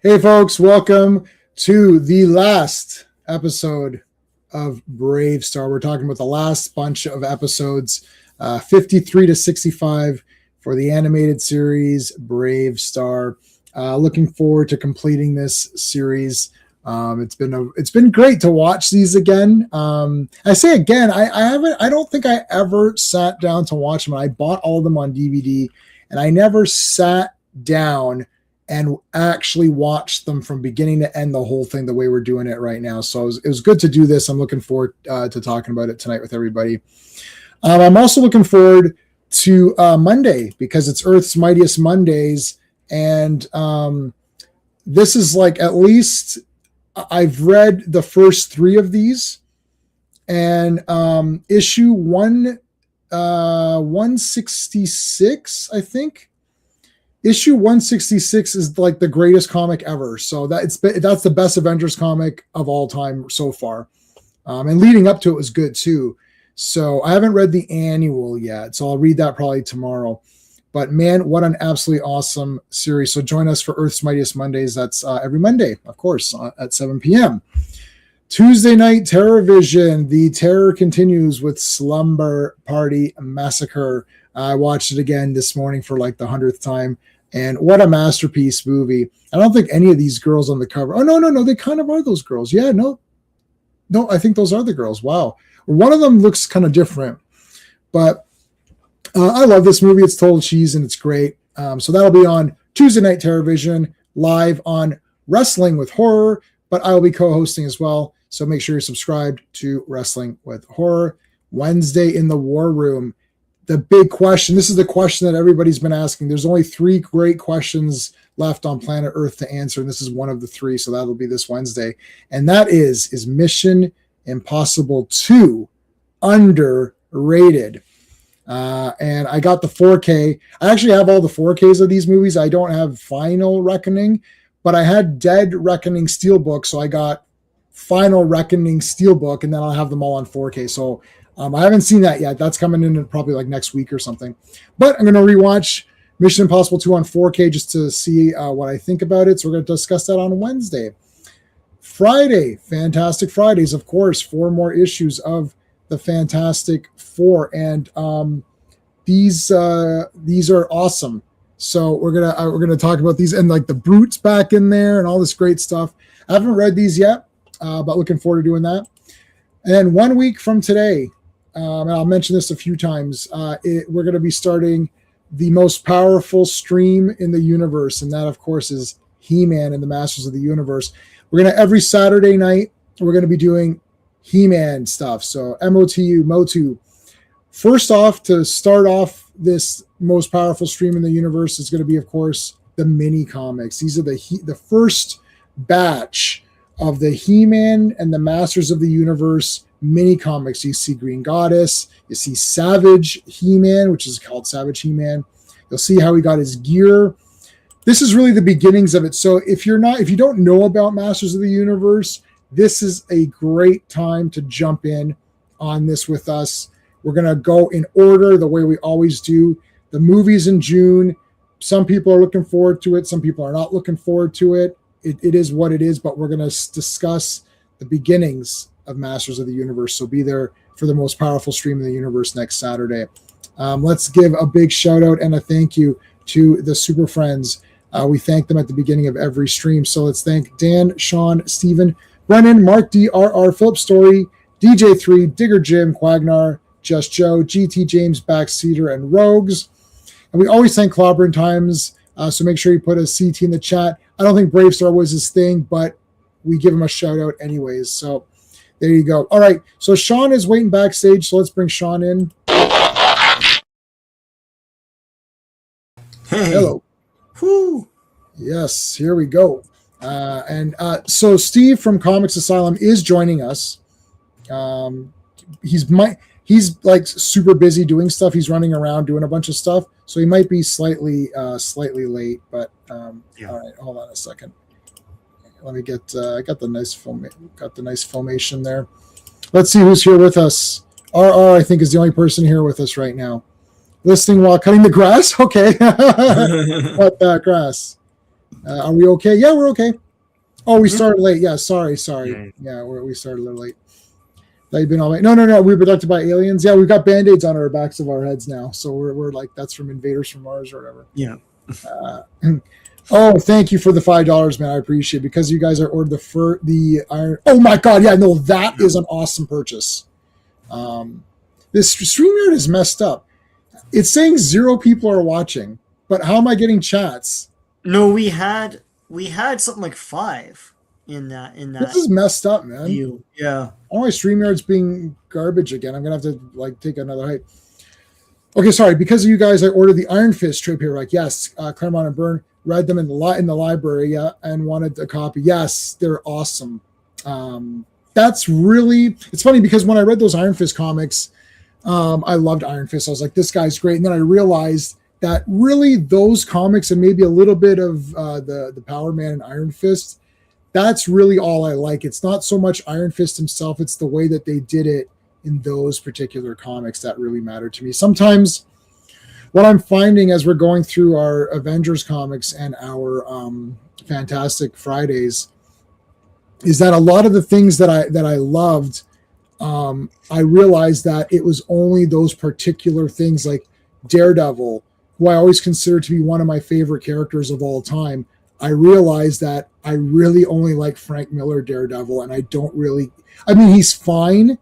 Hey, folks, welcome to the last episode of BraveStarr. We're talking about the last bunch of episodes, 53 to 65 for the animated series BraveStarr. Looking forward to completing this series. It's been great to watch these again. I say again, I don't think I ever sat down to watch them. I bought all of them on DVD, and I never sat down and actually watched them from beginning to end, the whole thing, the way we're doing it right now. So it was good to do this. I'm looking forward to talking about it tonight with everybody. I'm also looking forward to Monday, because it's Earth's Mightiest Mondays. And this is like, at least I've read the first three of these, and issue 166, I think. Issue 166 is like the greatest comic ever. So that's the best Avengers comic of all time so far. And leading up to it was good too. So I haven't read the annual yet, so I'll read that probably tomorrow. But man, what an absolutely awesome series. So join us for Earth's Mightiest Mondays. That's every Monday, of course, at 7 p.m. Tuesday night, Terrorvision. The terror continues with Slumber Party Massacre. I watched it again this morning for like the 100th time. And what a masterpiece movie. I don't think any of these girls on the cover. Oh, no. They kind of are those girls. Yeah, no, I think those are the girls. Wow. One of them looks kind of different. But I love this movie. It's total cheese and it's great. So that'll be on Tuesday night, Terrorvision, live on Wrestling with Horror. But I will be co-hosting as well. So make sure you're subscribed to Wrestling with Horror. Wednesday in the War Room. The big question, this is the question that everybody's been asking. There's only 3 great questions left on planet Earth to answer, and this is one of the 3, so that'll be this Wednesday. And that is Mission Impossible 2 underrated? And I got the 4K. I actually have all the 4Ks of these movies. I don't have Final Reckoning, but I had Dead Reckoning Steelbook, so I got Final Reckoning Steelbook, and then I'll have them all on 4K. So I haven't seen that yet. That's coming in probably like next week or something. But I'm going to rewatch Mission Impossible 2 on 4K just to see what I think about it. So we're going to discuss that on Wednesday. Friday, Fantastic Fridays, of course. 4 more issues of the Fantastic Four, and these are awesome. So we're gonna talk about these, and like the Brute's back in there and all this great stuff. I haven't read these yet, but looking forward to doing that. And then 1 week from today, and I'll mention this a few times, we're going to be starting the most powerful stream in the universe, and that, of course, is He-Man and the Masters of the Universe. We're going to, every Saturday night, we're going to be doing He-Man stuff. So Motu. First off, to start off this most powerful stream in the universe is going to be, of course, the mini comics. These are the first batch of the He-Man and the Masters of the Universe mini comics. You see Green Goddess, you see Savage He-Man, which is called Savage He-Man. You'll see how he got his gear. This is really the beginnings of it. So if you don't know about Masters of the Universe, this is a great time to jump in on this with us. We're going to go in order the way we always do. The movie's in June. Some people are looking forward to it. Some people are not looking forward to it. It is what it is, but we're going to discuss the beginnings of Masters of the Universe. So be there for the most powerful stream in the universe next Saturday. Let's give a big shout out and a thank you to the Super Friends. We thank them at the beginning of every stream. So let's thank Dan, Sean, Stephen, Brennan, Mark D.R.R., Philip Story, DJ3, Digger Jim, Quagnar, Just Joe, GT James, Backseater, and Rogues. And we always thank Clobbering Times. So make sure you put a CT in the chat. I don't think BraveStarr was his thing, but we give him a shout out anyways. So there you go. All right. So Sean is waiting backstage. So let's bring Sean in. Hey. Hello. Whew. Yes, here we go. So Steve from Comix Asylum is joining us. He's like super busy doing stuff. He's running around doing a bunch of stuff. So he might be slightly late, but Yeah. All right, hold on a second. Let me get I got the nice filmation there. Let's see who's here with us. RR, I think, is the only person here with us right now. Listening while cutting the grass? Okay. What grass? Are we okay? Yeah, we're okay. Oh, we Mhm. started late. Yeah, sorry. Yeah. Yeah, we started a little late. They've been all right. No. We were abducted by aliens. Yeah, we've got band-aids on our backs of our heads now. So we're like, that's from Invaders from Mars or whatever. Yeah. Oh, thank you for the $5, man. I appreciate it because you guys are ordered the iron. Oh my god, yeah, no, that is an awesome purchase. This StreamYard is messed up. It's saying 0 people are watching, but how am I getting chats? No, we had something like 5 in This that is messed up, man. view. Yeah. Oh, my StreamYard's being garbage again. I'm gonna have to like take another hike. Okay, sorry. Because of you guys, I ordered the Iron Fist trade paperback. Yes, Claremont and Byrne read them in the library, yeah, and wanted a copy. Yes, they're awesome. That's really. It's funny because when I read those Iron Fist comics, I loved Iron Fist. I was like, this guy's great, and then I realized that really those comics and maybe a little bit of the Power Man and Iron Fist. That's really all I like. It's not so much Iron Fist himself; it's the way that they did it in those particular comics that really matter to me. Sometimes what I'm finding as we're going through our Avengers comics and our Fantastic Fridays is that a lot of the things that I loved, I realized that it was only those particular things like Daredevil, who I always consider to be one of my favorite characters of all time. I realized that I really only like Frank Miller Daredevil, and I don't really. I mean, he's fine.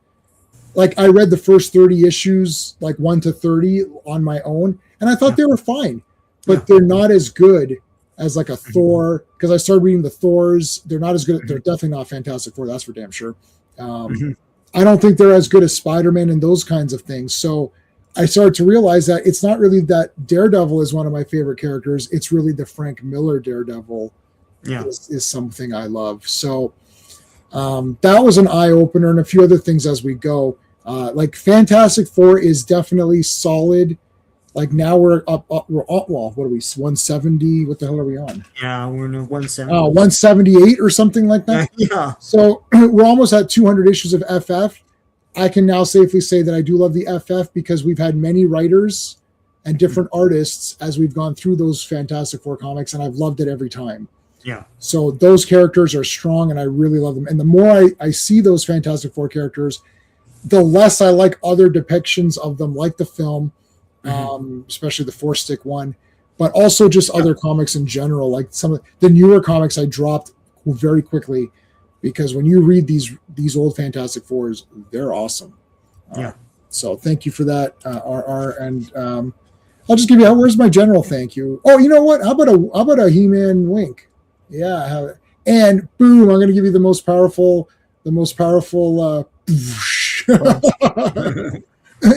Like I read the first 30 issues, like 1 to 30 on my own, and I thought they were fine, but they're not as good as like a Thor, because I started reading the Thors. They're not as good. They're definitely not Fantastic Four. That's for damn sure. I don't think they're as good as Spider-Man and those kinds of things. So I started to realize that it's not really that Daredevil is one of my favorite characters. It's really the Frank Miller Daredevil is something I love. So that was an eye-opener, and a few other things as we go. Like Fantastic Four is definitely solid. Like now we're up well, what are we, 170? What the hell are we on? Yeah, we're in 170. 178 or something like that. Yeah. So we're almost at 200 issues of FF. I can now safely say that I do love the FF because we've had many writers and different artists as we've gone through those Fantastic Four comics, and I've loved it every time. Yeah. So those characters are strong, and I really love them. And the more I see those Fantastic Four characters, the less I like other depictions of them, like the film, especially the 4-stick one, but also just other comics in general. Like some of the newer comics I dropped very quickly because when you read these old Fantastic Fours, they're awesome. So thank you for that, RR. And I'll just give you, where's my general thank you? Oh, you know what? How about a He-Man wink? Yeah. And boom, I'm going to give you the most powerful and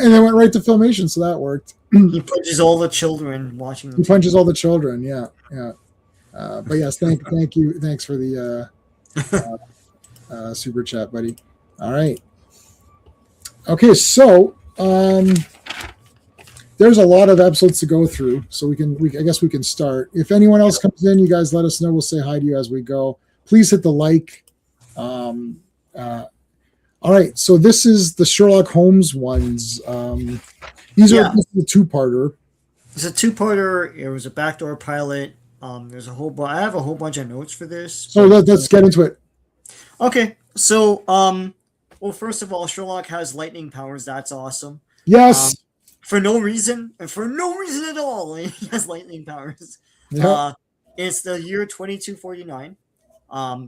it went right to Filmation, so that worked. He punches all the children watching. He punches all the children, yeah. But yes, thank you. Thanks for the super chat, buddy. All right. Okay, so there's a lot of episodes to go through, so I guess we can start. If anyone else comes in, you guys let us know. We'll say hi to you as we go. Please hit the like. All right, so this is the Sherlock Holmes ones. This is a two-parter. It's a two-parter. It was a backdoor pilot. There's a whole I have a whole bunch of notes for this. So let's get into it. Okay, so well, first of all, Sherlock has lightning powers. That's awesome. Yes. For no reason at all, he has lightning powers. Yeah. It's the year 2249.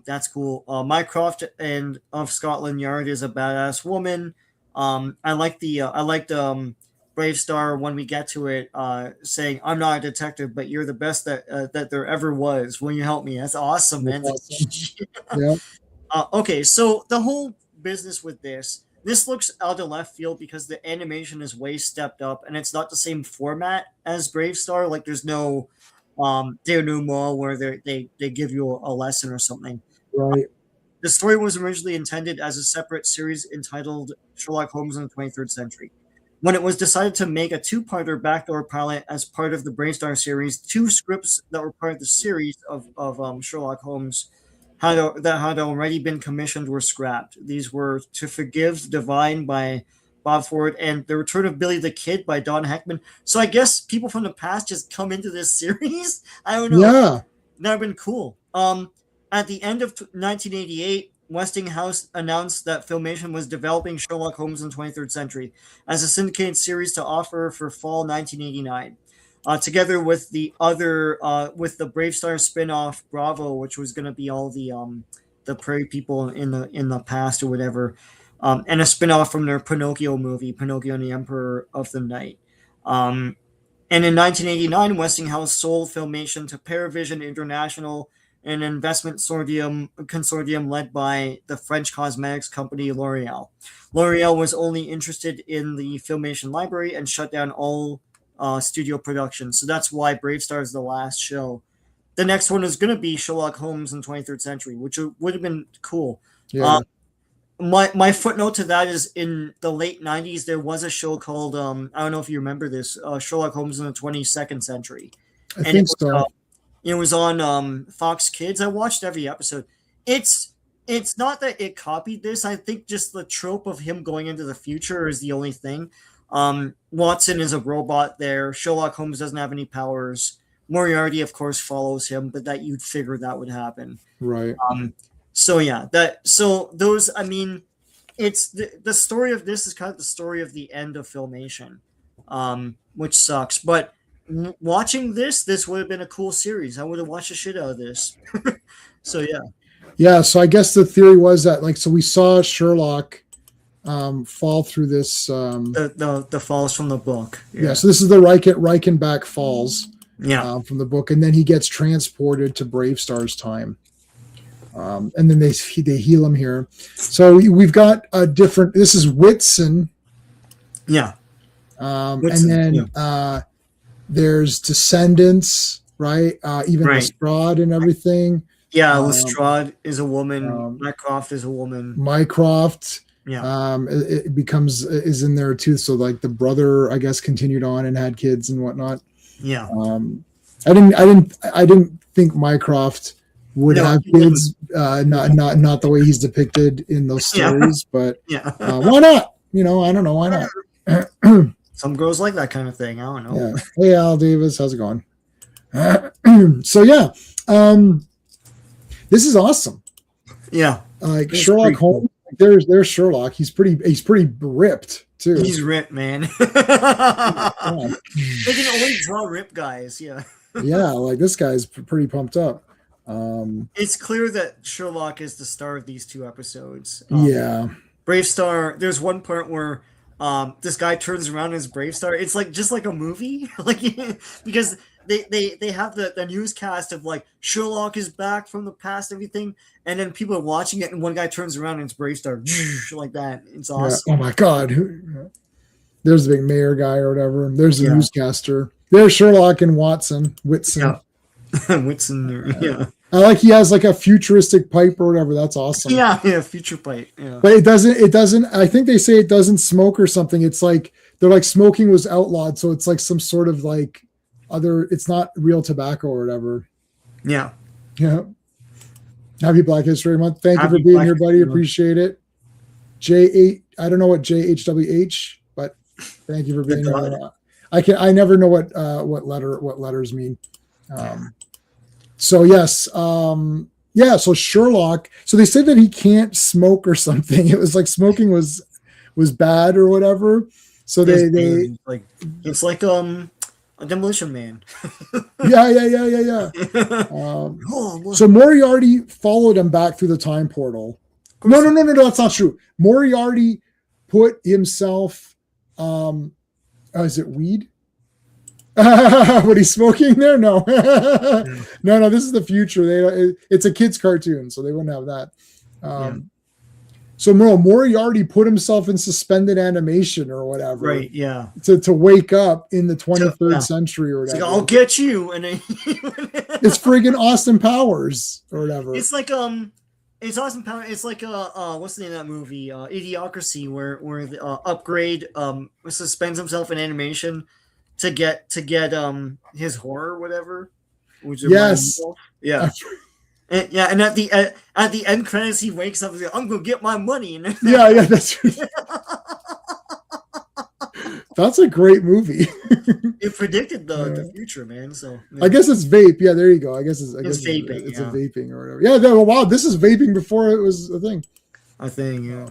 That's cool. Mycroft and of Scotland Yard is a badass woman. I like BraveStarr when we get to it, saying, "I'm not a detective, but you're the best that there ever was. Will you help me?" That's awesome, man. Yeah. Okay, so the whole business with this looks out of left field because the animation is way stepped up, and it's not the same format as BraveStarr. Like, there's no denouement where they give you a lesson or something. Right. The story was originally intended as a separate series entitled Sherlock Holmes in the 23rd Century. When it was decided to make a two-parter backdoor pilot as part of the BraveStarr series, 2 scripts that were part of the series of Sherlock Holmes that had already been commissioned were scrapped. These were To Forgive the Divine by Bob Ford and The Return of Billy the Kid by Don Heckman. So I guess people from the past just come into this series. I don't know. Yeah. That'd been cool. At the end of 1988, Westinghouse announced that Filmation was developing Sherlock Holmes in the 23rd Century as a syndicated series to offer for fall 1989. Together with the BraveStarr spin-off Bravo, which was going to be all the prairie people in the past or whatever, and a spin-off from their Pinocchio movie, Pinocchio and the Emperor of the Night. And in 1989, Westinghouse sold Filmation to Paravision International, an investment consortium led by the French cosmetics company L'Oreal. L'Oreal was only interested in the Filmation library and shut down all studio production. So that's why BraveStarr is the last show. The next one is going to be Sherlock Holmes in the 23rd Century, which would have been cool. Yeah. My footnote to that is in the late 90s, there was a show called, I don't know if you remember this, Sherlock Holmes in the 22nd Century. I think so. It was on Fox Kids. I watched every episode. It's not that it copied this. I think just the trope of him going into the future is the only thing. Watson is a robot there. Sherlock Holmes doesn't have any powers. Moriarty, of course, follows him, but that you'd figure that would happen. Right. Those, I mean, it's the story of this is kind of the story of the end of Filmation, which sucks. But watching this would have been a cool series. I would have watched the shit out of this. So yeah. Yeah. So I guess the theory was that so we saw Sherlock fall through this. The falls from the book. Yeah. So this is the Reichenbach Falls. Yeah. From the book, and then he gets transported to BraveStarr's time. And then they heal him here. So we've got a different. This is Whitson. Yeah. Whitson, and then there's Descendants, right? Even Lestrade and everything. Yeah, Lestrade is a woman. Mycroft is a woman. Mycroft. Yeah. It is in there too. So like the brother, I guess, continued on and had kids and whatnot. Yeah. I didn't think Mycroft would have kids, not the way he's depicted in those stories, but why not? I don't know, why not? Some girls like that kind of thing. I don't know. Yeah. Hey, Al Davis, how's it going? So yeah, this is awesome. Yeah, like Sherlock Holmes. Cool. There's Sherlock. He's pretty ripped too. He's ripped, man. They can only draw ripped guys. Yeah. Yeah, like this guy's pretty pumped up. It's clear that Sherlock is the star of these two episodes. Yeah. BraveStarr, there's one part where this guy turns around as BraveStarr. It's like just like a movie, like because they have the newscast of like Sherlock is back from the past, everything, and then people are watching it, and one guy turns around and it's BraveStarr, like that. It's awesome. Yeah. Oh my god! There's the big mayor guy or whatever. There's the newscaster. There's Sherlock and Whitson. Yeah. Whitson. Yeah. I like he has like a futuristic pipe or whatever. That's awesome. Yeah, future pipe. Yeah. But it doesn't. I think they say it doesn't smoke or something. It's like they're like smoking was outlawed, so it's like some sort of like other. It's not real tobacco or whatever. Yeah. Yeah. Happy Black History Month. Thank you for being here, buddy. Appreciate it. J8. I don't know what JHWH, but thank you for being here. I never know what letters mean. So yes, so Sherlock. So they said that he can't smoke or something. It was like smoking was bad or whatever. So it's like a Demolition Man. Yeah. So Moriarty followed him back through the time portal. No, that's not true. Moriarty put himself. Is it weed? What he's smoking there? No. No. This is the future. It's a kid's cartoon, so they wouldn't have that. So Moriarty put himself in suspended animation or whatever, right? Yeah, to wake up in the 23rd century or whatever. Like, I'll get you, and it's friggin' Austin Powers or whatever. It's like it's Austin Powers. It's like what's the name of that movie? Idiocracy, where the Upgrade suspends himself in animation to get his horror or whatever. Yes. Yeah. And at the end credits, he wakes up and says, "I'm gonna get my money." Yeah, that's That's a great movie. It predicted the future, man. So I guess it's vape. Yeah, there you go. I guess it's vaping. It's a vaping or whatever. Yeah. Well, wow, this is vaping before it was a thing. I think. Yeah.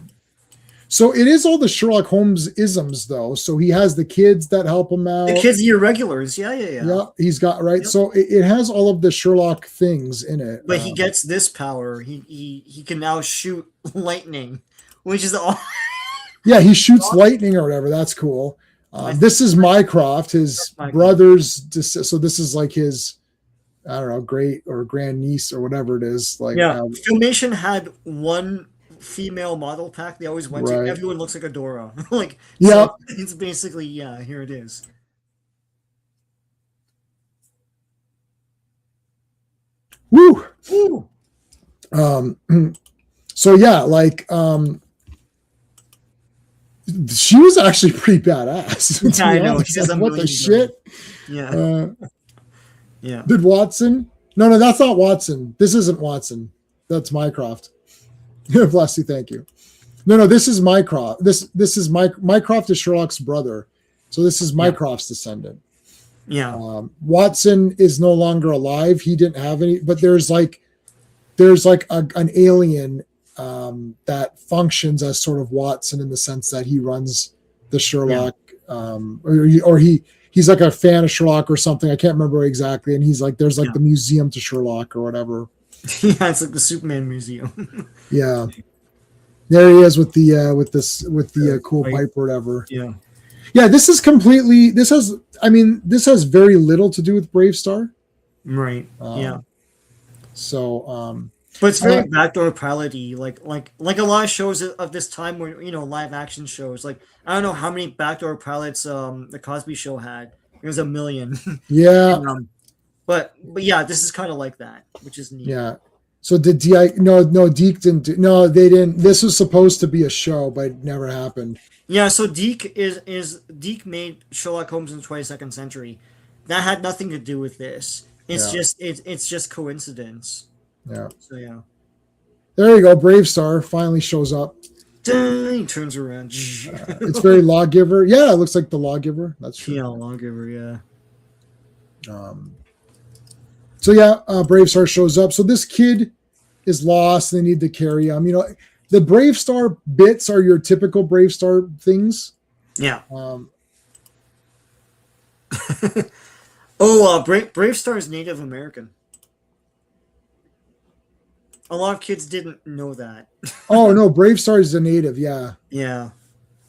So it is all the Sherlock Holmes isms, though. So he has the kids that help him out. The kids, the irregulars. Yeah. Yeah, he's got right. Yep. So it has all of the Sherlock things in it. But he gets this power. He can now shoot lightning, which is all. Yeah, he shoots lightning or whatever. That's cool. This is Mycroft, his brother's. So this is like his, I don't know, great or grand niece or whatever it is. Like, yeah, Filmation had one female model pack they always went to. Everyone looks like a Dora. Like, yeah, so it's basically, yeah, here it is. Woo. So yeah, like she was actually pretty badass. Yeah, I know. She's like, what the shit? Yeah. Yeah. Did Watson? No, that's not Watson. This isn't Watson. That's Mycroft. Bless you, thank you. No, this is Mycroft. This is Mycroft is Sherlock's brother. So this is Mycroft's descendant. Yeah. Watson is no longer alive. He didn't have any, but there's like an alien that functions as sort of Watson in the sense that he runs the Sherlock, or he's like a fan of Sherlock or something. I can't remember exactly. And he's like, there's like the museum to Sherlock or whatever. Yeah, it's like the Superman museum. Yeah, there he is with the cool pipe or whatever. Yeah, yeah. This is completely. This has very little to do with BraveStarr. Right. Yeah. So, but it's very backdoor pilot-y, like a lot of shows of this time where, you know, live action shows. Like, I don't know how many backdoor pilots the Cosby Show had. It was 1 million. Yeah. And, but yeah, this is kind of like that, which is neat. Yeah. So did Deke didn't. No, they didn't. This was supposed to be a show, but it never happened. Yeah. So Deke Deke made Sherlock Holmes in the 22nd century. That had nothing to do with this. It's just coincidence. Yeah. So yeah. There you go. BraveStarr finally shows up. He turns around. It's very Lawgiver. Yeah, it looks like the Lawgiver. That's true. Yeah, Lawgiver. Yeah. So yeah, BraveStarr shows up. So this kid is lost. They need to carry him. You know, the BraveStarr bits are your typical BraveStarr things. Yeah. BraveStarr is Native American. A lot of kids didn't know that. Oh no, BraveStarr is a native. Yeah. Yeah.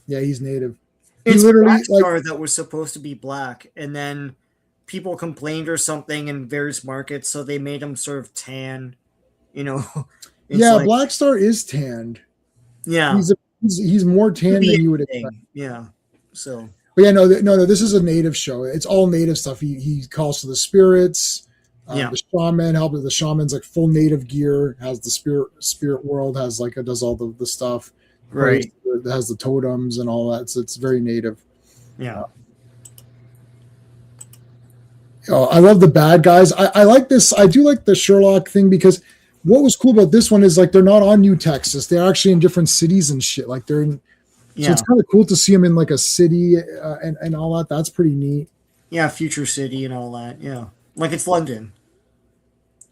Yeah, he's native. It's BraveStarr that was supposed to be black, and then people complained or something in various markets, so they made him sort of tan. You know. Yeah, like, BlackStar is tanned. Yeah. He's more tan than you would expect. Yeah. So. But yeah, no. This is a native show. It's all native stuff. He calls to the spirits. The shaman help. The shaman's like full native gear. Has the spirit world. Has like it does all the stuff. Right. It has the totems and all that. So it's very native. Yeah. I love the bad guys. I like this. I do like the Sherlock thing because what was cool about this one is like they're not on New Texas. They're actually in different cities and shit. Like they're in. Yeah. So it's kind of cool to see them in like a city and all that. That's pretty neat. Yeah, future city and all that. Yeah, like it's London.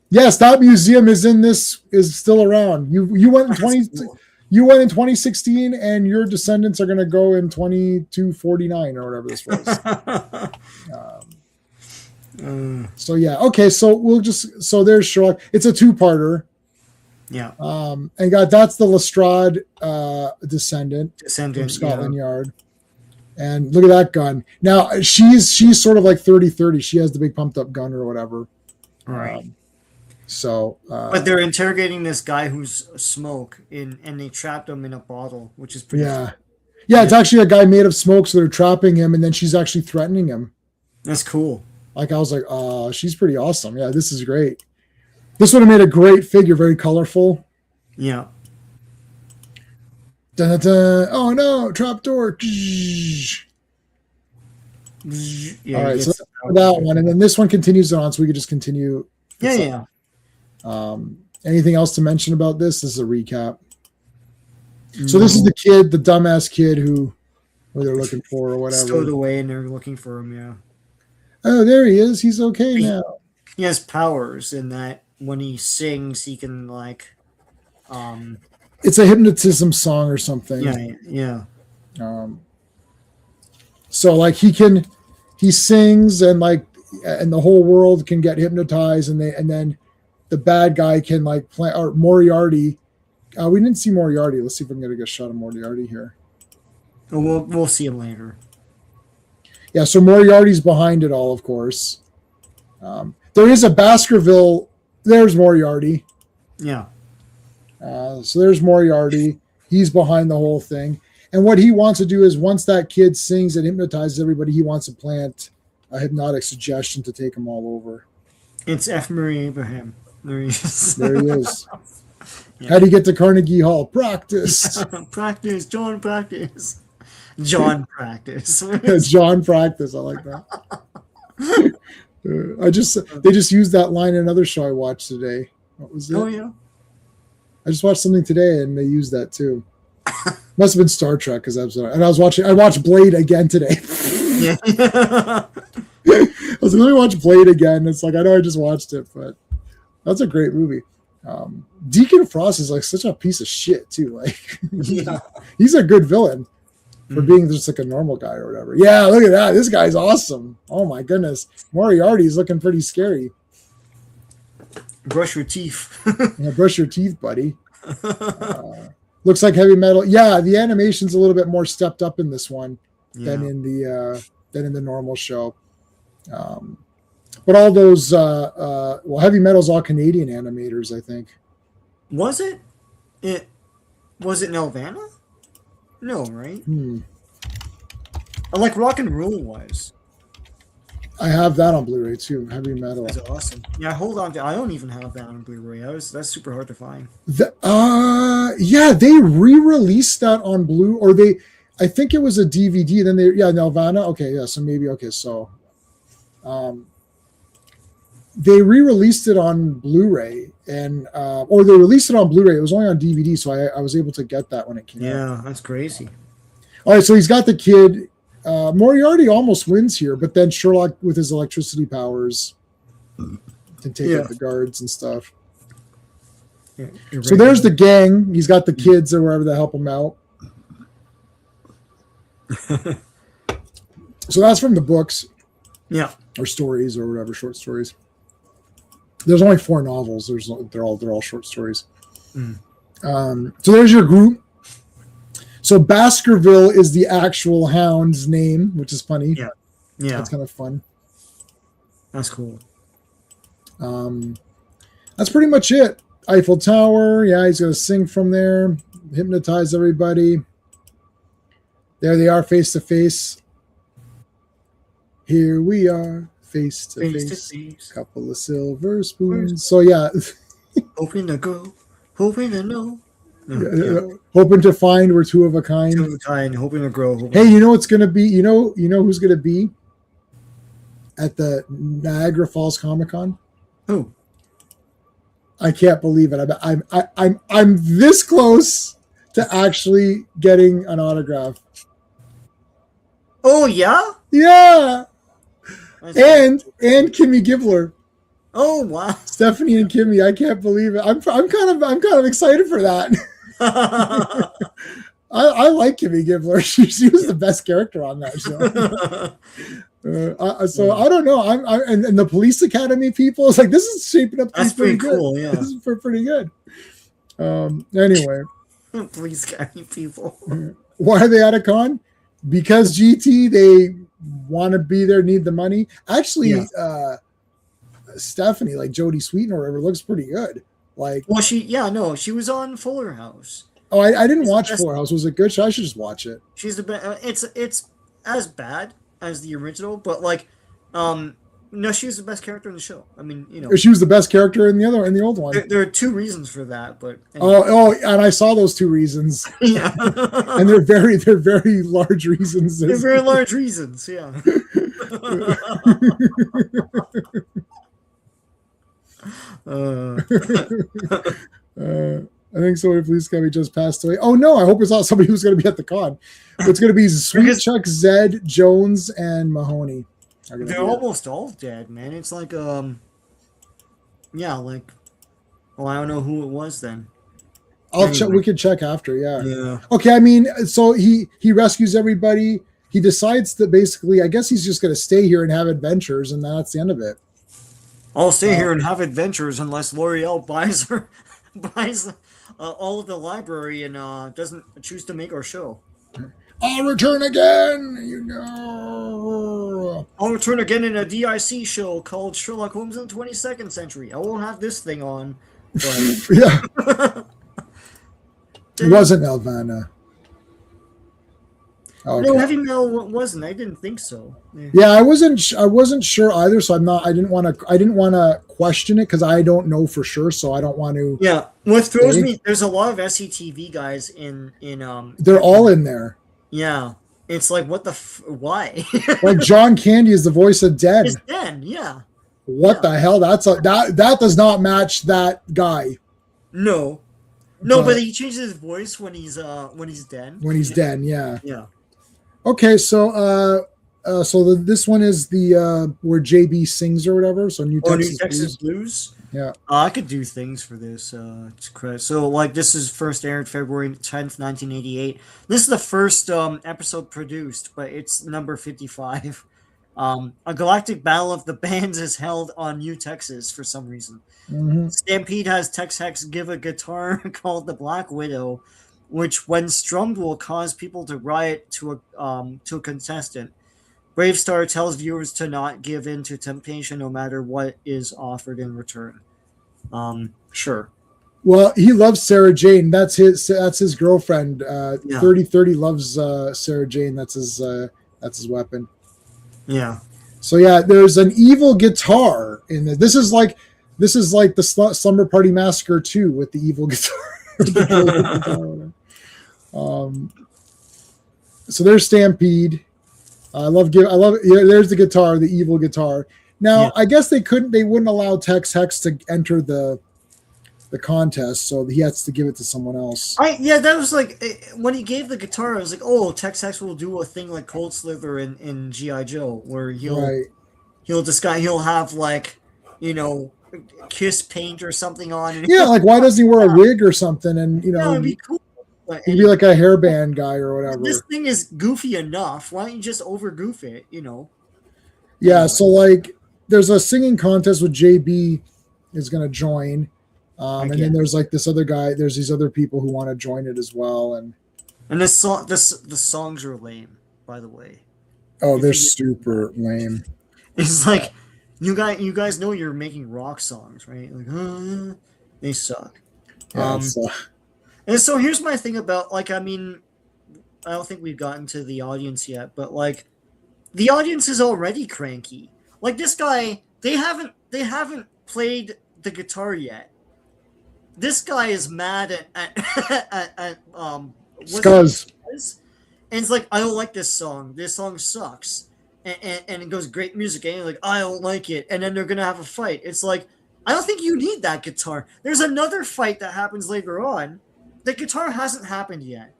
Yes, that museum is still around. You went in You went in 2016, and your descendants are going to go in 2249 or whatever this was. So yeah, okay. So there's Sherlock. It's a two-parter. Yeah. And that's the Lestrade descendant from Scotland Yard. And look at that gun. Now she's sort of like 30-30. She has the big pumped up gun or whatever. Right. But they're interrogating this guy who's smoke and they trapped him in a bottle, which is pretty cool. Yeah, it's actually a guy made of smoke, so they're trapping him, and then she's actually threatening him. That's cool. Like I was like, oh, she's pretty awesome. Yeah, this is great. This would have made a great figure, very colorful. Yeah. Dun-dun-dun. Oh no, trapdoor. Yeah, all right, so that one, and then this one continues on, so we could just continue. Yeah. Anything else to mention about this? This is a recap. So this is the dumbass kid who Where they're looking for or whatever. Stowed away, and they're looking for him. Yeah. Oh, there he is. He's okay now. He has powers in that when he sings, he can It's a hypnotism song or something. Yeah. So like he sings and the whole world can get hypnotized, and then the bad guy can like play, or Moriarty. We didn't see Moriarty. Let's see if we can get a good shot of Moriarty here. We'll see him later. Yeah, so Moriarty's behind it all, of course. There is a Baskerville. There's Moriarty. Yeah. So there's Moriarty. He's behind the whole thing. And what he wants to do is once that kid sings and hypnotizes everybody, he wants to plant a hypnotic suggestion to take them all over. It's F. Murray Abraham. There he is. There he is. Yeah. How do you get to Carnegie Hall? Practice. Practice. John Practice. John Practice. John Practice. I like that. They just used that line in another show I watched today. What was it? Oh yeah. I just watched something today and they used that too. Must have been Star Trek because I watched Blade again today. Yeah. I was like, let me watch Blade again. It's like I know I just watched it, but that's a great movie. Deacon Frost is like such a piece of shit too. Like he's a good villain for being just like a normal guy or whatever. Yeah, look at that. This guy's awesome. Oh my goodness. Moriarty's looking pretty scary. Brush your teeth. Yeah, brush your teeth, buddy. Looks like heavy metal. Yeah, the animation's a little bit more stepped up in this one than in the normal show. But all those heavy metal's all Canadian animators, I think. Was it? Was it Nelvana? No, right? Like Rock and Roll was. I have that on Blu-ray too. Heavy metal. That's awesome. Yeah, hold on. I don't even have that on Blu-ray. That's super hard to find. Yeah, they re-released that on Blu, or I think it was a DVD. Then Nelvana. Okay, yeah. So maybe so. They re-released it on Blu-ray, or they released it on Blu-ray. It was only on DVD, so I was able to get that when it came out. Yeah, that's crazy. All right, so he's got the kid. Moriarty almost wins here, but then Sherlock, with his electricity powers, can take out the guards and stuff. Yeah, so there's the gang. He's got the kids or wherever to help him out. So that's from the books. Yeah. Or stories or whatever, short stories. There's only 4 novels. They're all short stories. So there's your group. So Baskerville is the actual hound's name, which is funny. Yeah. That's kind of fun. That's cool. That's pretty much it. Eiffel Tower. Yeah, he's going to sing from there, hypnotize everybody. There they are, face to face. Here we are, face to face. Couple of silver spoons. So yeah. Hoping to go, hoping to know. Hoping to find we're 2 of a kind. 2 of a kind, hoping to grow. Hey, you know what's going to be? You know who's going to be at the Niagara Falls Comic Con? Who? I can't believe it. I'm this close to actually getting an autograph. Oh yeah? Yeah. And Kimmy Gibbler. Oh wow. Stephanie and Kimmy, I can't believe it. I'm kind of excited for that. I like Kimmy Gibbler. She was the best character on that show. So I don't know. And the Police Academy people. It's like this is shaping up. That's pretty cool. Good. Yeah, this is pretty good. Anyway, Police Academy people. Why are they at a con? Because GT, they want to be there, need the money. Actually, Stephanie, like Jodie Sweetin or whatever, looks pretty good. Like, well, she was on Fuller House. Oh, I didn't watch Fuller House. Was it good? I should just watch it. She's the best. It's as bad as the original, but like, no, she was the best character in the show. I mean, she was the best character in the old one. There are 2 reasons for that, but anyway. And I saw those 2 reasons. Yeah, and they're very large reasons. They're very large reasons. Yeah. I think somebody Police Academy just passed away. Oh no, I hope it's not somebody who's going to be at the con. It's going to be Sweet Chuck, Zed, Jones, and Mahoney. They're almost all dead, man. It's like yeah, like, well, I don't know who it was then. I'll check. We could check after. Yeah. Yeah. Okay. I mean, so he rescues everybody. He decides that basically, I guess he's just going to stay here and have adventures, and that's the end of it. I'll stay here and have adventures unless L'Oreal buys all of the library and doesn't choose to make our show. I'll return again, you know. I'll return again in a DIC show called Sherlock Holmes in the 22nd Century. I won't have this thing on. But... yeah. It wasn't Nelvana. Okay. No, Heavy Metal wasn't. I didn't think so. Yeah, I wasn't sure either. So I didn't want to question it because I don't know for sure. So I don't want to. Yeah, what throws me, there's a lot of SCTV guys in They're all in there. Yeah, it's like what the why? Like John Candy is the voice of Den. It's Den, yeah. What the hell? That does not match that guy. No, but he changes his voice when he's Den. When he's Den, yeah. Yeah. Okay, so this one is the where JB sings or whatever. So New Texas Blues. Yeah. I could do things for this. So like this is first aired February 10th, 1988. This is the first episode produced, but it's number 55. A galactic battle of the bands is held on New Texas for some reason. Mm-hmm. Stampede has Tex Hex give a guitar called the Black Widow, which when strummed will cause people to riot to a contestant. BraveStarr tells viewers to not give in to temptation no matter what is offered in return. Sure. Well, he loves Sarah Jane. That's his girlfriend. 3030 loves Sarah Jane. That's his weapon. Yeah. So yeah, there's an evil guitar in this. This is like the Slumber Party Massacre 2 with the evil guitar. So there's Stampede. I love there's the guitar, the evil guitar. Now, yeah. I guess they wouldn't allow Tex Hex to enter the contest, so he has to give it to someone else. That was like when he gave the guitar, I was like, oh, Tex Hex will do a thing like Cold Slither in G.I. Joe, where he'll have like, kiss paint or something on. Yeah, like why doesn't he wear a wig or something? And it'd be cool. He'd be like a hairband guy or whatever. This thing is goofy enough. Why don't you just over goof it? Yeah. So like, there's a singing contest with JB is going to join, and then there's like this other guy. There's these other people who want to join it as well, and the songs are lame, by the way. Oh, they're super lame. It's like you guys know you're making rock songs, right? Like, they suck. Yeah, and so here's my thing about I don't think we've gotten to the audience yet, but like the audience is already cranky. Like this guy, they haven't played the guitar yet. This guy is mad at Scuzz. And it's like, I don't like this song. This song sucks. And it goes, great music. And like, I don't like it. And then they're gonna have a fight. It's like, I don't think you need that guitar. There's another fight that happens later on. The guitar hasn't happened yet.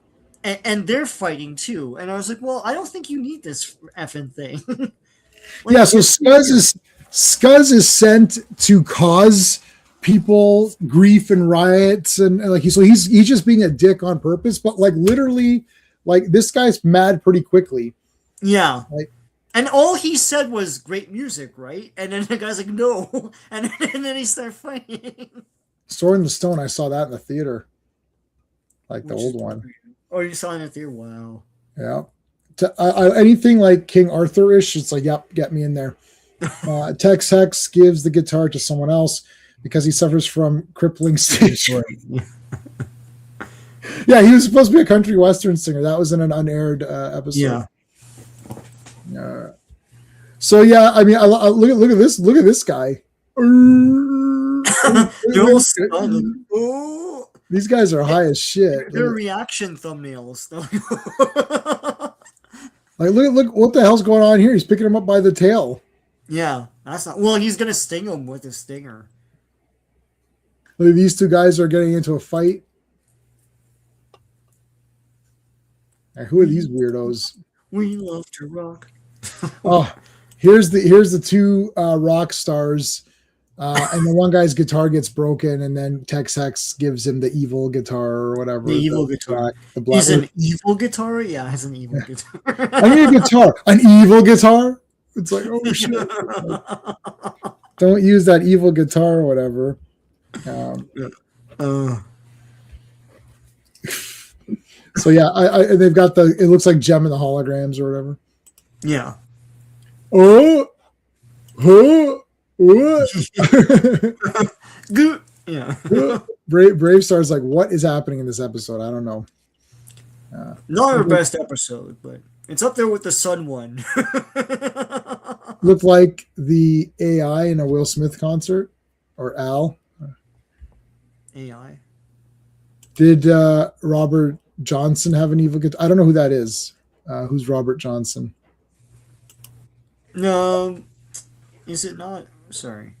And they're fighting too. And I was like, well, I don't think you need this effing thing. So Scuzz is sent to cause people grief and riots, and like he's just being a dick on purpose. But like literally, like this guy's mad pretty quickly. Yeah. And all he said was great music, right? And then the guy's like, no. And then he started fighting. Sword in the Stone, I saw that in the theater. Like the old one. Oh, you saw it in the theater? Wow. Yeah. Anything like King Arthur-ish, it's like, yep, get me in there. Tex Hex gives the guitar to someone else because he suffers from crippling stage fright. Yeah, he was supposed to be a country western singer. That was in an unaired episode. Yeah. So yeah, I mean, look at this. Look at this guy. These guys are high as shit. They're reaction thumbnails. Like, look, what the hell's going on here? He's picking him up by the tail. Yeah, that's not. Well, he's gonna sting him with a stinger. Look, these two guys are getting into a fight. Who are these weirdos? We love to rock. Oh, here's the two rock stars. And the one guy's guitar gets broken, and then Tex Hex gives him the evil guitar or whatever. The evil guitar. The black. He's an evil guitar? Yeah, he's an evil guitar. I need a guitar. An evil guitar? It's like, oh shit. Don't use that evil guitar or whatever. So yeah, they've got it looks like Gem and the Holograms or whatever. Yeah. Oh. What? Yeah. BraveStarr's like, what is happening in this episode? I don't know. Not our best episode, but it's up there with the Sun one. Looked like the AI in a Will Smith concert, or Al. AI. Did Robert Johnson have an evil guitar? I don't know who that is. Who's Robert Johnson? No, is it not? Sorry.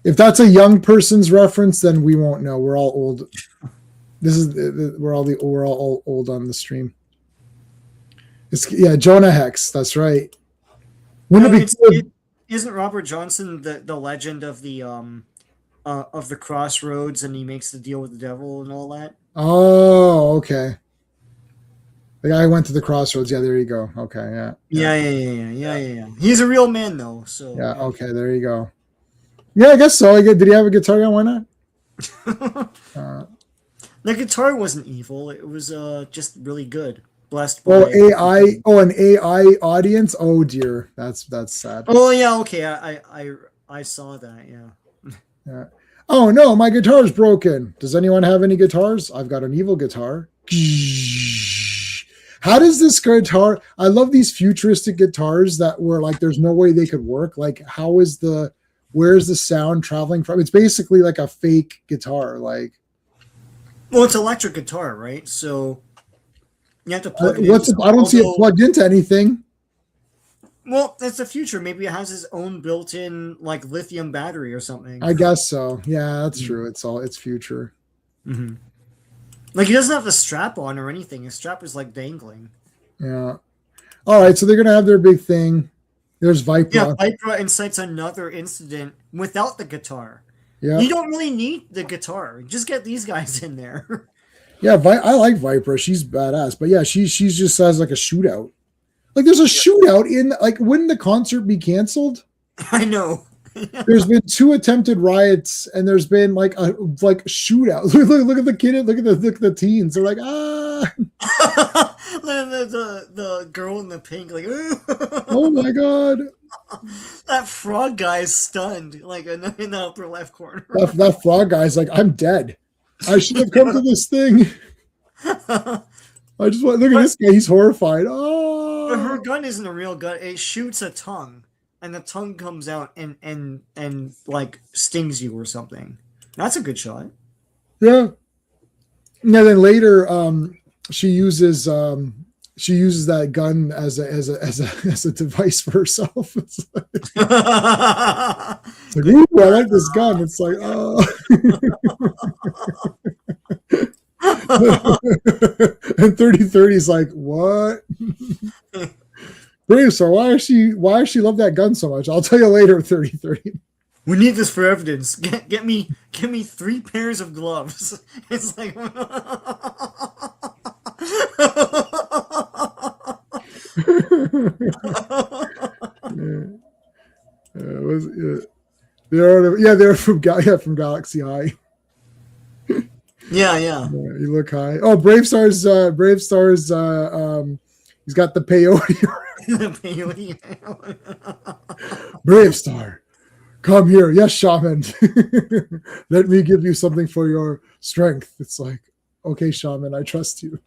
If that's a young person's reference, then we won't know. We're all old. We're all old on the stream. Jonah Hex. That's right. Isn't Robert Johnson the legend of the crossroads, and he makes the deal with the devil and all that? Oh, okay. The guy went to the crossroads. Yeah, there you go. Okay, Yeah. He's a real man, though. So yeah. Okay, there you go. Yeah, I guess so. Did he have a guitar gun? Why not? The guitar wasn't evil. It was just really good. Blessed by AI. Oh, an AI audience. Oh dear, that's sad. Oh yeah. Okay. I saw that. Yeah. Oh no, my guitar's broken. Does anyone have any guitars? I've got an evil guitar. How does this guitar? I love these futuristic guitars that were like, there's no way they could work. Like, where's the sound traveling from? It's basically like a fake guitar. Like, well, it's electric guitar, right? So you have to plug it in. I don't see it plugged into anything. Well, that's the future. Maybe it has its own built-in like lithium battery or something. I guess so. Yeah, that's true. It's future. Mm-hmm. Like, he doesn't have a strap on or anything. His strap is like dangling. Yeah. All right, so they're gonna have their big thing. There's Vipra. Yeah, Vipra incites another incident without the guitar. Yeah. You don't really need the guitar. Just get these guys in there. Yeah, I like Vipra. She's badass. But yeah, she's just has like a shootout. Like, there's a shootout in, like, wouldn't the concert be canceled? I know. There's been 2 attempted riots, and there's been like a shootout. Look at the kid. Look at the teens. They're like, ah. the girl in the pink, like, oh my god. That frog guy's stunned, like in the upper left corner. That frog guy's like, I'm dead. I should have come to this thing. I just want look at this guy. He's horrified. Oh. But her gun isn't a real gun. It shoots a tongue. And the tongue comes out and like stings you or something. That's a good shot. Yeah. And then later, she uses that gun as a device for herself. It's like, ooh, I like this gun. It's like, oh. And 3030 is like, what? BraveStarr, why does she love that gun so much? I'll tell you later, 3030. We need this for evidence. Get me 3 pairs of gloves. It's like they're from Galaxy High. Yeah. You look high. Oh, BraveStarr's he's got the peyote. BraveStarr, come here. Yes, shaman. Let me give you something for your strength. It's like, okay, shaman, I trust you.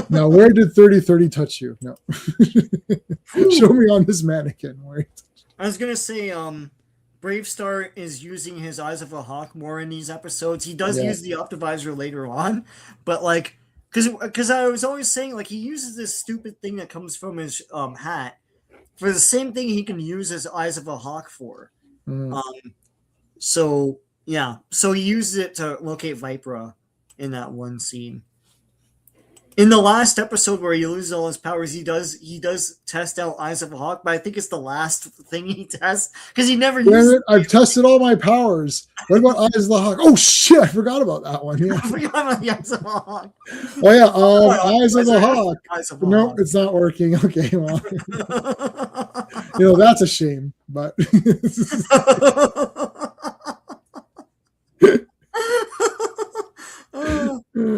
Now, where did 3030 touch you? No. Show me on this mannequin. I was gonna say, BraveStarr is using his Eyes of a Hawk more in these episodes. He does use the Optivisor later on, but like, because I was always saying, like, he uses this stupid thing that comes from his hat for the same thing he can use his Eyes of a Hawk for. So he uses it to locate Vipra in that one scene. In the last episode where he loses all his powers, he does test out Eyes of a Hawk, but I think it's the last thing he tests because he never uses it. I've tested all my powers. What about Eyes of the Hawk? Oh shit, I forgot about that one. Yeah. I forgot about the Eyes of a Hawk. Oh yeah, Eyes of the Hawk. No, it's not working. Okay, well, that's a shame, but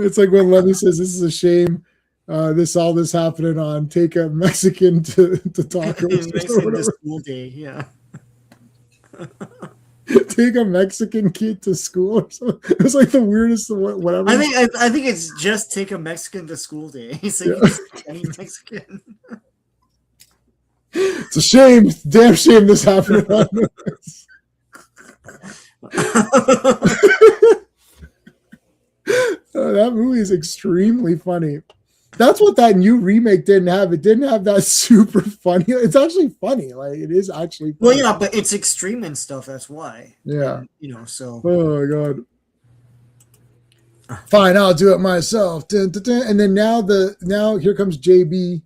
it's like when Levy says this is a shame. All this happening on Take a Mexican to Taco. Mexican to school day, yeah. Take a Mexican kid to school. It was like the weirdest whatever. I think it's just take a Mexican to school day. So you just any Mexican. It's a shame. It's a damn shame this happened on this. That movie is extremely funny. That's what that new remake didn't have. It didn't have that super funny. It's actually funny. Like it is actually funny. Well, yeah, but it's extreme and stuff. That's why. Yeah. And, so. Oh my god. Fine, I'll do it myself. Dun, dun, dun. And then now here comes JB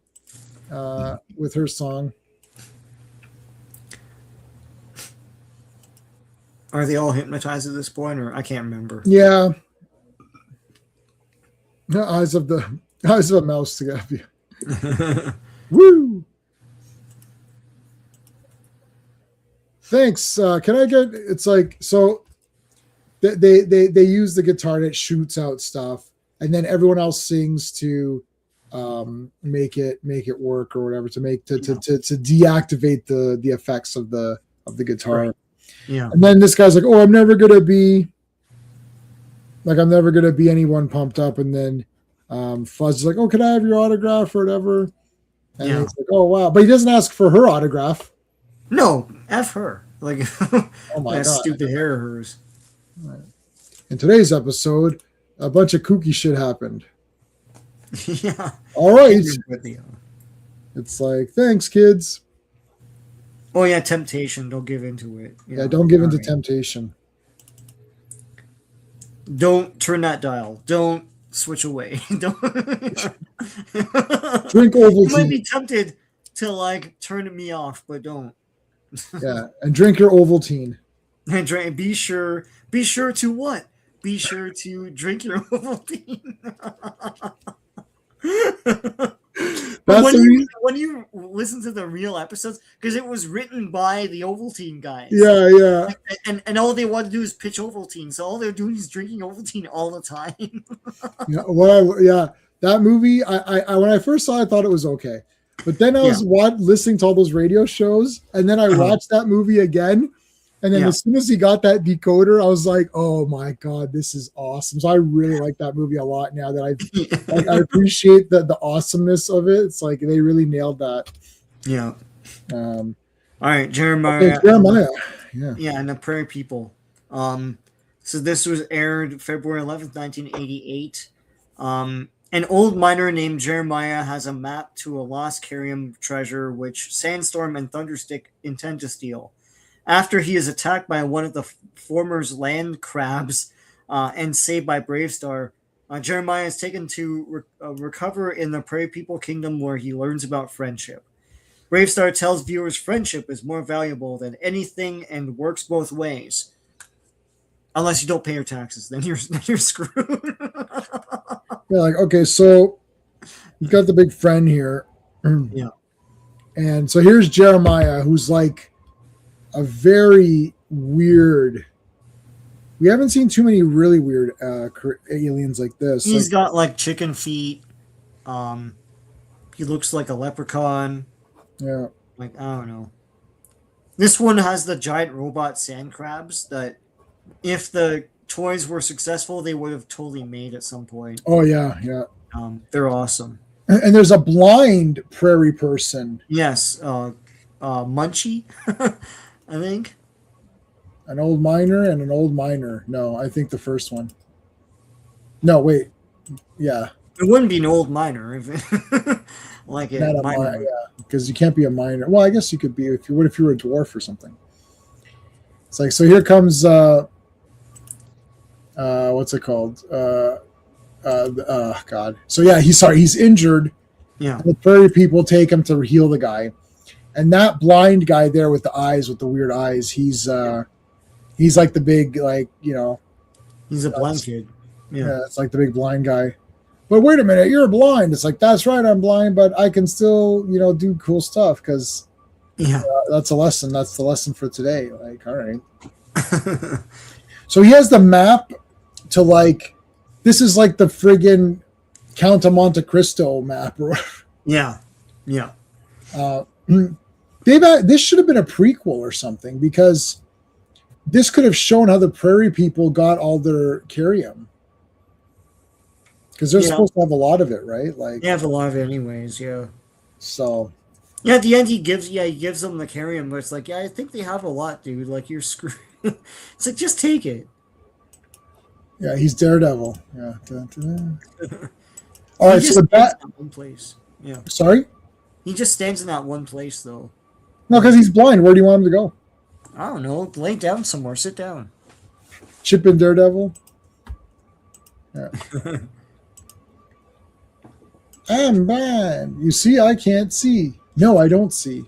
with her song. Are they all hypnotized at this point, or I can't remember? Yeah. The eyes of a mouse to get you. Woo! Thanks. Can I get? It's like so. They use the guitar that shoots out stuff, and then everyone else sings to make it work or whatever to deactivate the effects of the guitar. Right. Yeah. And then this guy's like, "Oh, I'm never gonna be anyone pumped up." And then Fuzz is like, "Oh, can I have your autograph or whatever?" And he's like, "Oh wow," but he doesn't ask for her autograph. No, F her. Like, oh my that god, stupid hair of hers. In today's episode, a bunch of kooky shit happened. Yeah. All right. It's like, thanks, kids. Oh yeah, temptation. Don't give into it. Yeah, don't give into temptation. Don't turn that dial. Don't switch away. Don't drink Ovaltine. You might be tempted to like turn me off, but don't. Yeah, and drink your Ovaltine. And drink. Be sure to what? Be sure to drink your Ovaltine. When you listen to the real episodes, because it was written by the Ovaltine guys. Yeah. And all they want to do is pitch Ovaltine, so all they're doing is drinking Ovaltine all the time. That movie. I when I first saw it, I thought it was okay, but then I was listening to all those radio shows, and then I watched that movie again. And then as soon as he got that decoder, I was like, "Oh my god, this is awesome!" So I really like that movie a lot now that I appreciate the awesomeness of it. It's like they really nailed that. Yeah. All right, Jeremiah. Okay, Jeremiah. Yeah, and the Prairie People. So this was aired February 11th, 1988. An old miner named Jeremiah has a map to a lost Carium treasure, which Sandstorm and Thunderstick intend to steal. After he is attacked by one of the former's land crabs and saved by BraveStarr, Jeremiah is taken to recover in the Prairie People Kingdom, where he learns about friendship. BraveStarr tells viewers friendship is more valuable than anything and works both ways. Unless you don't pay your taxes, then you're screwed. Yeah, like, okay, so you've got the big friend here. Yeah. And so here's Jeremiah, who's like a very weird. We haven't seen too many really weird aliens like this. He's got like chicken feet. He looks like a leprechaun. Yeah. Like, I don't know. This one has the giant robot sand crabs that if the toys were successful, they would have totally made at some point. Oh, yeah. They're awesome. And there's a blind prairie person. Yes. Munchie, I think. An old miner and an old miner. No, I think the first one. No, wait. Yeah. It wouldn't be an old miner if it like a miner. Yeah, because you can't be a miner. Well, I guess you could be if you were a dwarf or something. It's like, so here comes what's it called? God. So yeah, he's injured. Yeah. The prairie people take him to heal the guy. And that blind guy there with the eyes, with the weird eyes, he's like the big, like, He's a blind kid. Yeah, it's like the big blind guy. But wait a minute, you're blind. It's like, that's right, I'm blind, but I can still, do cool stuff because that's a lesson. That's the lesson for today. Like, all right. So he has the map to, like, this is like the friggin' Count of Monte Cristo map. Yeah. This should have been a prequel or something, because this could have shown how the prairie people got all their carium. Because they're supposed to have a lot of it, right? Like, they have a lot of it anyways, yeah. So yeah, at the end he gives them the carium, but it's like, I think they have a lot, dude. Like, you're screwed. It's like, just take it. Yeah, he's Daredevil. Yeah. All right, so that one place. Yeah. Sorry? He just stands in that one place, though. No, because he's blind. Where do you want him to go? I don't know. Lay down somewhere. Sit down. Chip and Daredevil? Yeah. I'm blind. You see, I can't see. No, I don't see.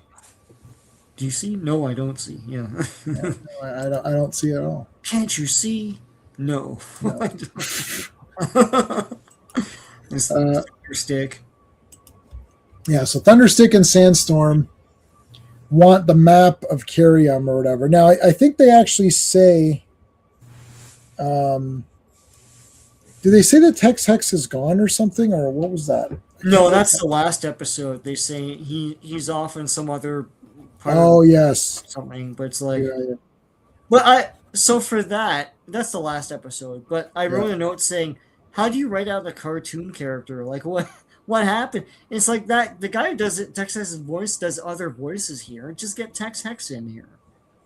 Do you see? No, I don't see. Yeah. No, I don't see at all. Can't you see? No. It's Thunderstick. Yeah, so Thunderstick and Sandstorm want the map of Carium or whatever. Now, I think they actually say, do they say that Tex Hex is gone or something, or what was that? No, that's the last episode. They say he's off in some other part. Oh, yes. Something, but it's like, Yeah. But so for that's the last episode. But I wrote a note saying, how do you write out a cartoon character? Like, what happened? It's like that the guy who does it, Tex Hex's voice, does other voices here. Just get Tex Hex in here.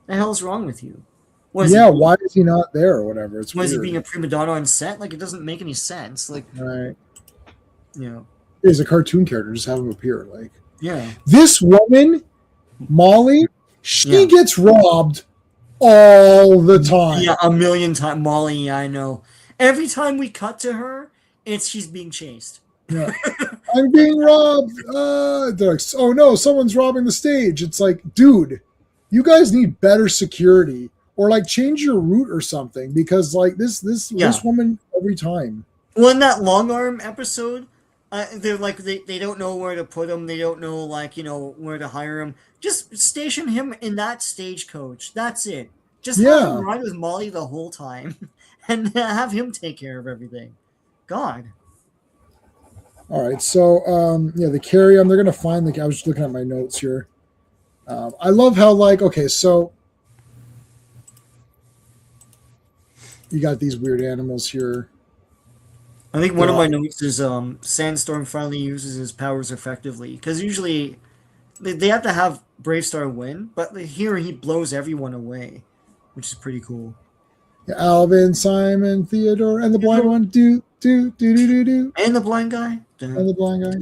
The hell's wrong with you? Why is he not there or whatever? It's was he being a prima donna on set? Like, it doesn't make any sense. Like, right. Yeah. He's a cartoon character, just have him appear. Like, yeah. This woman, Molly, she gets robbed all the time. Yeah, a million times. Molly, I know. Every time we cut to her, she's being chased. Yeah. I'm being robbed. They're like, oh no, someone's robbing the stage. It's like, dude, you guys need better security, or like change your route or something, because like this woman every time. Well, in that long arm episode, they're like they don't know where to put him. They don't know where to hire him. Just station him in that stagecoach. That's it. Just have him ride with Molly the whole time, and have him take care of everything. God. All right, so the Carium, they're gonna find I was just looking at my notes here. I love how so you got these weird animals here. I think one of my notes is Sandstorm finally uses his powers effectively, because usually they have to have BraveStarr win, but here he blows everyone away, which is pretty cool. Yeah, Alvin, Simon, Theodore, and the blind one. Do. And the blind guy. And the blind guy.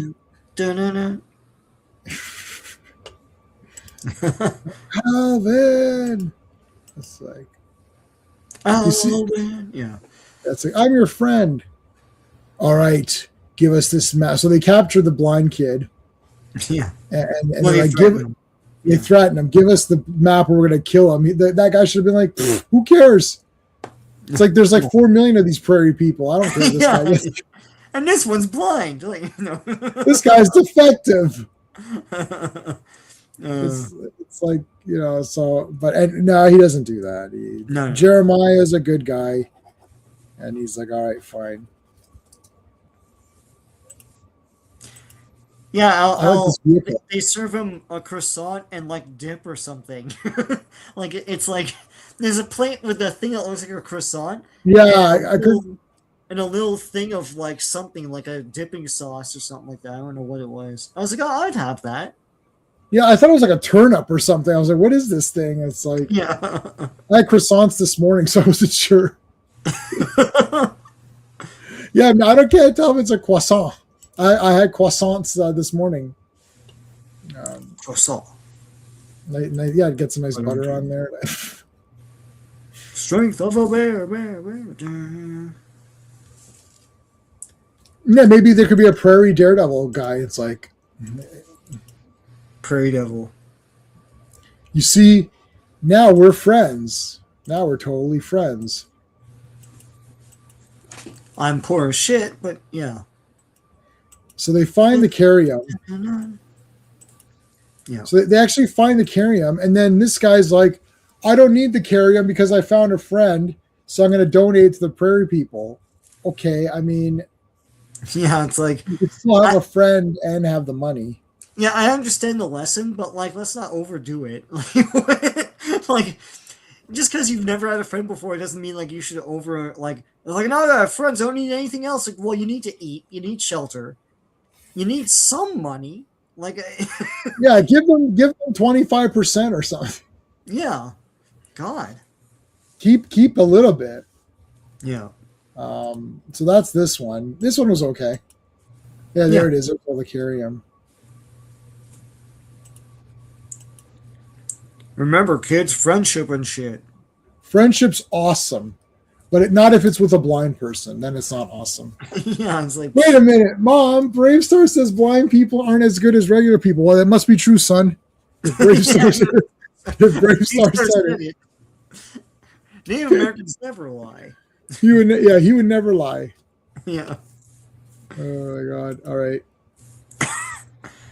Alvin. It's like, Alvin. Yeah. That's like, I'm your friend. All right, give us this map. So they capture the blind kid. Yeah. And they threaten him. Give us the map or we're going to kill him. That guy should have been like, who cares? It's like there's like 4 million of these prairie people. I don't care. This guy is. And this one's blind. This guy's defective. It's like, no, he doesn't do that. No. Jeremiah is a good guy. And he's like, all right, fine. Yeah, they serve him a croissant and like dip or something. Like it's like there's a plate with a thing that looks like a croissant. Yeah, and a little thing of like something like a dipping sauce or something like that. I don't know what it was. I was like, oh, I'd have that. Yeah, I thought it was like a turnip or something. I was like, what is this thing? It's like, yeah. I had croissants this morning, so I wasn't sure. Yeah, no, I can't tell if it's a croissant. I had croissants this morning. Croissant. Yeah, get some nice butter on there. Strength of a bear. Yeah, maybe there could be a prairie daredevil guy. It's like Prairie Devil. you see, now we're friends. Now we're totally friends. I'm poor as shit, but yeah. So they find the carry-on. Yeah. So they actually find the carry-on, and then this guy's like, I don't need the carry-on because I found a friend, so I'm going to donate to the prairie people. Okay, I mean, Yeah, it's like you could still have a friend and have the money. Yeah, I understand the lesson, but like, let's not overdo it. Like, just because you've never had a friend before, it doesn't mean like you should like no, I have friends. I don't need anything else. Like, well, you need to eat, you need shelter, you need some money. Like, Yeah, give them 25% or something. yeah, God, Keep a little bit. yeah. So that's this one. This one was okay. Yeah, there it is. It's all the carry-on. Remember, kids, friendship and shit. Friendship's awesome, but not if it's with a blind person. Then it's not awesome. Yeah, it's like, wait a minute, Mom. BraveStarr says blind people aren't as good as regular people. Well, that must be true, son. If BraveStarr said it. Native Americans never lie. He would never lie. Yeah. Oh my God! All right.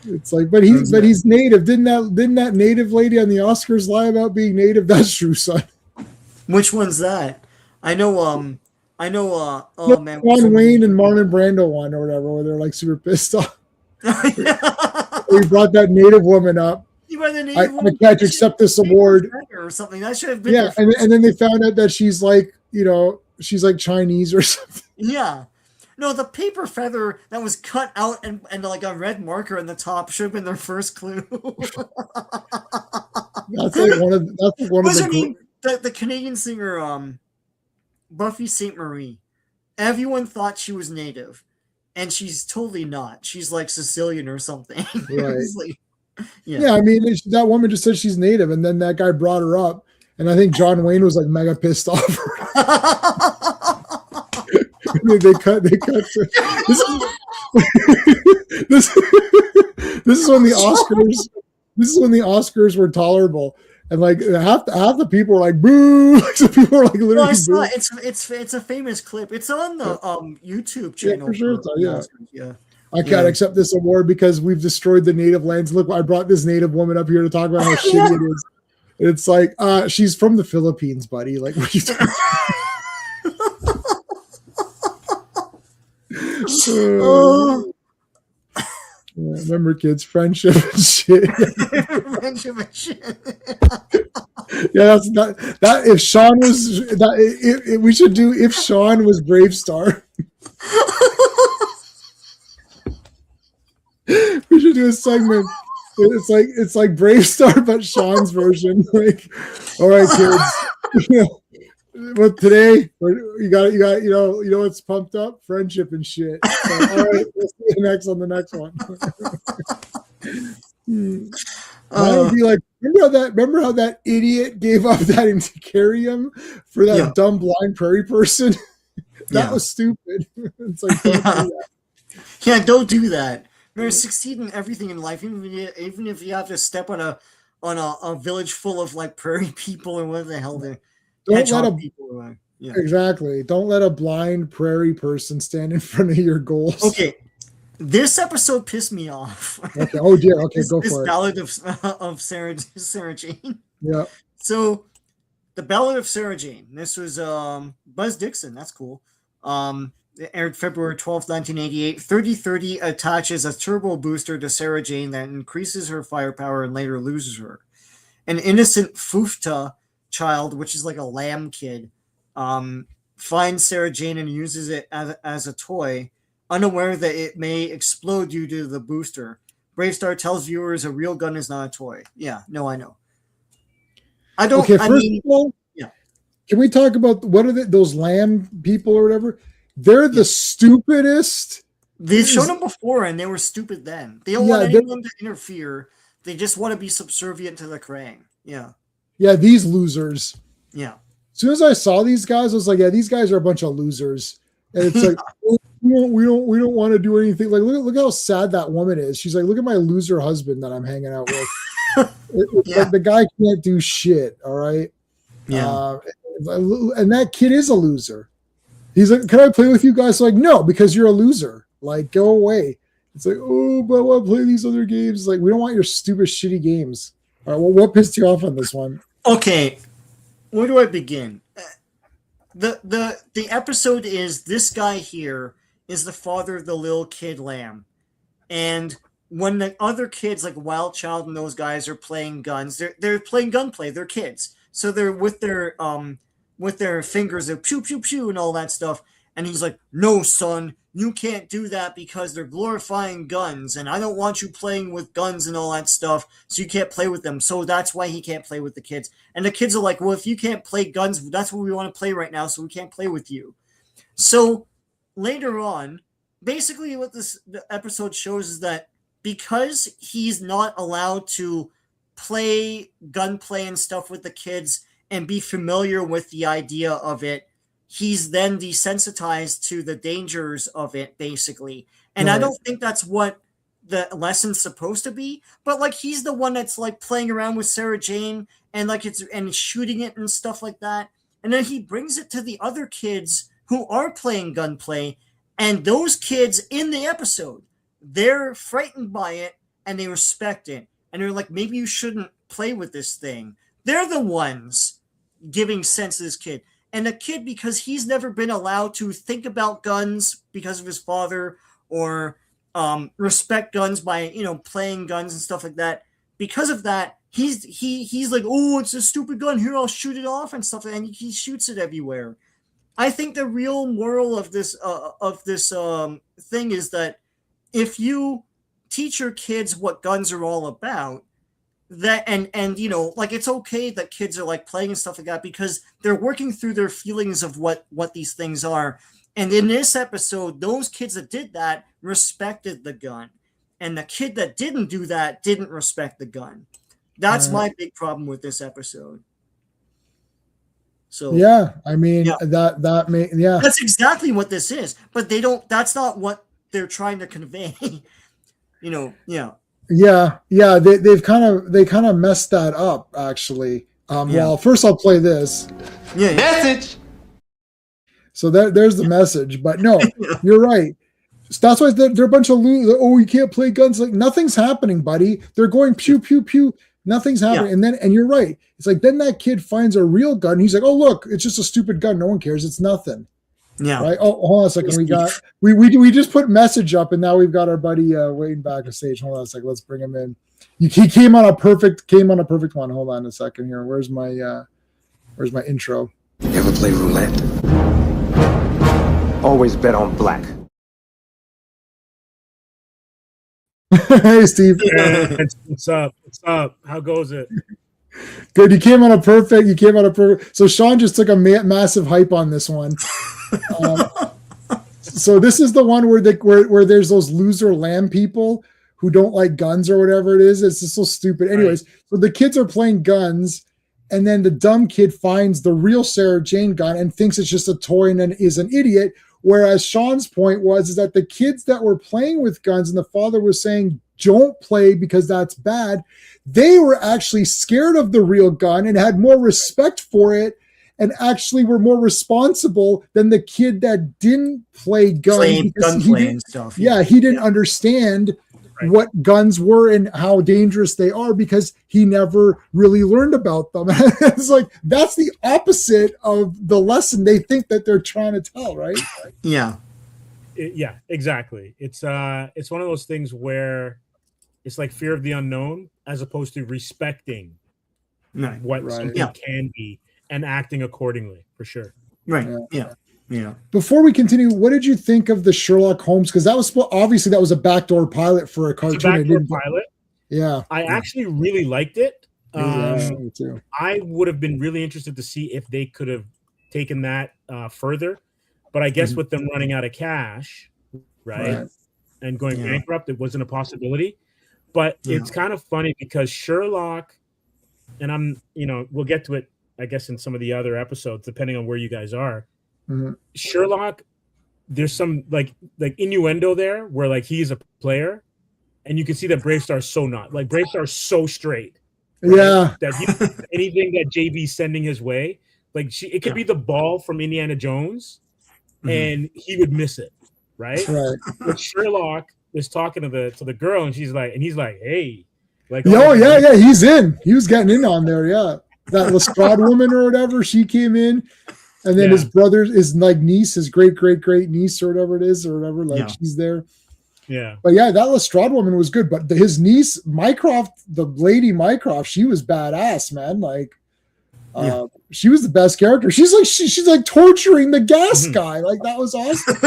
It's like, but he's native. Didn't that native lady on the Oscars lie about being native? That's true, son. Which one's that? I know. Oh man, John Wayne and Marlon Brando one or whatever, where they're like super pissed off. We brought that native woman up. I can't accept this award or something. That should have been. Yeah, and then they found out that she's like Chinese or something. Yeah. No, the paper feather that was cut out and like a red marker in the top should have been their first clue. That's like one of the Canadian singer Buffy St. Marie. Everyone thought she was native, and she's totally not. She's like Sicilian or something. Right. Like, yeah, I mean, that woman just said she's native, and then that guy brought her up, and I think John Wayne was like mega pissed off. They cut. This is when the Oscars. This is when the Oscars were tolerable, and like half the people were like boo. Some people were like literally. No, it's a famous clip. It's on the YouTube channel. Yeah, for sure. Yeah. I can't accept this award because we've destroyed the native lands. Look, I brought this native woman up here to talk about how shitty it is. It's like she's from the Philippines, buddy. Like, what are you talking remember, kids, friendship and shit. Friendship and shit. Yeah, that's not that. If Sean was that, we should do if Sean was BraveStarr. We should do a segment. It's like BraveStarr, but Sean's version. Like, all right, kids. But today you got what's pumped up? Friendship and shit. So, all right, we'll see you on the next one. I would be like, remember how that idiot gave up that Inticarium for that dumb blind prairie person? That was stupid. It's like, don't do that. Yeah, don't do that. Remember, succeed in everything in life, even if you have to step on a village full of like prairie people and whatever the hell they're. Exactly. Don't let a blind prairie person stand in front of your goals. Okay. This episode pissed me off. Okay. Oh dear. Okay, go for it. This Ballad of Sarah Jane. Yeah. So, the Ballad of Sarah Jane. This was Buzz Dixon. That's cool. It aired February 12th, 1988. 3030 attaches a turbo booster to Sarah Jane that increases her firepower and later loses her. An innocent Fufta child, which is like a lamb kid, finds Sarah Jane and uses it as a toy, unaware that it may explode due to the booster. BraveStarr tells viewers a real gun is not a toy. Yeah, no, I know. I don't. Okay, first of all, can we talk about what are those lamb people or whatever? They're the stupidest. They've shown them before, and they were stupid then. They don't want anyone to interfere. They just want to be subservient to the Krang. Yeah. Yeah, these losers. Yeah. As soon as I saw these guys, I was like, yeah, these guys are a bunch of losers. And it's like, we don't want to do anything. Like, look how sad that woman is. She's like, look at my loser husband that I'm hanging out with. Like, the guy can't do shit. All right. Yeah. And that kid is a loser. He's like, can I play with you guys? Like, no, because you're a loser. Like, go away. It's like, oh, but I want to play these other games. It's like, we don't want your stupid, shitty games. All right. Well, what pissed you off on this one? Okay. Where do I begin? The episode is this guy here is the father of the little kid lamb. And when the other kids like Wild Child and those guys are playing guns, they're playing gunplay. They're kids, so they're with their fingers, they're pew pew pew and all that stuff. And he's like, "No, son, you can't do that because they're glorifying guns, and I don't want you playing with guns and all that stuff. So you can't play with them." So that's why he can't play with the kids. And the kids are like, "Well, if you can't play guns, that's what we want to play right now. So we can't play with you." So later on, basically what the episode shows is that because he's not allowed to play gunplay and stuff with the kids and be familiar with the idea of it, he's then desensitized to the dangers of it, basically. And I don't think that's what the lesson's supposed to be, but like he's the one that's like playing around with Sarah Jane and like and shooting it and stuff like that. And then he brings it to the other kids who are playing gunplay, and those kids in the episode, they're frightened by it and they respect it. And they're like, maybe you shouldn't play with this thing. They're the ones giving sense to this kid. And the kid, because he's never been allowed to think about guns because of his father or respect guns by, playing guns and stuff like that. Because of that, he's like, oh, it's a stupid gun. Here, I'll shoot it off and stuff. And he shoots it everywhere. I think the real moral of this thing is that if you teach your kids what guns are all about, that and like it's okay that kids are like playing and stuff like that because they're working through their feelings of what these things are. And in this episode, those kids that did that respected the gun, and the kid that didn't do that didn't respect the gun. That's my big problem with this episode. So yeah, I mean that's exactly what this is, but that's not what they're trying to convey. They've kind of messed that up actually. Well, first I'll play this message. So there's the message, but no, you're right. That's why they're a bunch of you can't play guns. Like, nothing's happening, buddy. They're going pew pew pew. Nothing's happening. And you're right. It's like, then that kid finds a real gun. He's like, oh, look, it's just a stupid gun. No one cares. It's nothing. Yeah. Right. Oh, hold on a second. We just put message up, and now we've got our buddy waiting back on stage. Hold on a second. Let's bring him in. He came on a perfect one. Hold on a second here. Where's my intro? You ever play roulette? Always bet on black. Hey, Steve. What's up? How goes it? Good. You came on a perfect. So Sean just took a massive hype on this one. So this is the one where there's those loser lamb people who don't like guns or whatever it is. It's just so stupid. Anyways, So the kids are playing guns, and then the dumb kid finds the real Sarah Jane gun and thinks it's just a toy and then is an idiot. Whereas Sean's point is that the kids that were playing with guns and the father was saying, don't play because that's bad, they were actually scared of the real gun and had more respect for it and actually were more responsible than the kid that didn't play guns. Gunplay and stuff. Yeah, he didn't understand what guns were and how dangerous they are because he never really learned about them. It's like, that's the opposite of the lesson they think that they're trying to tell, right? Yeah. Yeah, exactly. It's one of those things where it's like fear of the unknown as opposed to respecting what something can be and acting accordingly, for sure. Right. Yeah. Before we continue, what did you think of the Sherlock Holmes? Because that was obviously a backdoor pilot for a cartoon. It's a backdoor pilot. Yeah. I actually really liked it. Me too. I would have been really interested to see if they could have taken that further, but I guess with them running out of cash, right. And going bankrupt, it wasn't a possibility. But it's kind of funny because Sherlock, and we'll get to it, I guess, in some of the other episodes, depending on where you guys are. Sherlock there's some like innuendo there where like he's a player, and you can see that BraveStarr is so not like BraveStarr is so straight. Right? Yeah. That anything that JB's sending his way, like it could be the ball from Indiana Jones, and he would miss it, right? Right. But Sherlock is talking to the girl, and he's like, hey, like, yeah, he's in. He was getting in on there, yeah. That Lestrade woman or whatever, she came in, and then his brother, his like niece, his great niece or whatever it is, or whatever, like she's there. Yeah. But yeah, that Lestrade woman was good. But his niece, Mycroft, the lady Mycroft, she was badass, man. Like, she was the best character. She's like torturing the gas guy. Like, that was awesome.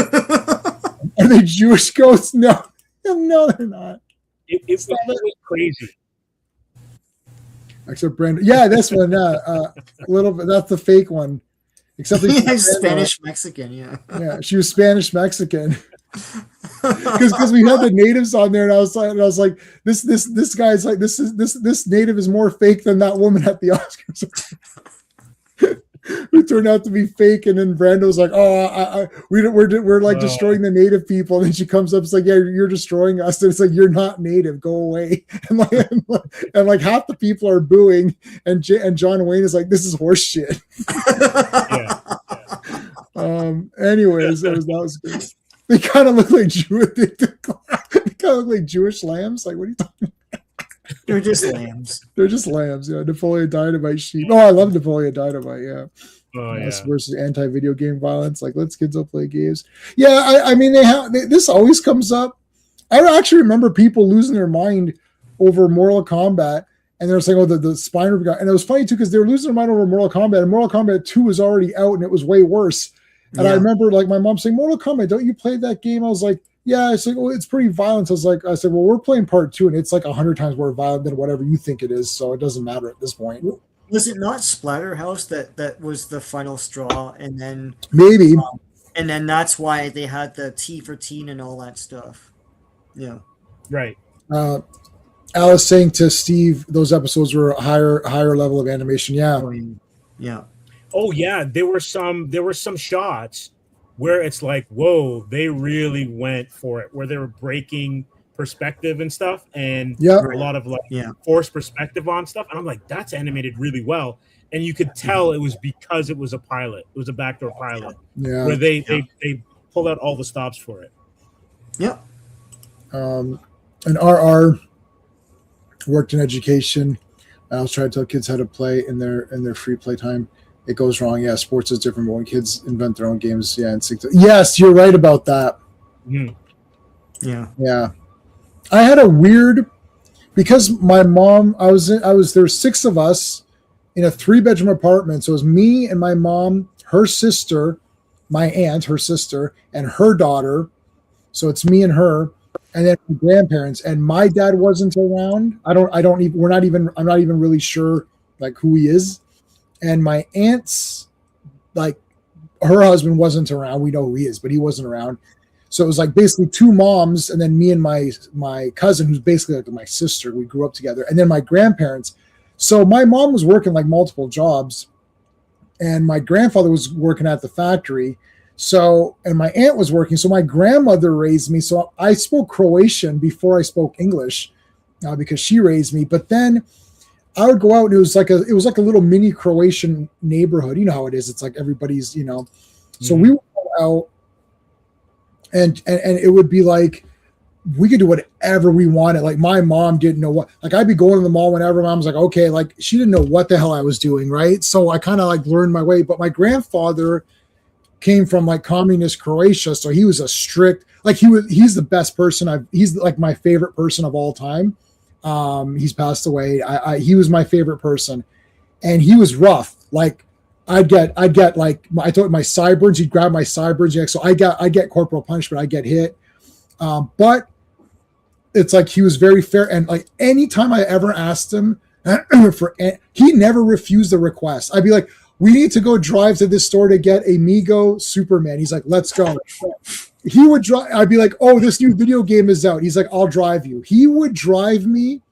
Are they Jewish ghosts? No, they're not. It was crazy. Except Brandon. Yeah, this one. A little bit. That's the fake one. Except Spanish Mexican. Yeah, she was Spanish Mexican. Because we had the natives on there, and I was like, this guy's like, this native is more fake than that woman at the Oscars. Who turned out to be fake, and then Brando's like, we're like destroying the native people, and then she comes up, it's like, yeah, you're destroying us, and it's like, you're not native, go away, and like half the people are booing, and John Wayne is like, this is horse shit. Anyways, that was good. They kind of look like Jewish lambs. Like, what are you talking about? They're just lambs. They're just lambs. Yeah, Napoleon Dynamite sheep. Oh, I love Napoleon Dynamite. Yeah. Versus anti-video game violence. Like, let's kids all play games. Yeah, I mean, this always comes up. I actually remember people losing their mind over Mortal Kombat, and they're saying, "Oh, the spine rip guy." And it was funny too because they were losing their mind over Mortal Kombat, and Mortal Kombat 2 was already out, and it was way worse. And I remember like my mom saying, Mortal Kombat, don't you play that game? I was like, yeah. It's like, well, it's pretty violent. I said, well, we're playing part 2, and it's like 100 times more violent than whatever you think it is. So it doesn't matter at this point. Was it not Splatterhouse that was the final straw? And then maybe. And then that's why they had the T for teen and all that stuff. Yeah. Right. Alice saying to Steve, those episodes were a higher level of animation. Yeah. Yeah. Oh yeah, there were some shots where it's like, whoa, they really went for it, where they were breaking perspective and stuff, and a lot of forced perspective on stuff. And I'm like, that's animated really well. And you could tell it was because it was a pilot. It was a backdoor pilot. Yeah. Where they pulled out all the stops for it. Yeah. And RR worked in education. I was trying to tell kids how to play in their free play time. It goes wrong. Yeah, sports is different, but when kids invent their own games, yes, you're right about that. Yeah. I had a weird, because my mom, there's 6 of us in a 3-bedroom apartment. So it was me and my mom, her sister, my aunt, her sister, and her daughter. So it's me and her, and then my grandparents. And my dad wasn't around. I'm not even really sure like who he is. And my aunt's, like, her husband wasn't around. We know who he is, but he wasn't around. So it was like basically 2 moms, and then me and my cousin, who's basically like my sister. We grew up together, and then my grandparents. So my mom was working like multiple jobs, and my grandfather was working at the factory. So, and my aunt was working. So my grandmother raised me. So I spoke Croatian before I spoke English, because she raised me. But then I would go out, and it was like a little mini Croatian neighborhood. You know how it is. It's like everybody's, So we would go out, and it would be like we could do whatever we wanted. Like my mom didn't know what. Like I'd be going to the mall whenever. Mom was like, okay, like she didn't know what the hell I was doing, right? So I kind of like learned my way. But my grandfather came from like communist Croatia, so he was a strict. Like he's the best person. He's like my favorite person of all time. He's passed away. He was my favorite person, and he was rough. Like I'd get like I told my sideburns. He'd grab my sideburns. Yeah, so I get corporal punishment. I get hit, but it's like he was very fair. And like anytime I ever asked him he never refused the request. I'd be like, we need to go drive to this store to get a Mego Superman. He's like, let's go. He would drive. I'd be like, oh, this new video game is out. He's like, I'll drive you. He would drive me.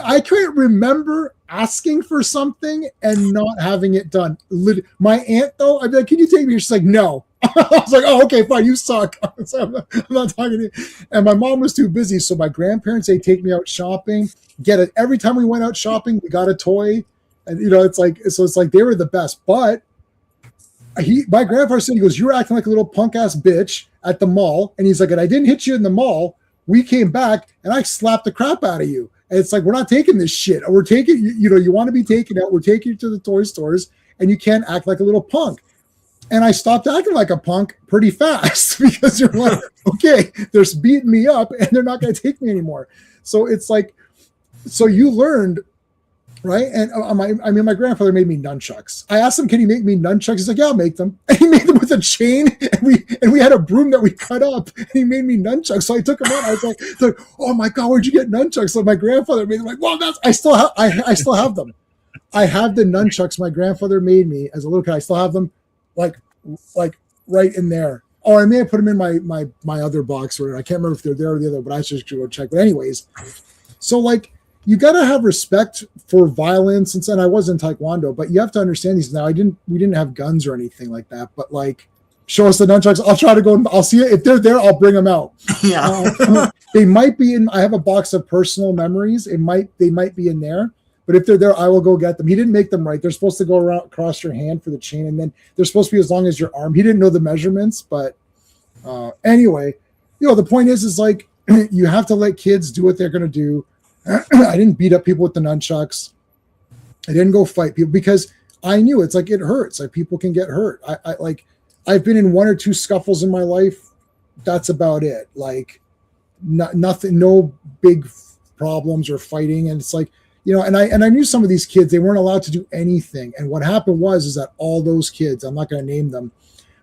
I can't remember asking for something and not having it done. My aunt, though, I'd be like, can you take me? She's like, no. I was like, oh, okay, fine, you suck. So I'm not talking to you. And my mom was too busy. So my grandparents, they take me out shopping. Get it. Every time we went out shopping, we got a toy. And, it's like they were the best. But my grandfather said, he goes, you were acting like a little punk ass bitch at the mall. And he's like, and I didn't hit you in the mall. We came back and I slapped the crap out of you. And it's like, we're not taking this shit. We're taking, you want to be taken out. We're taking you to the toy stores and you can't act like a little punk. And I stopped acting like a punk pretty fast because you're like, okay, they're beating me up and they're not going to take me anymore. So it's like, so you learned, right? And my grandfather made me nunchucks. I asked him, can he make me nunchucks? He's like, yeah, I'll make them. And he made them with a chain, and we had a broom that we cut up, and he made me nunchucks. So I took them out. I was like, oh my God, where'd you get nunchucks? So my grandfather made them. Like, well, I still have them. I have the nunchucks my grandfather made me as a little kid. I still have them, like right in there. Oh, I may have put them in my other box, or I can't remember if they're there or the other, but I should go check. But anyways, so like, you got to have respect for violence. And I was in Taekwondo, but you have to understand these. Now, we didn't have guns or anything like that, but like, show us the nunchucks. I'll try to go. I'll see it. If they're there, I'll bring them out. Yeah. They might be in, I have a box of personal memories. They might be in there, but if they're there, I will go get them. He didn't make them right. They're supposed to go around across your hand for the chain. And then they're supposed to be as long as your arm. He didn't know the measurements, but anyway, the point is like, you have to let kids do what they're going to do. I didn't beat up people with the nunchucks. I didn't go fight people because I knew it's like, it hurts. Like, people can get hurt. I've been in 1 or 2 scuffles in my life. That's about it. Like, nothing, no big problems or fighting. And it's like, and I knew some of these kids, they weren't allowed to do anything. And what happened is that all those kids, I'm not going to name them,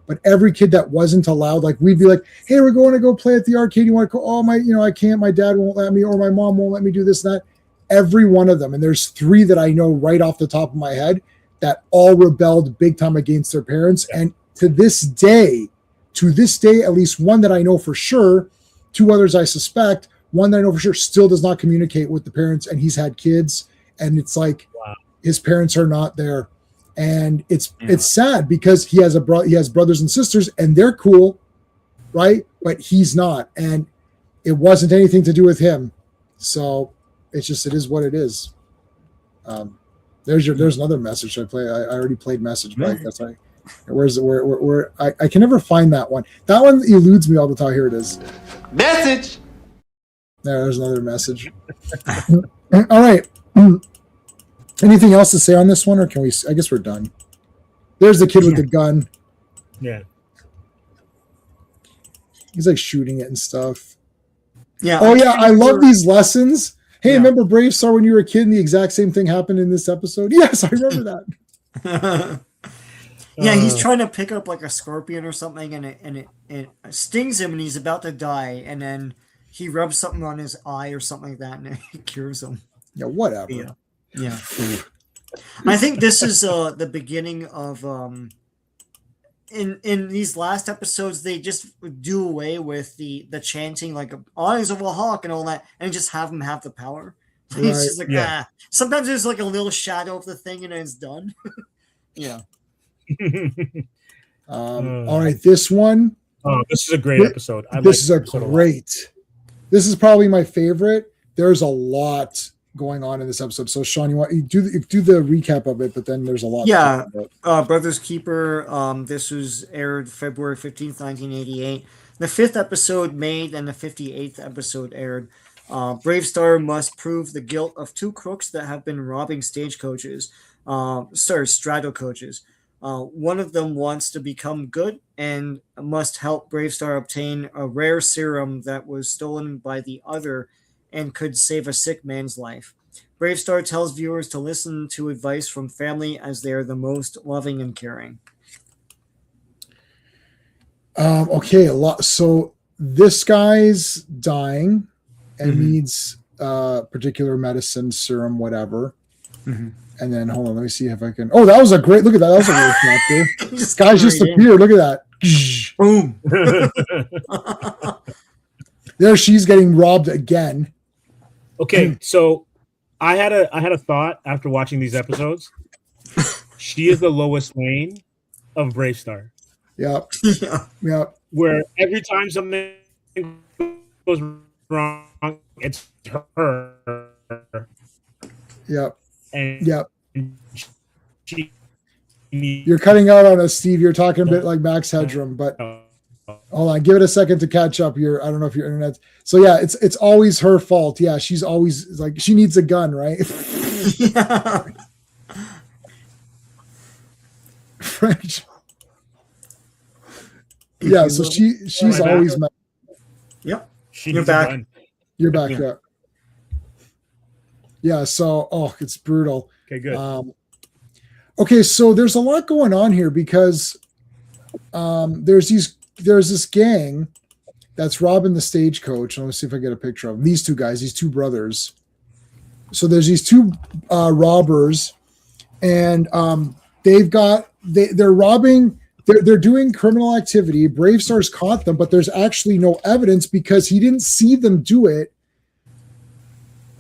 but every kid that wasn't allowed, like, we'd be like, hey, we're going to go play at the arcade. You want to go? Oh, I can't. My dad won't let me, or my mom won't let me do this and that. Every one of them. And there's 3 that I know right off the top of my head that all rebelled big time against their parents. And to this day, at least one that I know for sure, 2 others I suspect, one that I know for sure still does not communicate with the parents, and he's had kids. And it's like, his parents are not there. And it's sad because he has brothers and sisters and they're cool, right? But he's not, and it wasn't anything to do with him. So it is what it is. There's another message I play. I already played message, but that's right. Where's where I can never find that one. That one eludes me all the time. Here it is. Message. There's another message. All right. Anything else to say on this one, or can we? I guess we're done. There's the kid with the gun. Yeah. He's like shooting it and stuff. Yeah. Oh yeah, I love these lessons. Hey, remember BraveStarr when you were a kid and the exact same thing happened in this episode? Yes, I remember that. Yeah, he's trying to pick up like a scorpion or something, and it stings him, and he's about to die, and then he rubs something on his eye or something like that, and it cures him. Yeah, whatever. Yeah. I think this is the beginning of in these last episodes, they just do away with the chanting, like eyes of a hawk and all that, and just have him have the power. Right. It's just like sometimes there's like a little shadow of the thing and it's done. Yeah. All right, this one. Oh, this is a great episode. This is probably my favorite. There's a lot going on in this episode. So Sean, you do the recap of it, but then there's a lot. Yeah. Brothers Keeper. This was aired February 15th, 1988. The 5th episode made and the 58th episode aired. BraveStarr must prove the guilt of 2 crooks that have been robbing stagecoaches. Straddle coaches. One of them wants to become good and must help BraveStarr obtain a rare serum that was stolen by the other and could save a sick man's life. BraveStarr tells viewers to listen to advice from family as they are the most loving and caring. Okay, a lot. So this guy's dying and needs particular medicine, serum, whatever. Mm-hmm. And then hold on, let me see if I can. Oh, that was a great look at that. That was a great snap there. This guy just appeared. Look at that. Boom. There she's getting robbed again. Okay, so I had a thought after watching these episodes. She is the Lois Lane of BraveStarr. Yep. Yeah. Yep. where every time something goes wrong, it's her. Yep. And Yep. she You're cutting out on us, Steve. You're talking a bit like Max Headroom, but hold on, give it a second to catch up. I don't know if your internet. So yeah, it's always her fault. Yeah, she's always like she needs a gun, right? Yeah. French. Yeah, so she's always. Yep. You're back. You're back. Yeah. Yeah. Yeah. So it's brutal. Okay, good. Okay, so there's a lot going on here because there's this gang that's robbing the stagecoach. Let me see if I get a picture of them. These two guys, these two brothers. So there's these two robbers, and they're robbing. They're doing criminal activity. BraveStarr's caught them, but there's actually no evidence because he didn't see them do it.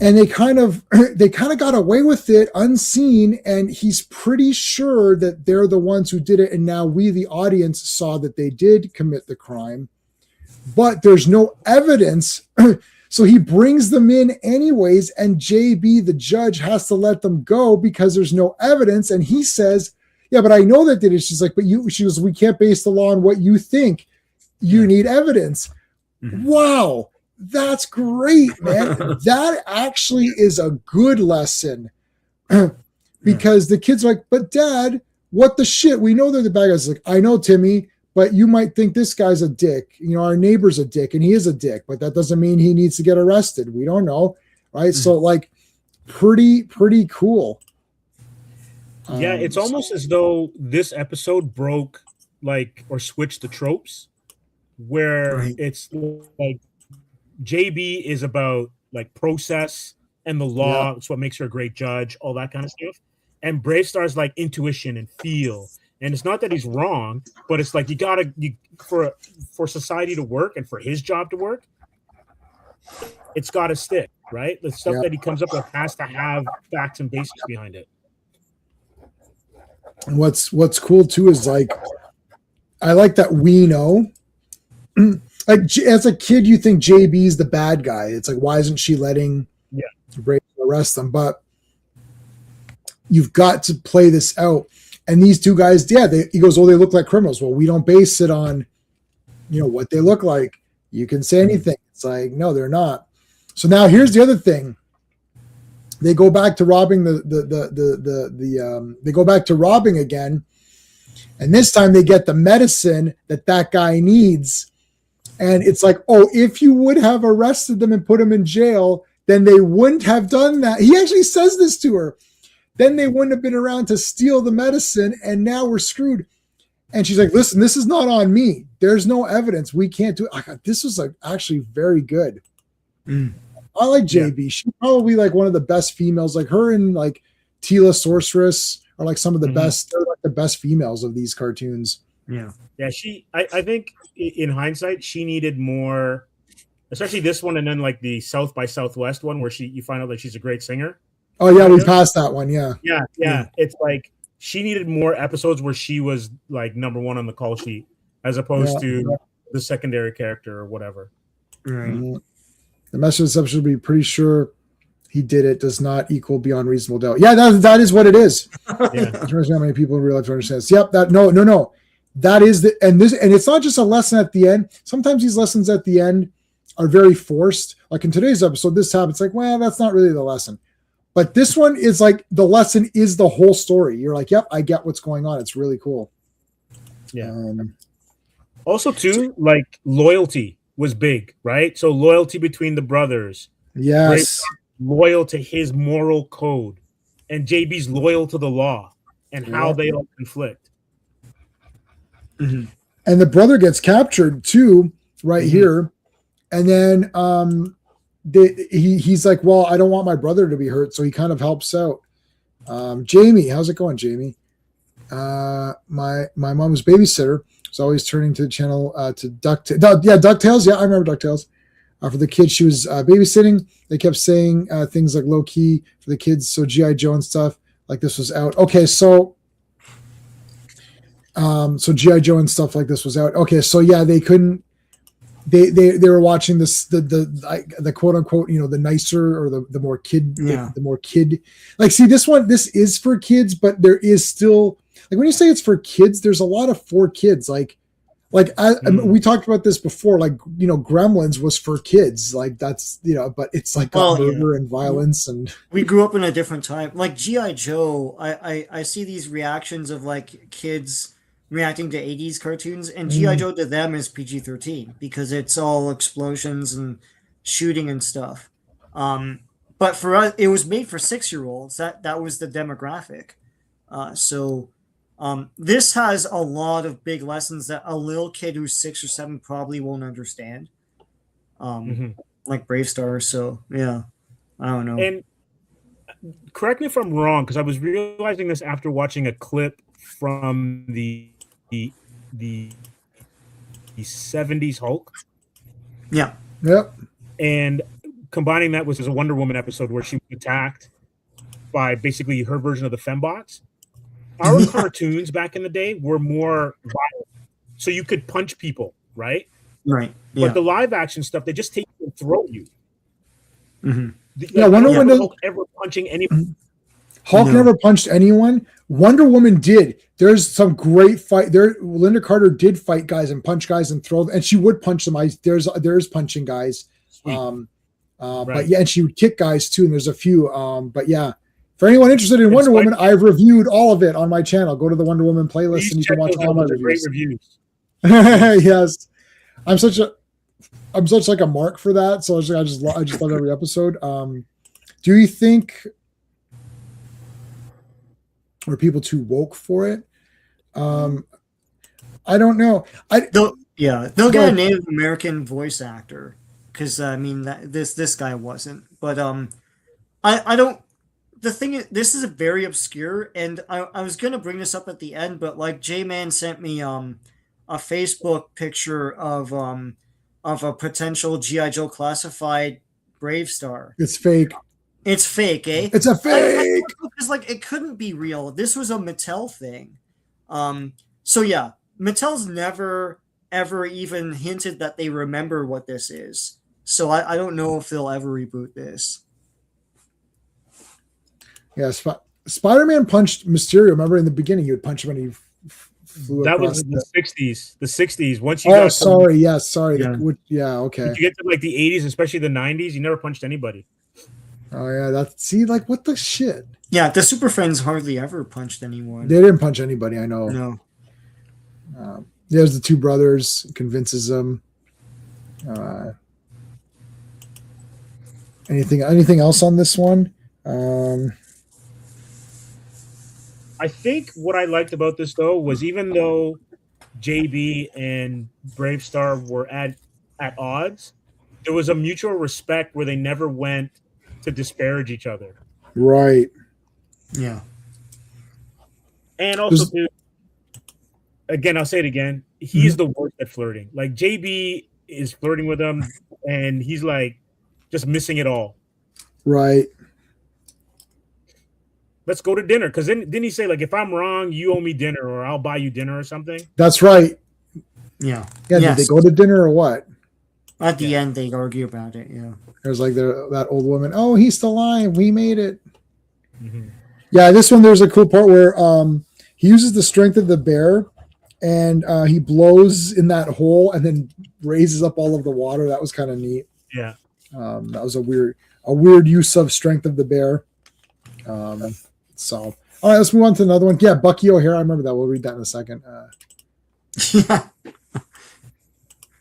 And they kind of got away with it unseen, and he's pretty sure that they're the ones who did it. And now we, the audience, saw that they did commit the crime, but there's no evidence. So he brings them in anyways, and JB, the judge, has to let them go because there's no evidence. And he says, yeah, but I know that did it. She's like, but she goes, we can't base the law on what you think. You need evidence. Mm-hmm. Wow. That's great, man. That actually is a good lesson because the kids are like, but Dad, what the shit? We know they're the bad guys. Like, I know, Timmy, but you might think this guy's a dick. You know, our neighbor's a dick, and he is a dick, but that doesn't mean he needs to get arrested. We don't know, right? Mm-hmm. So, like, pretty cool. Yeah, it's almost as though this episode broke, like, or switched the tropes, where it's like, JB is about like process and the law. It's what makes her a great judge, all that kind of stuff. And BraveStarr's like intuition and feel. And it's not that he's wrong, but it's like for society to work and for his job to work, it's got to stick, right? The stuff that he comes up with has to have facts and basis behind it. And what's cool too is like, I like that we know. Like as a kid, you think JB's the bad guy. It's like, why isn't she letting BraveStarr arrest them? But you've got to play this out. And these two guys, he goes, oh, they look like criminals. Well, we don't base it on, what they look like. You can say anything. It's like, no, they're not. So now here's the other thing. They go back to robbing they go back to robbing again. And this time they get the medicine that guy needs. And it's like, oh, if you would have arrested them and put them in jail, then they wouldn't have done that. He actually says this to her. Then they wouldn't have been around to steal the medicine, and now we're screwed. And she's like, listen, this is not on me. There's no evidence. We can't do it. This was like actually very good. I like JB. Yeah. She's probably like one of the best females. Like her and like Tila Sorceress are like some of the best. They're like the best females of these cartoons. Yeah. Yeah, I think in hindsight, she needed more, especially this one, and then like the South by Southwest one, where you find out that she's a great singer. Oh yeah, we passed that one. Yeah. It's like she needed more episodes where she was like number one on the call sheet, as opposed to the secondary character or whatever. Right. The message of deception should be pretty sure he did it does not equal beyond reasonable doubt. Yeah, that is what it is. Yeah. How many people in real life understand this? Yep. No. That is and it's not just a lesson at the end. Sometimes these lessons at the end are very forced. Like in today's episode, this happens. Like, well, that's not really the lesson. But this one is like the lesson is the whole story. You're like, yep, I get what's going on. It's really cool. Yeah. Also, too, like loyalty was big, right? So loyalty between the brothers. Yes. Loyal to his moral code, and JB's loyal to the law, and how they all conflict. Mm-hmm. And the brother gets captured too, right here. And then he's like, well, I don't want my brother to be hurt. So he kind of helps out. Jamie, how's it going, Jamie? My mom's babysitter was always turning to the channel to DuckTales. DuckTales. Yeah, I remember DuckTales. For the kids she was babysitting, they kept saying things like low key for the kids. So G.I. Joe and stuff like this was out. Okay, so So G.I. Joe and stuff like this was out. Okay, so yeah, they couldn't. They were watching this the quote unquote, you know, the nicer or the more kid, the more kid. Like, see, this is for kids, but there is still, like, when you say it's for kids, there's a lot of for kids. Like we talked about this before. Like, you know, Gremlins was for kids. Like, that's, you know, but it's like murder and violence, and we grew up in a different time. Like G.I. Joe, I see these reactions of like kids reacting to 80s cartoons, and G.I. Joe to them is PG-13 because it's all explosions and shooting and stuff. But for us, it was made for 6-year-olds. That was the demographic. So this has a lot of big lessons that a little kid who's 6 or 7 probably won't understand. Like BraveStarr. So yeah, I don't know. And correct me if I'm wrong, because I was realizing this after watching a clip from the 70s Hulk. Yeah. Yep. And combining that with a Wonder Woman episode where she was attacked by basically her version of the fembots. Our cartoons back in the day were more violent. So you could punch people, right? Right. But the live action stuff, they just take you and throw you. Yeah, Wonder Woman Hulk ever punching anyone. Hulk never punched anyone. Wonder Woman did. There's some great fight there. Linda Carter did fight guys and punch guys and throw them, and she would punch them. There's punching guys. But yeah, and she would kick guys too. And there's a few. But yeah, for anyone interested in Wonder Woman, I've reviewed all of it on my channel. Go to the Wonder Woman playlist and you can watch all my reviews. Yes, I'm such like a mark for that. So I just love every episode. Do you think? Were people too woke for it? I don't know. They'll get a Native American voice actor, because I mean this guy wasn't. But I don't. The thing is, this is very obscure, and I was gonna bring this up at the end, but like J-Man sent me a Facebook picture of a potential G.I. Joe classified BraveStarr. It's fake. It's fake, eh? It's a fake. It's like it couldn't be real. This was a Mattel thing. So yeah, Mattel's never ever even hinted that they remember what this is. So I don't know if they'll ever reboot this. Yeah, Spider-Man punched Mysterio. Remember in the beginning, you would punch him and he flew. That was the 60s. The 60s. Once you got sorry. Yeah, okay. If you get to like the 80s, especially the 90s, you never punched anybody. Oh yeah, like what the shit. Yeah, the Super Friends hardly ever punched anyone. They didn't punch anybody. I know. No. There's the two brothers. Convinces them. Anything else on this one? I think what I liked about this though was, even though JB and BraveStarr were at odds, there was a mutual respect where they never went to disparage each other. Right. Yeah. And also, again, I'll say it again. He's the worst at flirting. Like, JB is flirting with him, and he's like just missing it all. Right. Let's go to dinner. Because then didn't he say, like, if I'm wrong, you owe me dinner, or I'll buy you dinner or something? That's right. Yeah. Yeah. Yes. Did they go to dinner or what? At the end, they argue about it. Yeah. There's like that old woman. Oh, he's still alive. We made it. Yeah. This one, there's a cool part where he uses the strength of the bear, and he blows in that hole and then raises up all of the water. That was kind of neat. Yeah. That was a weird use of strength of the bear. So, all right, let's move on to another one. Yeah, Bucky O'Hare. I remember that. We'll read that in a second. Yeah.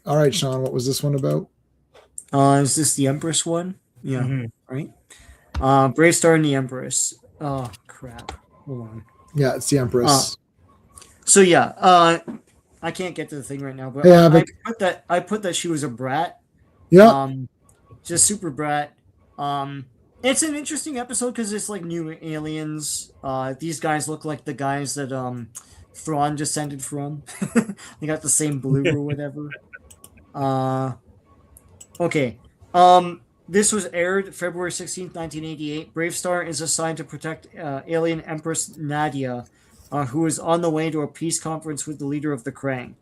All right, Sean, what was this one about? Is this the Empress one? Yeah, right? BraveStarr and the Empress. Oh, crap. Hold on. Yeah, it's the Empress. So, yeah, I can't get to the thing right now, but yeah, I put that she was a brat. Yeah. Just super brat. It's an interesting episode because it's like new aliens. These guys look like the guys that Thrawn descended from. They got the same blue or whatever. Okay. This was aired February 16th, 1988. BraveStarr is assigned to protect alien Empress Nadia who is on the way to a peace conference with the leader of the Krang.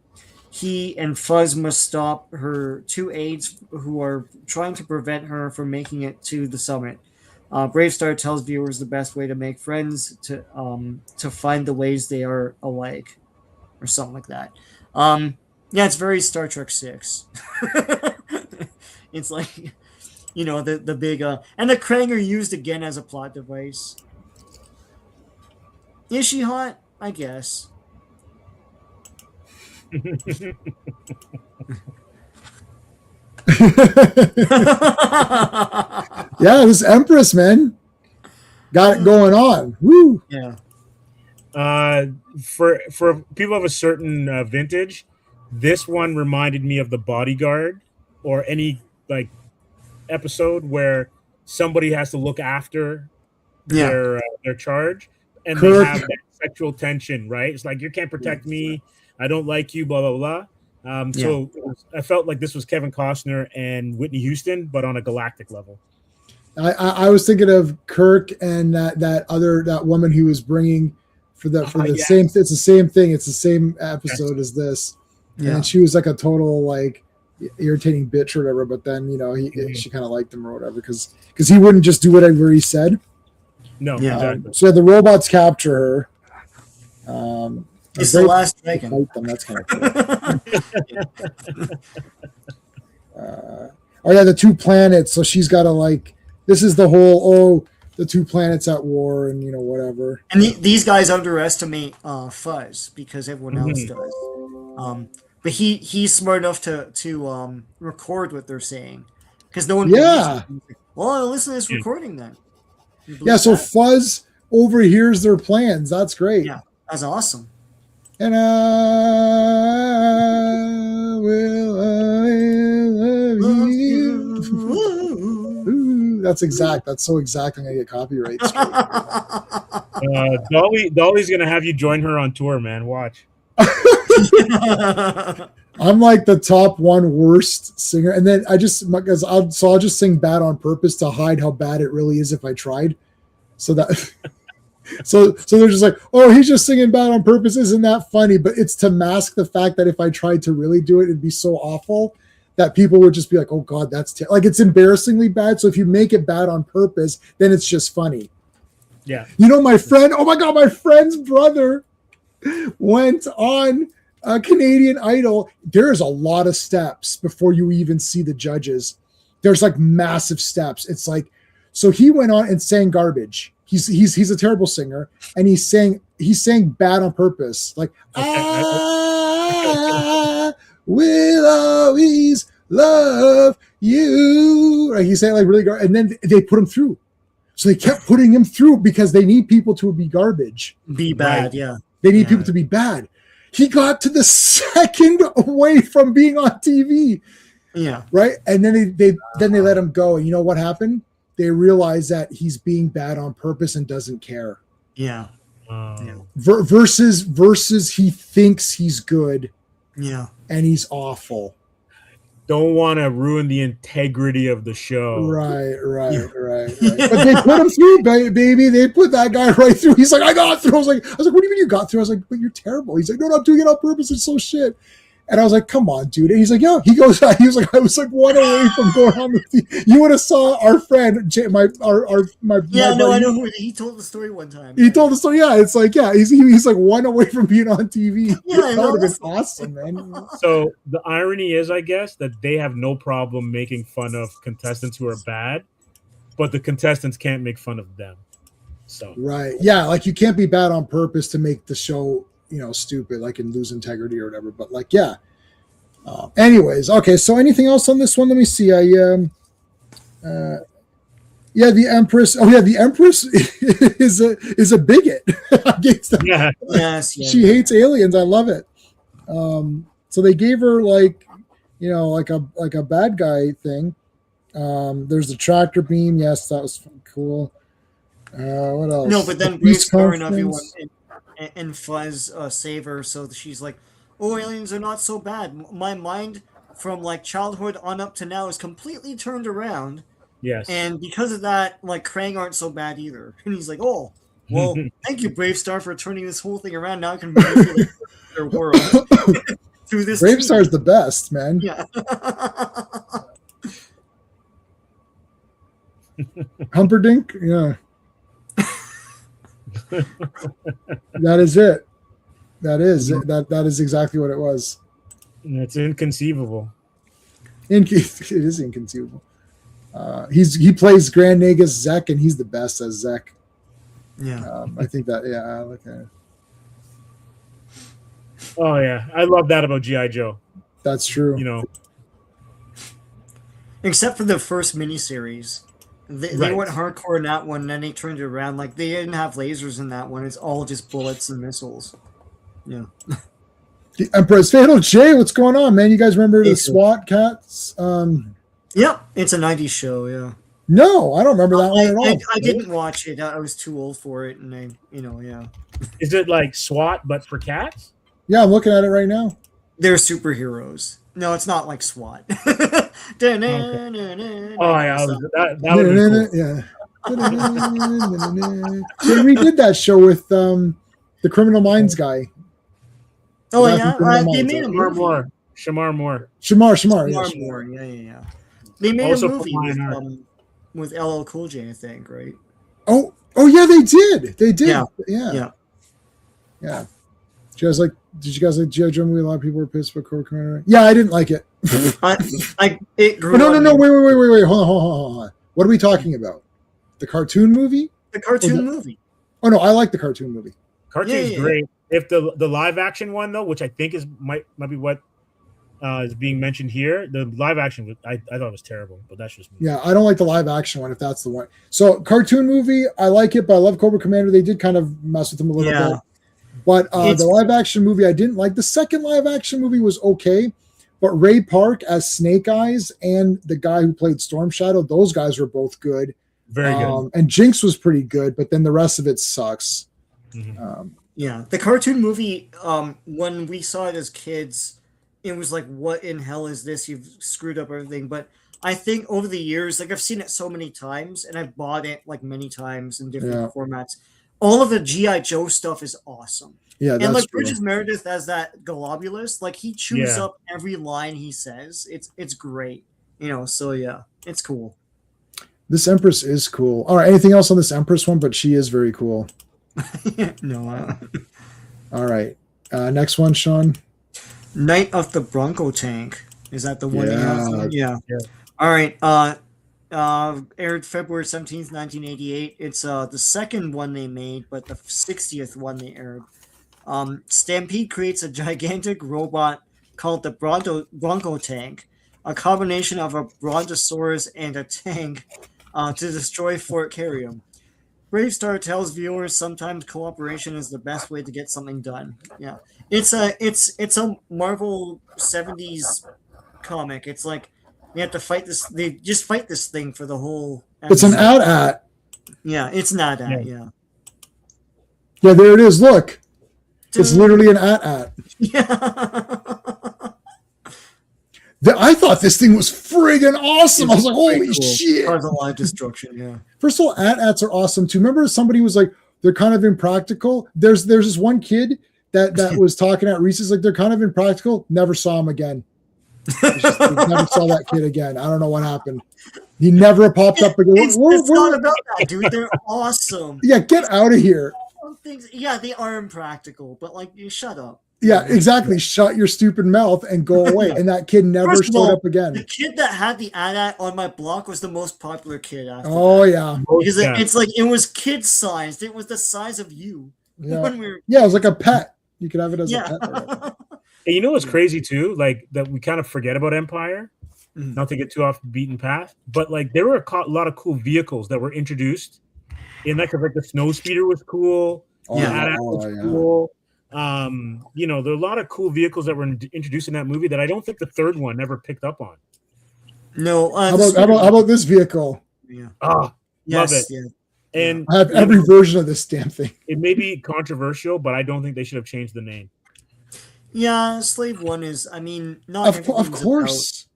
He and Fuzz must stop her two aides who are trying to prevent her from making it to the summit. BraveStarr tells viewers the best way to make friends to find the ways they are alike, or something like that. Yeah, it's very Star Trek 6. It's like, the big and the Krang are used again as a plot device. Is she hot? I guess. Yeah, this Empress, man, got it going on. Woo. Yeah. For people of a certain vintage, this one reminded me of The Bodyguard, or any like episode where somebody has to look after their charge, and Kirk. they have that sexual tension, right? It's like, you can't protect me, I don't like you, blah blah blah. So I felt like this was Kevin Costner and Whitney Houston, but on a galactic level. I was thinking of Kirk and that woman he was bringing for the same. It's the same thing. It's the same episode as this. Yeah. And she was like a total like irritating bitch or whatever. But then she kind of liked him or whatever because he wouldn't just do whatever he said. No. Exactly. So the robots capture her. It's the last dragon. Fight them. That's kind of cool. The two planets. So she's got to this is the whole the two planets at war and whatever. And these guys underestimate Fuzz because everyone else does. But he's smart enough to record what they're saying because no one. Yeah. Well, listen to this recording then. Yeah. So Fuzz overhears their plans. That's great. Yeah, that's awesome. And I will love you. Ooh, that's so exact. I'm gonna get copyright. Dolly's gonna have you join her on tour, man. Watch. I'm like the top one worst singer, and then I'll just sing bad on purpose to hide how bad it really is if I tried. So that. So they're just like, oh, he's just singing bad on purpose. Isn't that funny? But it's to mask the fact that if I tried to really do it, it'd be so awful that people would just be like, oh God, that's like, it's embarrassingly bad. So if you make it bad on purpose, then it's just funny. Yeah. My friend, oh my God, my friend's brother went on a Canadian Idol. There's a lot of steps before you even see the judges. There's like massive steps. It's like, so he went on and sang garbage. He's a terrible singer, and he sang bad on purpose, like I will always love you. Right? He sang like really garbage, and then they put him through. So they kept putting him through because they need people to be garbage, be bad. Right? Yeah, they need people to be bad. He got to the second away from being on TV. Yeah, right, and then they let him go, and you know what happened? They realize that he's being bad on purpose and doesn't care. Yeah. Versus he thinks he's good. Yeah. And he's awful. Don't want to ruin the integrity of the show. Right. But they put him through, baby. They put that guy right through. He's like, I got through. I was like, what do you mean you got through? I was like, but you're terrible. He's like, no, I'm doing it on purpose. It's so shit. And I was like, come on, dude. And he's like, yeah. He was like, I was like one away from going on with you. You would have saw our friend, my yeah, no, I know who he told the story one time. He told the story, yeah. It's like, yeah, he's like one away from being on TV. Yeah, that would have been awesome, man. So the irony is, I guess, that they have no problem making fun of contestants who are bad, but the contestants can't make fun of them. So right, yeah, like you can't be bad on purpose to make the show stupid, like and lose integrity or whatever. But like, yeah. Anyways, okay. So anything else on this one? Let me see. The Empress. Oh yeah, the Empress is a bigot against them. Yeah. Yes. She hates aliens. I love it. So they gave her like a bad guy thing. There's the tractor beam. Yes, that was cool. What else? No, but then BraveStarr and everyone and Fuzz save her, so she's like, oh, aliens are not so bad. My mind from like childhood on up to now is completely turned around. Yes. And because of that, like Krang aren't so bad either. And he's like, oh, Well, thank you, BraveStarr, for turning this whole thing around. Now I can manipulate their world through this. BraveStarr is the best, man. Yeah. Humperdinck, yeah. That is it. That is exactly what it was. It's inconceivable. It is inconceivable. He plays Grand Nagus Zek, and he's the best as Zek. Yeah. I think that. Yeah. I like that. Oh yeah, I love that about G.I. Joe. That's true. You know, except for the first miniseries. They went hardcore in that one, and then they turned it around. Like, they didn't have lasers in that one. It's all just bullets and missiles. Yeah. The Emperor's Fatal J, what's going on, man? You guys remember the SWAT cats? Yep, it's a 90s show, yeah. No, I don't remember that one at all. I didn't watch it. I was too old for it, and yeah. Is it like SWAT but for cats? Yeah, I'm looking at it right now. They're superheroes. No, it's not like SWAT. Okay. Oh yeah, that would be cool. Yeah. They redid that show with the Criminal Minds guy. Oh yeah, they made a movie. Shamar Moore. Shamar. Moore. Yeah. They made a movie with LL Cool J, I think, right? Oh yeah, they did. Yeah. Did you guys like G.I. Joe movie? A lot of people were pissed about Cobra Commander. Yeah, I didn't like it. It grew no, wait. Hold on. What are we talking about? The cartoon movie? The cartoon movie. Oh no, I like the cartoon movie. Cartoon's great. If the live action one though, which I think might be what is being mentioned here, the live action I thought it was terrible, but that's just me. Yeah, I don't like the live action one if that's the one. So cartoon movie, I like it, but I love Cobra Commander. They did kind of mess with them a little bit. But the live action movie I didn't like. The second live action movie was okay, but Ray Park as Snake Eyes and the guy who played Storm Shadow, those guys were both good. Very good. And Jinx was pretty good, but then the rest of it sucks. Mm-hmm. The cartoon movie, when we saw it as kids, it was like, what in hell is this? You've screwed up everything. But I think over the years, like, I've seen it so many times, and I've bought it like many times in different formats. All of the G.I. Joe stuff is awesome. Yeah, and like Bridges Meredith as that Globulus, like, he chews up every line he says. It's great. So yeah, it's cool. This Empress is cool. All right, anything else on this Empress one? But she is very cool. No. All right. Next one, Sean. Night of the Bronco Tank. Is that the one you have? Yeah. All right. Aired February 17th, 1988. It's the second one they made, but the 60th one they aired. Stampede creates a gigantic robot called the Bronco Tank, a combination of a brontosaurus and a tank to destroy Fort Carium. BraveStarr tells viewers sometimes cooperation is the best way to get something done. Yeah, it's a Marvel 70s comic. It's like you have to fight this. They just fight this thing for the whole episode. It's an AT-AT. Yeah, it's an AT-AT. Yeah, there it is. Look, it's literally an AT-AT. Yeah. I thought this thing was friggin' awesome. I was like, holy shit. Cause a lot of destruction, yeah. First of all, AT-ATs are awesome too. Remember somebody was like, they're kind of impractical. There's this one kid that was talking at Reese's, like, they're kind of impractical. Never saw him again. Never saw that kid again. I don't know what happened. He never popped up again. It's not about that, dude. They're awesome. Yeah, get out of here. Some things, they are impractical, but like, you shut up. Yeah, exactly. Shut your stupid mouth and go away. And that kid never showed up again. The kid that had the AT-AT on my block was the most popular kid after that. Yeah. Because it's like, it was kid sized. It was the size of you. Yeah. It was like a pet. You could have it as a pet. And you know what's crazy too? Like, that we kind of forget about Empire, not to get too off the beaten path, but like, there were a lot of cool vehicles that were introduced in like the snow speeder was cool. AT-AT was cool. There are a lot of cool vehicles that were introduced in that movie that I don't think the third one ever picked up on. No. How about this vehicle? Yeah. Love it. Yeah. And I have every version of this damn thing. It may be controversial, but I don't think they should have changed the name. Yeah, Slave One is. I mean, not of course.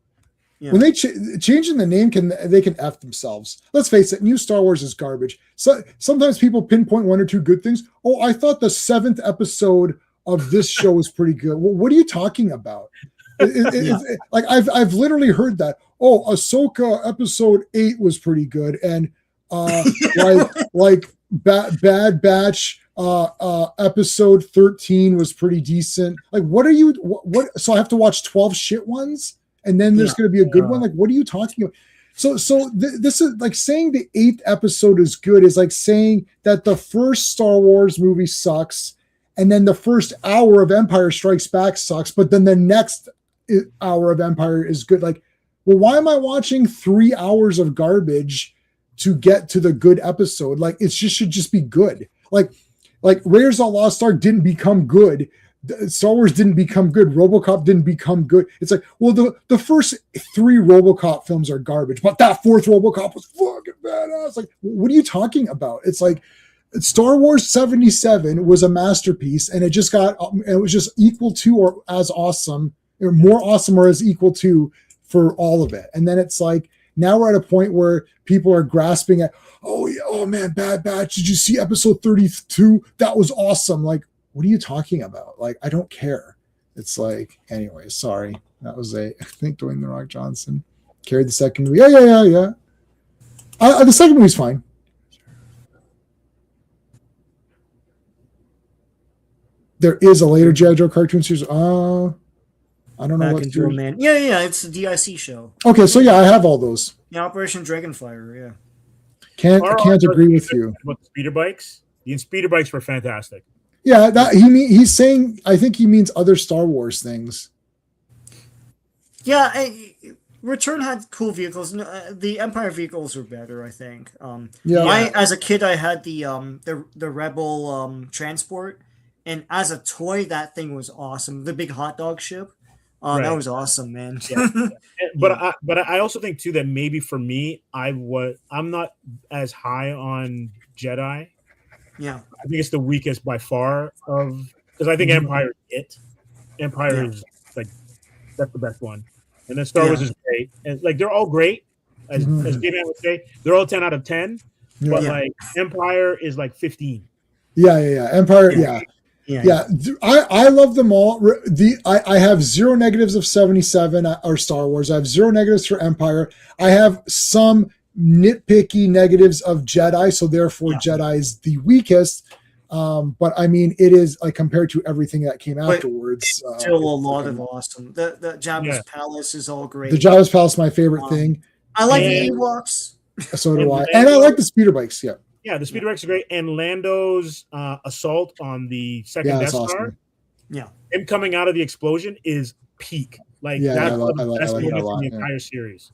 Yeah. When they changing the name, they can F themselves. Let's face it, new Star Wars is garbage. So sometimes people pinpoint one or two good things. Oh, I thought the 7th episode of this show was pretty good. Well, what are you talking about? Like I've literally heard that. Oh, Ahsoka episode 8 was pretty good, and like Bad Batch episode 13 was pretty decent. Like, what are you? What? So I have to watch 12 shit ones, and then there's going to be a good one. Like, what are you talking about? So this is like saying the 8th episode is good is like saying that the first Star Wars movie sucks, and then the first hour of Empire Strikes Back sucks, but then the next hour of Empire is good. Like, well, why am I watching 3 hours of garbage to get to the good episode? Like, it should just be good. Like Raiders of the Lost Ark didn't become good. Star Wars didn't become good. RoboCop didn't become good. It's like, well, the first 3 RoboCop films are garbage, but that 4th RoboCop was fucking badass. Like, what are you talking about? It's like Star Wars 77 was a masterpiece, and it was just equal to or as awesome, or more awesome or as equal to for all of it. And then it's like, now we're at a point where people are grasping at, oh yeah, oh man, Bad Batch. Did you see episode 32? That was awesome. Like, what are you talking about? Like, I don't care. It's like, anyway, sorry. That was I think Dwayne The Rock Johnson carried the second movie. Yeah. The second movie's fine. There is a later G.I. Joe cartoon series. I don't know what into a man. Yeah, it's a DIC show. Okay, so yeah, I have all those. Yeah, Operation Dragonfire, yeah. Can't agree with you. About the speeder bikes? The speeder bikes were fantastic. Yeah, that he's saying, I think he means other Star Wars things. Yeah, Return had cool vehicles. The Empire vehicles were better, I think. As a kid, I had the Rebel transport, and as a toy, that thing was awesome. The big hot dog ship. Right. That was awesome, man. Yeah. But I also think too that maybe for me, I'm not as high on Jedi. Yeah, I think it's the weakest by far because I think Empire is like that's the best one, and then Star Wars is great, and like they're all great, as J-Man would say, they're all 10 out of 10. But like Empire is like 15. Yeah. Empire, yeah. I love them all. I have 0 negatives of 77 or Star Wars. I have 0 negatives for Empire. I have some nitpicky negatives of Jedi, so therefore Jedi is the weakest. But I mean, it is like compared to everything that came afterwards. Still a lot of awesome. The Jabba's Palace is all great. The Jabba's Palace is my favorite thing. I like the Ewoks. So do I. And I like the speeder bikes. Yeah. Yeah, the speeder bikes are great, and Lando's assault on the second Death Star. Awesome. Yeah, him coming out of the explosion is peak. Like that's the best moment in the entire series.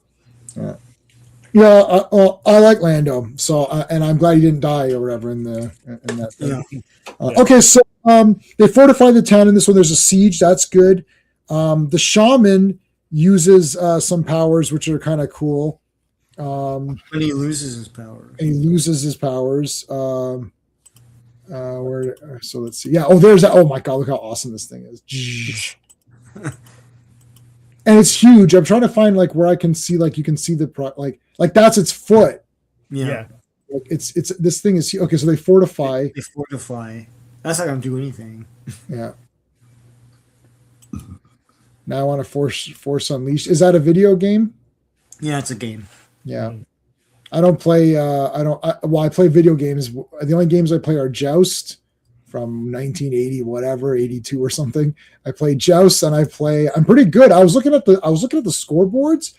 I like Lando. So and I'm glad he didn't die or whatever in that thing. Okay, so they fortify the town in this one. There's a siege. That's good. The shaman uses some powers which are kind of cool. When he loses his powers. So let's see. Yeah. Oh, there's that. Oh my God, look how awesome this thing is. And it's huge. I'm trying to find like where I can see, like you can see the like that's its foot. Yeah. Like it's this thing is okay. So they fortify. That's not gonna do anything. Yeah. Now I want to force unleash. Is that a video game? Yeah, it's a game. Yeah. I don't play I play video games. The only games I play are Joust from 1980 whatever, 82 or something. I play Joust and I'm pretty good. I was looking at the scoreboards.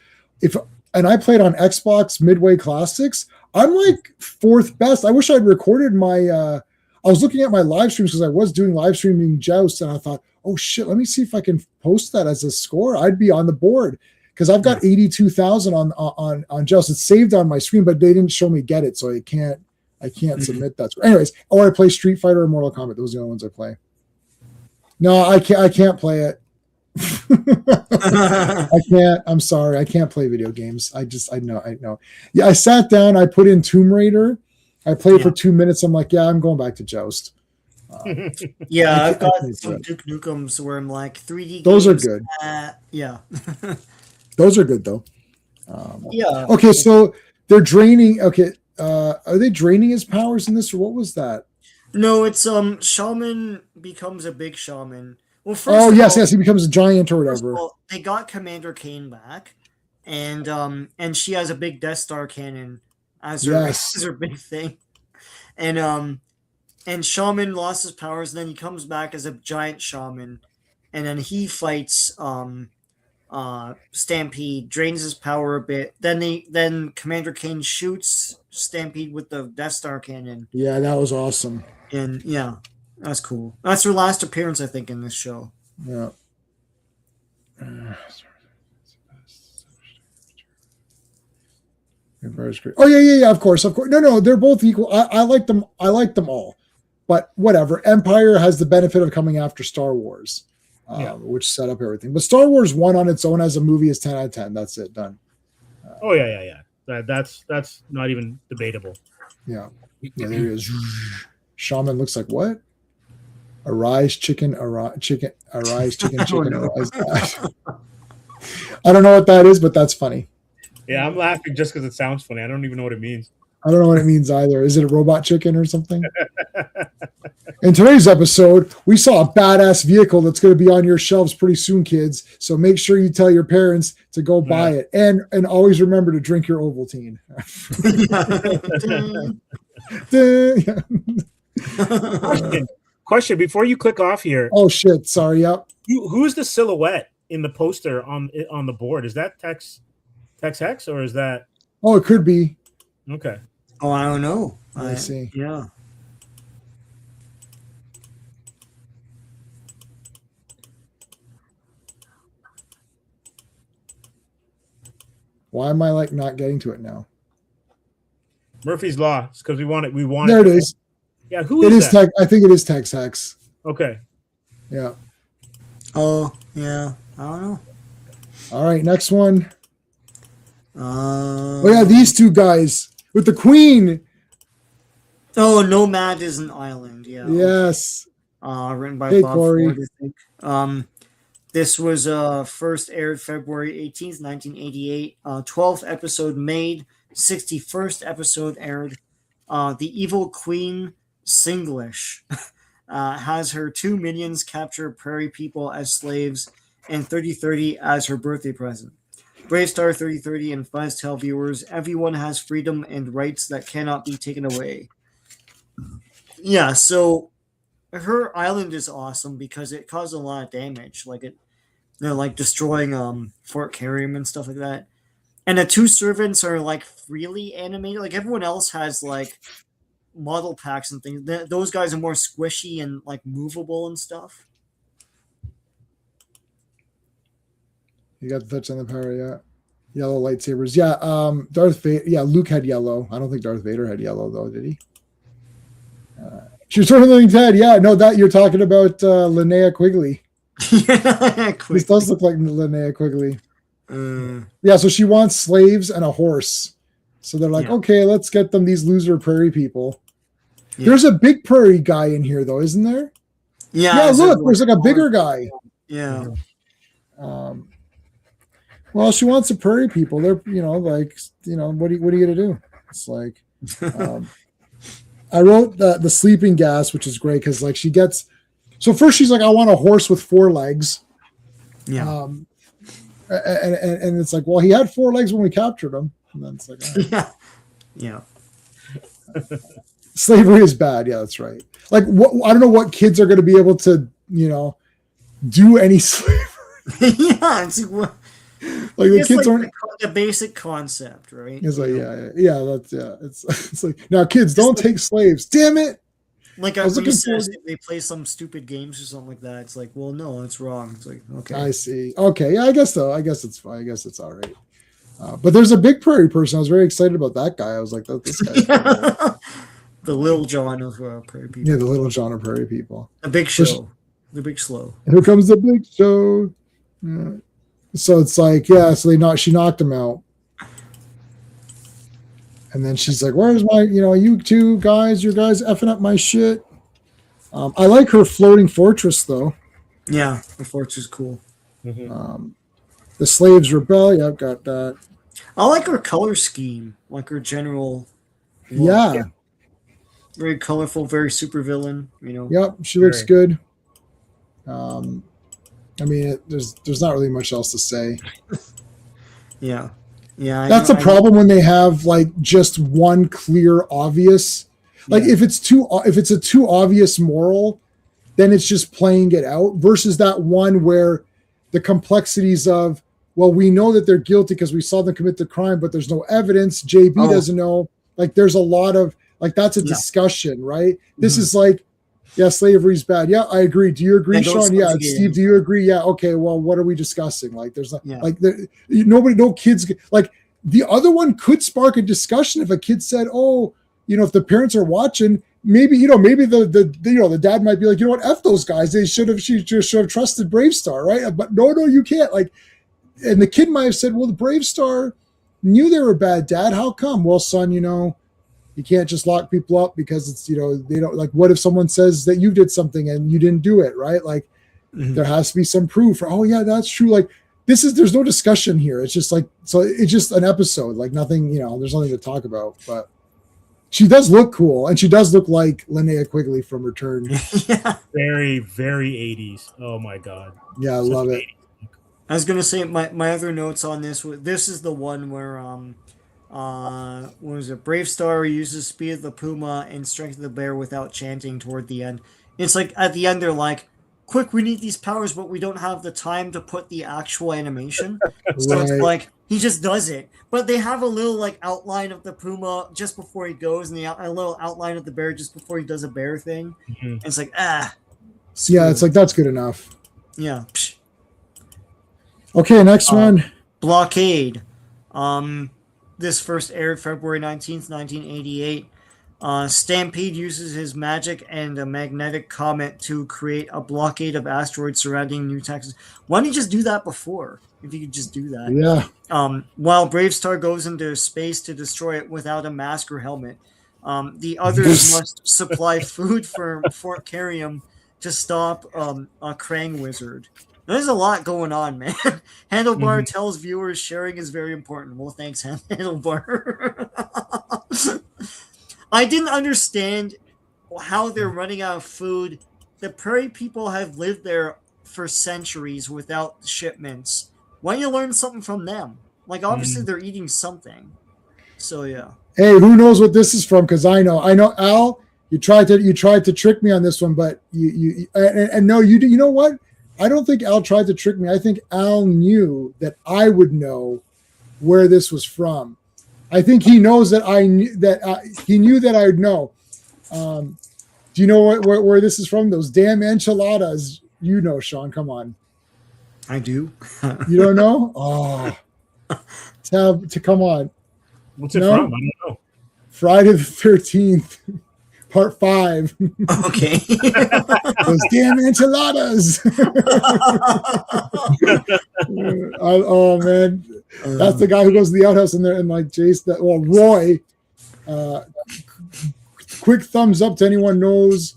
And I played on Xbox Midway Classics. I'm like 4th best. I wish I'd recorded my I was looking at my live streams because I was doing live streaming Joust and I thought, oh shit, let me see if I can post that as a score. I'd be on the board. Because I've got 82,000 on Joust. It's saved on my screen, but they didn't show me get it, so I can't submit that. Anyways, or I play Street Fighter or Mortal Kombat. Those are the only ones I play. No, I can't play it. I can't. I'm sorry. I can't play video games. I know. Yeah, I sat down. I put in Tomb Raider. I played for 2 minutes. I'm like, yeah, I'm going back to Joust. I've got some Duke Nukems where I'm like 3D. Those are good. Yeah. Those are good though. Yeah. Okay, so they're draining. Okay, are they draining his powers in this, or what was that? No, it's shaman becomes a big shaman. Well, Oh yes, yes, he becomes a giant or first of whatever. all, they got Commander Kane back, and she has a big Death Star cannon as her Yes. as her big thing, and shaman lost his powers, and then he comes back as a giant shaman, and then he fights Stampede, drains his power a bit. Then Commander Kane shoots Stampede with the Death Star cannon. Yeah, that was awesome. And yeah, that's cool. That's her last appearance, I think, in this show. Yeah. Oh yeah. Of course. No, they're both equal. I like them. I like them all, but whatever. Empire has the benefit of coming after Star Wars, which set up everything. But Star Wars 1 on its own as a movie is 10 out of 10. That's it. Done. Oh yeah. That's not even debatable. Yeah. There he is. Shaman looks like what? Arise, chicken, arise, chicken, arise, chicken, arise. I don't know what that is, but that's funny. Yeah, I'm laughing just because it sounds funny. I don't even know what it means. I don't know what it means either. Is it a robot chicken or something? In today's episode, we saw a badass vehicle that's going to be on your shelves pretty soon, kids. So make sure you tell your parents to go buy it, and always remember to drink your Ovaltine. Question before you click off here. Oh shit! Sorry. Yep. Who is the silhouette in the poster on the board? Is that Tex Hex or is that? Oh, it could be. Okay. Oh, I don't know. I see. Yeah. Why am I not getting to it now? Murphy's Law. It's because we want it. There it is. Yeah, who is that? I think it is Tex Hex. Okay. Yeah. Oh, yeah. I don't know. All right, next one. Oh yeah, these two guys with the Queen. Oh, Nomad is an island. Yeah. Yes. Written by Bob Corey. Ford, I think. This was first aired February 18th, 1988. 12th episode made. 61st episode aired. The evil Queen Singlish has her 2 minions capture prairie people as slaves and 3030 as her birthday present. BraveStarr 3030 and tell viewers, everyone has freedom and rights that cannot be taken away. Yeah, so her island is awesome because it caused a lot of damage. They're destroying Fort Carrium and stuff like that. And the 2 servants are freely animated. Everyone else has model packs and things. Those guys are more squishy and movable and stuff. You got the touch on the power, yeah. Yellow lightsabers. Yeah, Darth Vader. Yeah, Luke had yellow. I don't think Darth Vader had yellow, though, did he? She was sort of living Ted. Yeah, no, that you're talking about Linnea Quigley. This does look like Linnea Quigley. Yeah, so she wants slaves and a horse. So they're like, okay, let's get them these loser prairie people. Yeah. There's a big prairie guy in here, though, isn't there? Yeah, look, there's a bigger guy. Yeah. Well, she wants the prairie people. They're, what are you gonna do? It's I wrote the sleeping gas, which is great because she gets. So first she's like, I want a horse with 4 legs. Yeah. And it's like, well, he had 4 legs when we captured him. And then it's like, right. Yeah. Slavery is bad. Yeah, that's right. I don't know what kids are going to be able to, do any slavery. Yeah, it's the kids aren't the basic concept, right? It's it's like, now kids don't take slaves. Damn it. At recess, they play some stupid games or something like that. It's like, well, no, it's wrong. It's like, okay. I see. Okay, yeah, I guess so. I guess it's fine. I guess it's all right. But there's a big prairie person. I was very excited about that guy. I was like, this guy. The Little John of prairie people. Yeah, the Little John of prairie people. The big show. The big slow. Here comes the big show. Yeah. So it's like, so she knocked him out. And then she's like, where's my, you two guys, you guys effing up my shit. I like her floating fortress, though. Yeah, the fortress is cool. The slaves rebel. Yeah, I've got that. I like her color scheme, like her general look. Yeah. Very colorful, very super villain, you know. Yep, she looks good. I mean, there's not really much else to say. Yeah. Yeah. That's a problem when they have like just one clear, obvious. Like if it's a too obvious moral, then it's just playing it out versus that one where the complexities of, well, we know that they're guilty because we saw them commit the crime, but there's no evidence. JB doesn't know. Like there's a lot of like that's a discussion, right? This is like, yeah, slavery's bad. Yeah, I agree. Do you agree, Sean? Yeah, Steve, do you agree? Yeah, okay. Well, what are we discussing? Like, there's not like no kids like the other one could spark a discussion if a kid said, "Oh, you know, if the parents are watching, maybe the dad might be like, you know what, F those guys. She should have trusted BraveStarr, right? But no, you can't. Like, and the kid might have said, well, the BraveStarr knew they were bad, Dad. How come? Well, son, you know, you can't just lock people up because it's, you know, they don't like, what if someone says that you did something and you didn't do it, right? Like there has to be some proof. Oh yeah, that's true. Like there's no discussion here. It's just like, so it's just an episode, like nothing, you know, there's nothing to talk about, but she does look cool. And she does look like Linnea Quigley from Return. Yeah. Very, very 80s. Oh my God. Yeah. I love it. I was going to say my other notes on this is the one where, what was it? BraveStarr uses Speed of the Puma and Strength of the Bear without chanting toward the end. It's like at the end they're like, "Quick, we need these powers, but we don't have the time to put the actual animation." So it's like he just does it. But they have a little like outline of the Puma just before he goes, and a little outline of the bear just before he does a bear thing. And it's like yeah, it's like that's good enough. Yeah. Okay, next one. Blockade. This first aired February 19th, 1988. Stampede uses his magic and a magnetic comet to create a blockade of asteroids surrounding New Texas. Why didn't you just do that before? If you could just do that. Yeah. While BraveStarr goes into space to destroy it without a mask or helmet. The others must supply food for Fort Carium to stop a Krang wizard. There's a lot going on, man. Handlebar tells viewers sharing is very important. Well, thanks, Handlebar. I didn't understand how they're running out of food. The prairie people have lived there for centuries without shipments. Why don't you learn something from them? Like, obviously, they're eating something. So, yeah. Hey, who knows what this is from? Because I know, Al. You tried to trick me on this one, but no, you do. You know what? I don't think Al tried to trick me. I think Al knew that I would know where this was from. I think he knows that he knew that I would know. Do you know where this is from? Those damn enchiladas. You know, Sean. Come on. I do. You don't know? Oh, come on. What's it from? I don't know. Friday the 13th. Part 5. Okay. Those damn enchiladas. Oh man, that's the guy who goes to the outhouse and like Jason. Roy. Quick thumbs up to anyone knows.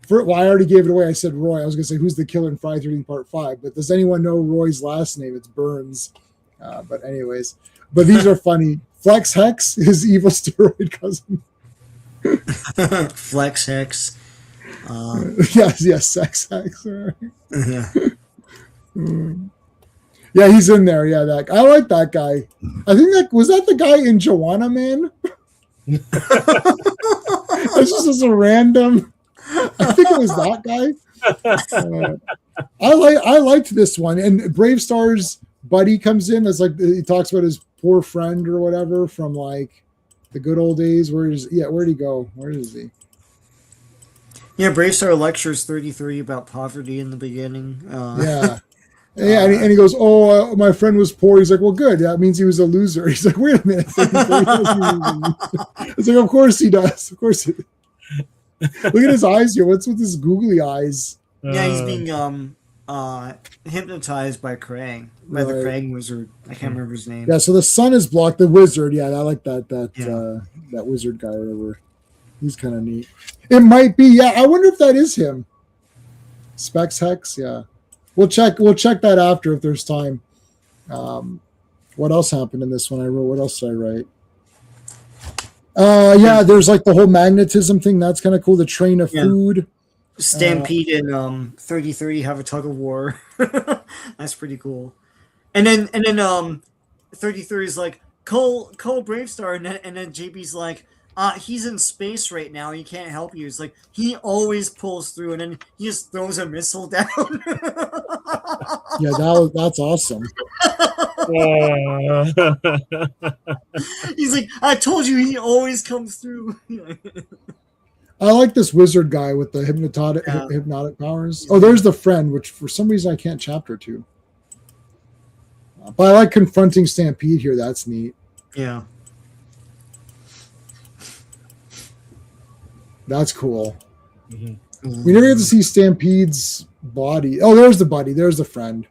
I already gave it away. I said Roy. I was gonna say who's the killer in Friday 13 Part 5, but does anyone know Roy's last name? It's Burns. But anyways, these are funny. Flex Hex, his evil steroid cousin. Flex Hex. Yes, Sex Hex. Yeah. Yeah, he's in there. Yeah, I like that guy. I think that was the guy in Joanna Man. It's just a random. I think it was that guy. I liked this one, and BraveStarr's buddy comes in as like he talks about his poor friend or whatever from like the good old days. Where'd he go? Where is he? Yeah, BraveStarr lectures 33 about poverty in the beginning. Yeah. Yeah, and he goes, "Oh, my friend was poor." He's like, "Well, good. That means he was a loser." He's like, "Wait a minute." It's like, "Of course he does. Of course." Look at his eyes here. What's with his googly eyes? Yeah, he's being hypnotized by Krang, by the Krang wizard. I can't remember his name. Yeah, so the sun is blocked. The wizard. Yeah, I like that wizard guy. Or whatever. He's kind of neat. It might be. Yeah, I wonder if that is him. Specs Hex. Yeah. We'll check that after if there's time. What else happened in this one? I wrote. What else did I write? Yeah, there's like the whole magnetism thing. That's kind of cool. The train of food. Stampede and 3030 have a tug of war. That's pretty cool. And then 3030 is like, call BraveStarr, and then JB's like, he's in space right now. He can't help you. It's like he always pulls through, and then he just throws a missile down. Yeah, that's awesome. He's like, I told you, he always comes through. I like this wizard guy with the hypnotic powers. Oh, there's the friend, which for some reason I can't chapter to. But I like confronting Stampede here. That's neat. Yeah. That's cool. Mm-hmm. We never get to see Stampede's body. Oh, there's the buddy. There's the friend.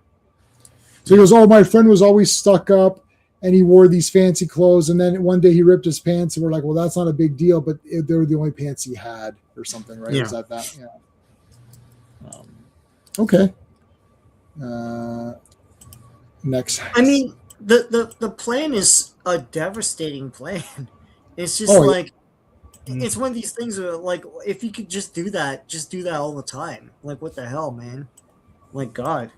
So he goes, oh, my friend was always stuck up, and he wore these fancy clothes, and then one day he ripped his pants, and we're like, well, that's not a big deal, but they were the only pants he had or something, right? Yeah. Is that? Yeah. Okay. Next. I mean, the plan is a devastating plan. It's just like, it's one of these things where, like, if you could just do that all the time. Like, what the hell, man? Like, God.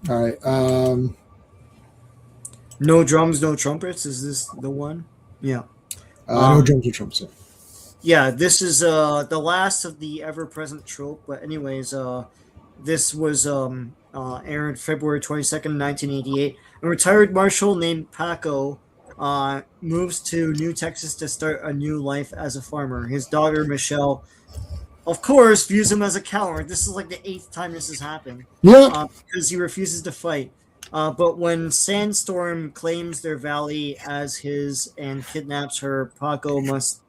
All right. No drums, no trumpets. Is this the one? Yeah. No drums or trumpets. Yeah, this is the last of the ever-present trope. But anyways, this was aired February 22nd, 1988. A retired marshal named Paco moves to New Texas to start a new life as a farmer. His daughter, Michelle, of course, views him as a coward. This is like the 8th time this has happened. Yeah. Because he refuses to fight. But when Sandstorm claims their valley as his and kidnaps her, Paco must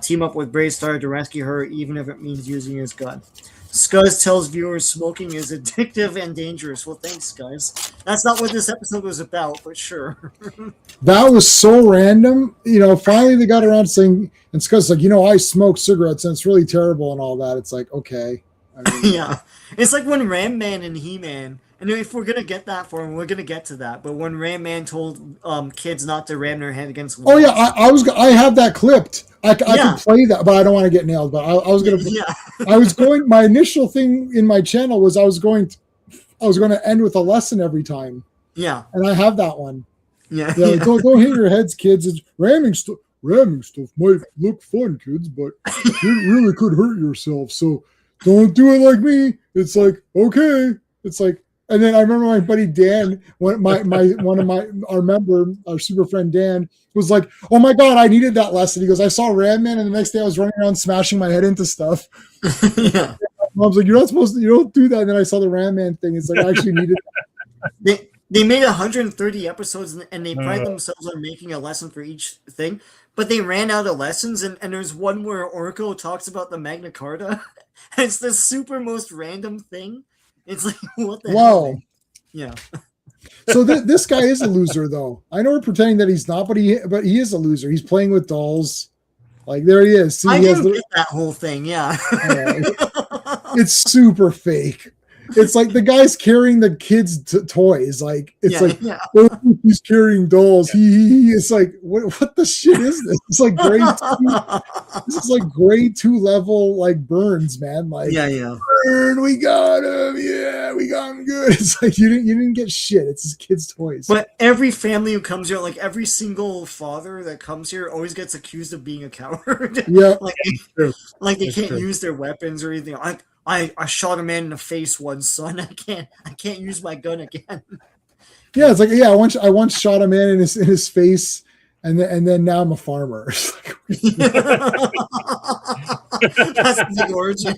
team up with BraveStarr to rescue her, even if it means using his gun. Scuzz tells viewers smoking is addictive and dangerous. Well, thanks, Scuzz. That's not what this episode was about, but sure. That was so random. Finally they got around to saying, and Scuzz's like, I smoke cigarettes and it's really terrible and all that. It's like, okay. I mean, yeah. It's like when Ram Man and He-Man, and if we're going to get that for him, we're going to get to that. But when Ram Man told kids not to ram their head against walls. Oh, yeah. I have that clipped. I can play that, but I don't want to get nailed. But I was going to. Yeah. I was going. My initial thing in my channel was I was going to end with a lesson every time. Yeah. And I have that one. Yeah. Like, don't hit your heads, kids. It's ramming stuff might look fun, kids, but it really could hurt yourself. So don't do it like me. It's like, okay. It's like, and then I remember my buddy Dan, our super friend Dan, was like, "Oh my God, I needed that lesson." He goes, "I saw Ram Man, and the next day I was running around smashing my head into stuff." Yeah. Mom's like, "You're not supposed to. You don't do that." And then I saw the Ram Man thing. It's like I actually needed that. They made 130 episodes, and they pride themselves on making a lesson for each thing. But they ran out of lessons, and there's one where Orko talks about the Magna Carta. It's the super most random thing. It's like, what the hell? Man? Yeah. So this guy is a loser, though. I know we're pretending that he's not, but he is a loser. He's playing with dolls. Like, there he is. See, I didn't get that whole thing, yeah. It's super fake. It's like the guy's carrying the kids' toys. Like, it's oh, he's carrying dolls. He is like, what the shit is this? It's like grade 2. This is like grade 2 level, like Burns, man. Like, Burn, we got him. Yeah, we got him good. It's like you didn't get shit. It's his kids' toys. But every family who comes here, like every single father that comes here, always gets accused of being a coward. Yeah, like they can't use their weapons or anything. I shot a man in the face once, son. I can't use my gun again. Yeah, it's like I once shot a man in his face, and then now I'm a farmer. That's the origin.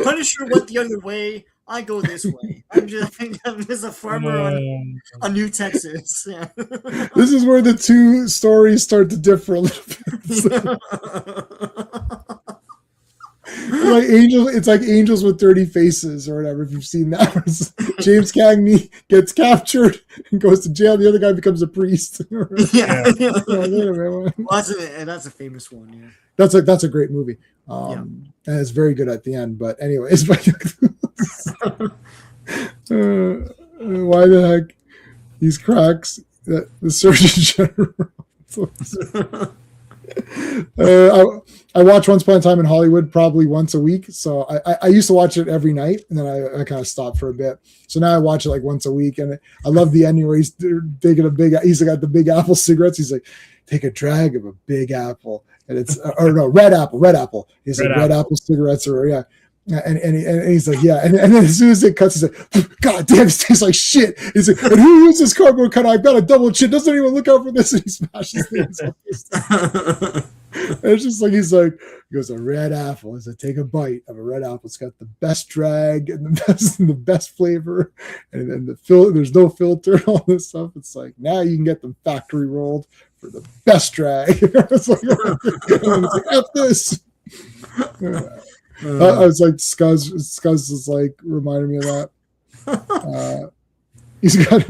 Punisher went the other way. I go this way. I'm just a farmer on New Texas. Yeah. This is where the two stories start to differ a little bit. It's like Angels with Dirty Faces or whatever, if you've seen that. James Cagney gets captured and goes to jail. The other guy becomes a priest. That's a famous one. Yeah, that's a great movie. And it's very good at the end. But anyways, Why the heck these cracks? The Surgeon General. I watch Once Upon a Time in Hollywood probably once a week. So I used to watch it every night, and then I kind of stopped for a bit. So now I watch it like once a week, and I love the ending where he's taking he's got the Big Apple cigarettes. He's like, take a drag of a Big Apple, and it's Red Apple. He's like Red Apple cigarettes, or yeah. And he's like, yeah. And then as soon as it cuts, he's like, God damn, it tastes like shit. He's like, and who used this cardboard cutter? I've got a double chin. Doesn't even look out for this. And he smashes things. It's just like, he goes, a red apple. Is take a bite of a red apple. It's got the best drag and the best flavor. And then there's no filter and all this stuff. It's like, now you can get them factory rolled for the best drag. It's like, F this. I was like, Scuzz is like reminding me of that. He's got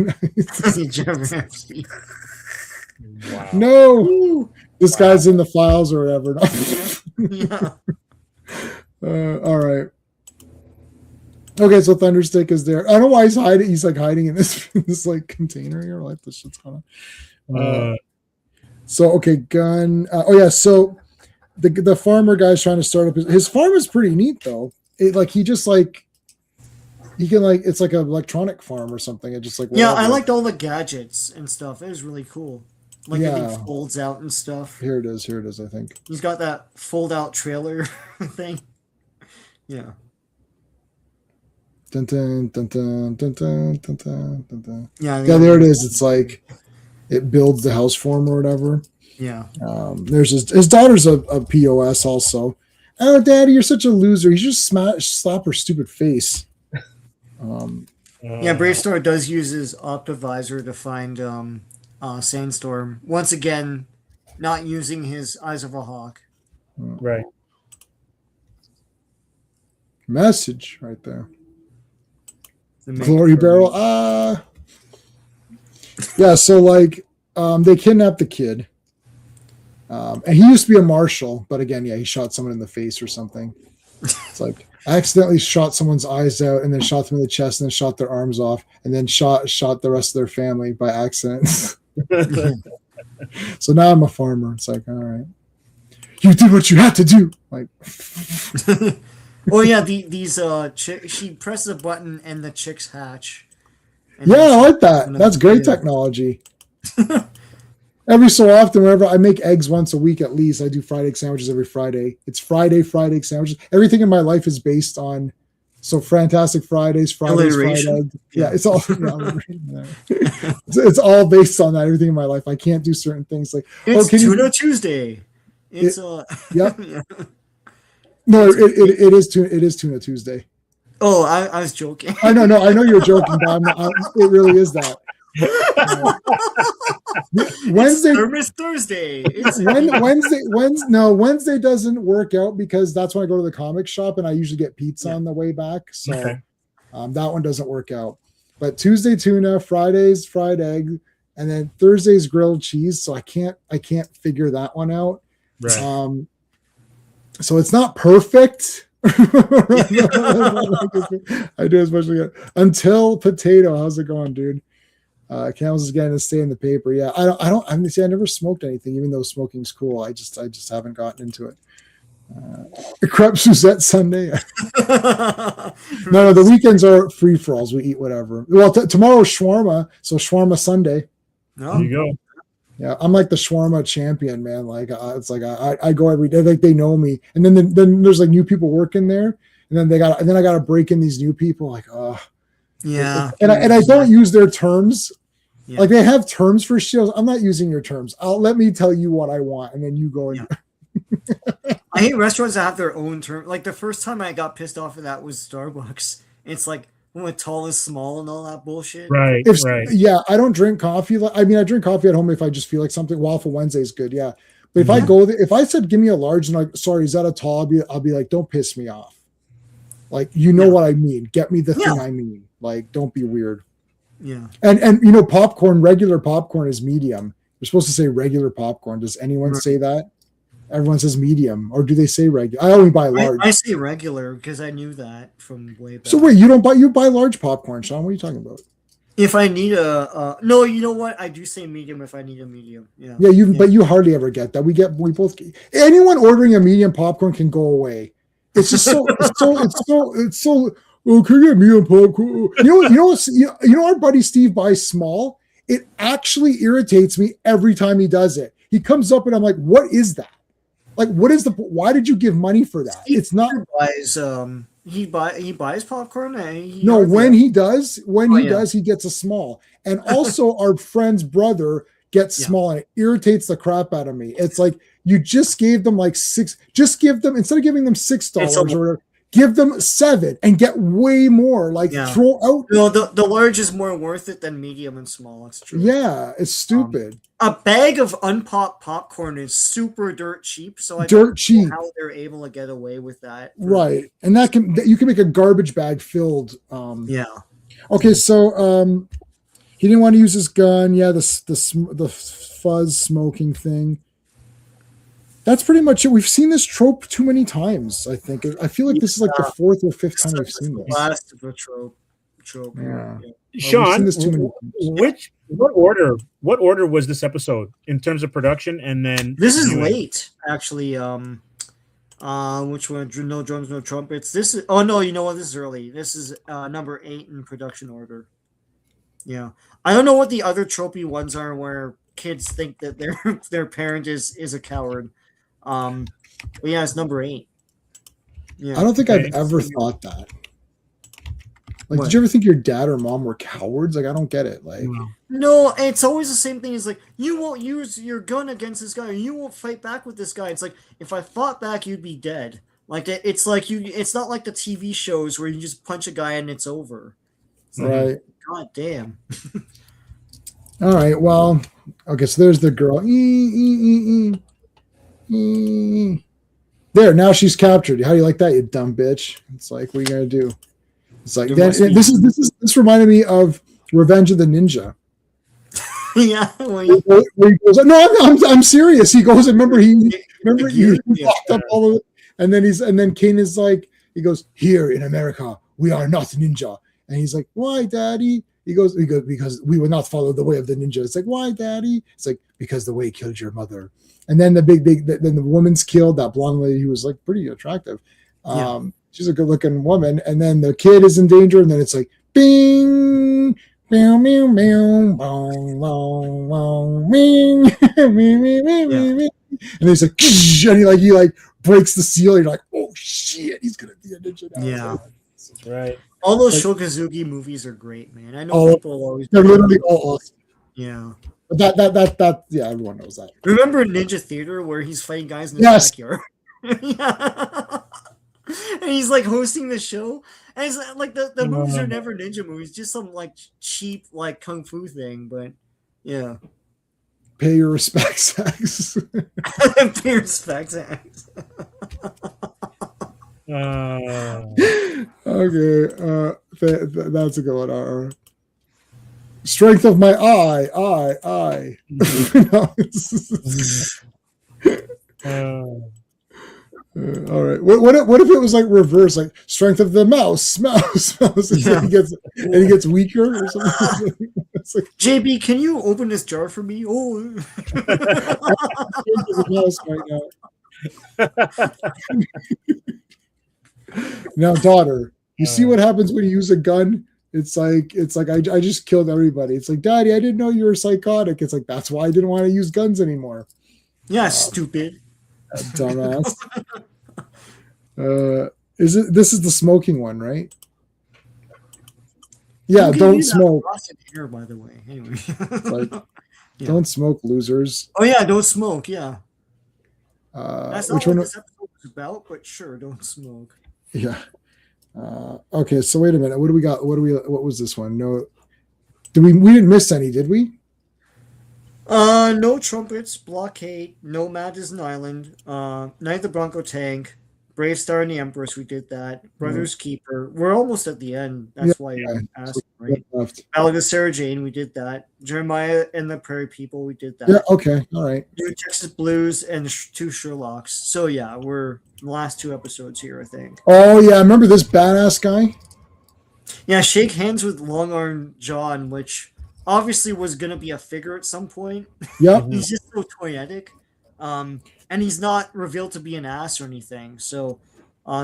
Wow. No, this guy's in the files or whatever. Yeah. All right. Okay, so Thunderstick is there. I don't know why he's hiding. He's like hiding in this like container here. Like this shit's kind of. So okay, gun. Oh yeah, so. The farmer guy's trying to start up his farm is pretty neat though. He can it's like an electronic farm or something. It just like yeah, I liked all the gadgets and stuff. It was really cool. Like yeah. everything folds out and stuff. Here it is. I think he's got that fold out trailer thing. Yeah. Dun, dun, dun, dun, dun, dun, dun, dun, dun. Yeah. There it is. It's like it builds the house for him or whatever. Yeah. There's his daughter's a POS also. Oh, Daddy, you're such a loser. You just slap her stupid face. Yeah, BraveStarr does use his Optivisor to find Sandstorm. Once again, not using his Eyes of a Hawk. Right. Message right there. Glory barrel. Yeah, so like they kidnapped the kid. And he used to be a marshal, but again, yeah, he shot someone in the face or something. It's like I accidentally shot someone's eyes out and then shot them in the chest and then shot their arms off and then shot the rest of their family by accident. So now I'm a farmer. It's like, all right, you did what you had to do. Like, oh yeah, these she presses a button and the chicks hatch. Yeah, I like that. That's great technology. Every so often, whenever I make eggs once a week at least, I do fried egg sandwiches every Friday. It's fried egg sandwiches. Everything in my life is based on Fantastic Fridays, fried egg. Yeah, it's all it's all based on that. Everything in my life, I can't do certain things like it's Tuna Tuesday. It's yep. Yeah. No, it is Tuna Tuesday. Oh, I was joking. I know you're joking, but it really is that. Wednesday Thursday. Wednesday doesn't work out because that's when I go to the comic shop and I usually get pizza on the way back. So that one doesn't work out. But Tuesday tuna, Fridays fried egg, and then Thursday's grilled cheese. So I can't figure that one out. Right. So it's not perfect. I do as much as I can. Until potato. How's it going, dude? Camels is getting to stay in the paper. Yeah, I never smoked anything, even though smoking's cool. I just haven't gotten into it. Crepe Suzette Sunday. No, the weekends are free for alls. We eat whatever. Well, tomorrow's shawarma, so shawarma Sunday. There you go. Yeah, I'm like the shawarma champion, man. Like it's like I go every day. Like they know me, and then there's like new people working there, and then I gotta break in these new people. Like yeah, and I don't use their terms. Yeah. Like they have terms for shows. I'm not using your terms. Let me tell you what I want, and then you go and. Yeah. I hate restaurants that have their own term. Like the first time I got pissed off at that was Starbucks. It's like tall is small and all that bullshit. Right. Right. Yeah, I don't drink coffee. I mean, I drink coffee at home if I just feel like something. Waffle Wednesday is good. Yeah, but if I go there, if I said give me a large and like, sorry, is that a tall? I'll be like, don't piss me off. Like what I mean. Get me the thing I mean. Like, don't be weird. Yeah. And regular popcorn is medium. You're supposed to say regular popcorn. Does anyone say that? Everyone says medium, or do they say regular? I only buy large. I say regular because I knew that from way back. So wait, you buy large popcorn, Sean? What are you talking about? If I need a no, you know what? I do say medium if I need a medium. Yeah. Yeah, but you hardly ever get that. We both anyone ordering a medium popcorn can go away. It's just it's so. Oh, can you get medium popcorn? You know our buddy Steve buys small. It actually irritates me every time he does it. He comes up and I'm like, what is that? Like, what is why did you give money for that? Steve it's not buys he buys popcorn. When he does, he gets a small. And also our friend's brother gets small, and it irritates the crap out of me. It's like you just gave them like just give them, instead of giving them $6 or whatever, give them $7 and get way more. Like throw out. No, the large is more worth it than medium and small. It's true. Yeah, it's stupid. A bag of unpopped popcorn is super dirt cheap. So I don't know how they're able to get away with that. Right, and you can make a garbage bag filled. Okay, so he didn't want to use his gun. Yeah, the fuzz smoking thing. That's pretty much it. We've seen this trope too many times. I think. I feel like this is like the 4th or 5th time we've seen this. Last of a trope. Yeah. Sean, what order was this episode in terms of production? And then this is late, actually. Which one? No drums, no trumpets. This is. Oh no, you know what? This is early. This is number 8 in production order. Yeah, I don't know what the other tropey ones are where kids think that their parent is a coward. But yeah, it's number 8. Yeah, I don't think I've ever thought that. Like, did you ever think your dad or mom were cowards? Like, I don't get it. Like, no, it's always the same thing. It's like, you won't use your gun against this guy, or you won't fight back with this guy. It's like, if I fought back, you'd be dead. Like, it's like it's not like the TV shows where you just punch a guy and it's over. It's like, right. God damn. All right. Well, okay. So there's the girl. There. Now she's captured. How do you like that, you dumb bitch? It's like, what are you gonna do? It's like this reminded me of Revenge of the Ninja. Yeah. Where he goes, no, I'm serious. He goes, remember he locked up all of it, and then Kane is like, he goes, here in America we are not ninja, and he's like, why, Daddy? He goes because we will not follow the way of the ninja. It's like, why, Daddy? It's like, because the way killed your mother. And then then the woman's killed, that blonde lady who was like pretty attractive. She's a good looking woman, and then the kid is in danger, and then it's like bing, meow, meow, meow, bong, bong, bong, bing, and he's like, and he breaks the seal. You're like, oh shit, he's gonna be a ninja now. Yeah, that's right. All those Shokazuki movies are great, man. I know people always. They're literally all awesome. Yeah. But that yeah, everyone knows that. Remember Ninja Theater where he's fighting guys in the backyard? Yeah. And he's like hosting the show. And it's like the movies are never ninja movies, just some like cheap like kung fu thing, but yeah. Pay your respects, X. Pay your respects, X. Okay, that's a good one. Strength of my eye. All right. What if it was like reverse, like strength of the mouse, yeah. and he gets weaker or something? It's like, JB, can you open this jar for me? Oh, mouse right now. Now, daughter, you see what happens when you use a gun? It's like I just killed everybody. It's like, Daddy, I didn't know you were psychotic. It's like, that's why I didn't want to use guns anymore. Yeah, stupid. Dumbass. This is the smoking one, right? Yeah, don't smoke. Here, by the way. Anyway. Don't smoke, losers. Oh yeah, don't smoke. Yeah. That's not which what one? this episode was about, but sure, don't smoke. Yeah. Okay, so wait a minute. What do we got? What was this one? No, we didn't miss any, did we? No trumpets, blockade, Nomad is an island, Night of the Bronco Tank, BraveStarr and the Empress, we did that. Brothers Keeper. We're almost at the end. That's why you asked, right? Ballad of Sarah Jane, we did that. Jeremiah and the Prairie People, we did that. Yeah, okay, all right. New Texas Blues and 2 Sherlocks. So yeah, we're the last 2 episodes here, I think. Oh yeah, I remember this badass guy. Yeah, shake hands with Long Arm John, which obviously was going to be a figure at some point. Yep. He's just so toyetic. And he's not revealed to be an ass or anything. So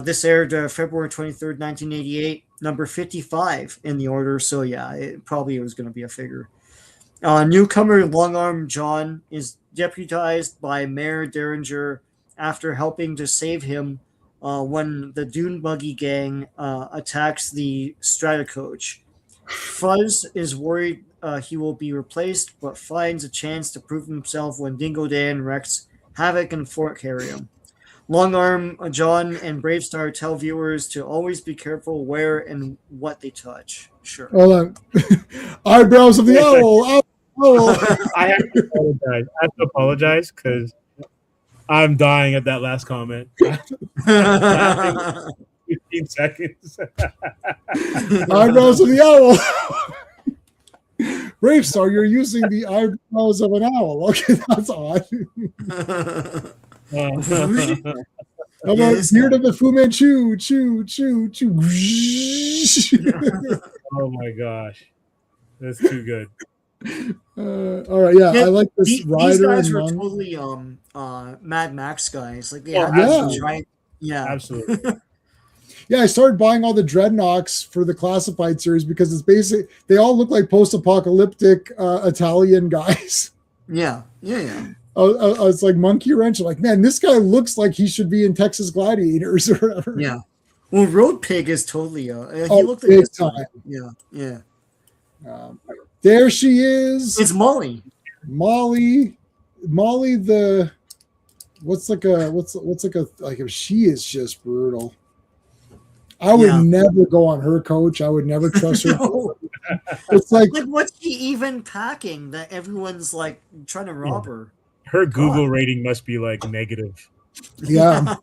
this aired February 23rd, 1988, number 55 in the order. So yeah, it probably was going to be a figure. Newcomer Long Arm John is deputized by Mayor Derringer after helping to save him when the Dune Buggy gang attacks the Stratacoach. Fuzz is worried he will be replaced, but finds a chance to prove himself when Dingo Dan wreaks havoc in Fort Carrium. Long Arm John and BraveStarr tell viewers to always be careful where and what they touch. Sure. Hold on. Eyebrows of the owl. Owl. I have to apologize because I'm dying at that last comment. 15 seconds. Eyebrows of the owl. BraveStarr, you're using the eyebrows of an owl. Okay, that's odd. How about beard of the Fu Manchu? Chew. Oh my gosh. That's too good. All right, yeah, I like this these rider. guys and were Long. totally Mad Max guys. Like they Oh, had yeah. these giant, yeah, Absolutely. Yeah, I started buying all the Dreadnoks for the classified series because it's basic. They all look like post-apocalyptic Italian guys. yeah. I was like Monkey Wrench. I'm like, man, this guy looks like he should be in Texas Gladiators or whatever. Yeah. Well, Road Pig is totally. He looked like big this guy. time. Yeah. There she is. It's Molly. Molly, the what's like if she is just brutal. I would never go on her coach. I would never trust her. No. It's like What's she even packing that everyone's like trying to rob her? Her Google rating must be like negative. yeah.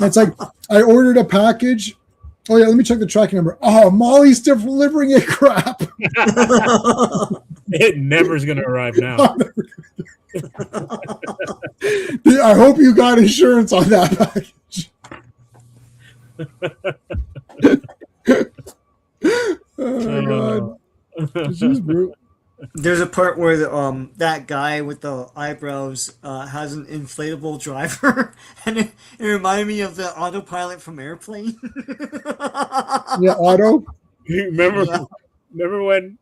It's like I ordered a package. Oh yeah, let me check the tracking number. Oh, Molly's delivering it crap. It never is going to arrive now. I hope you got insurance on that package. Oh my god, she's brutal. There's a part where that guy with the eyebrows has an inflatable driver, and it reminded me of the autopilot from Airplane. Yeah, Otto. Remember when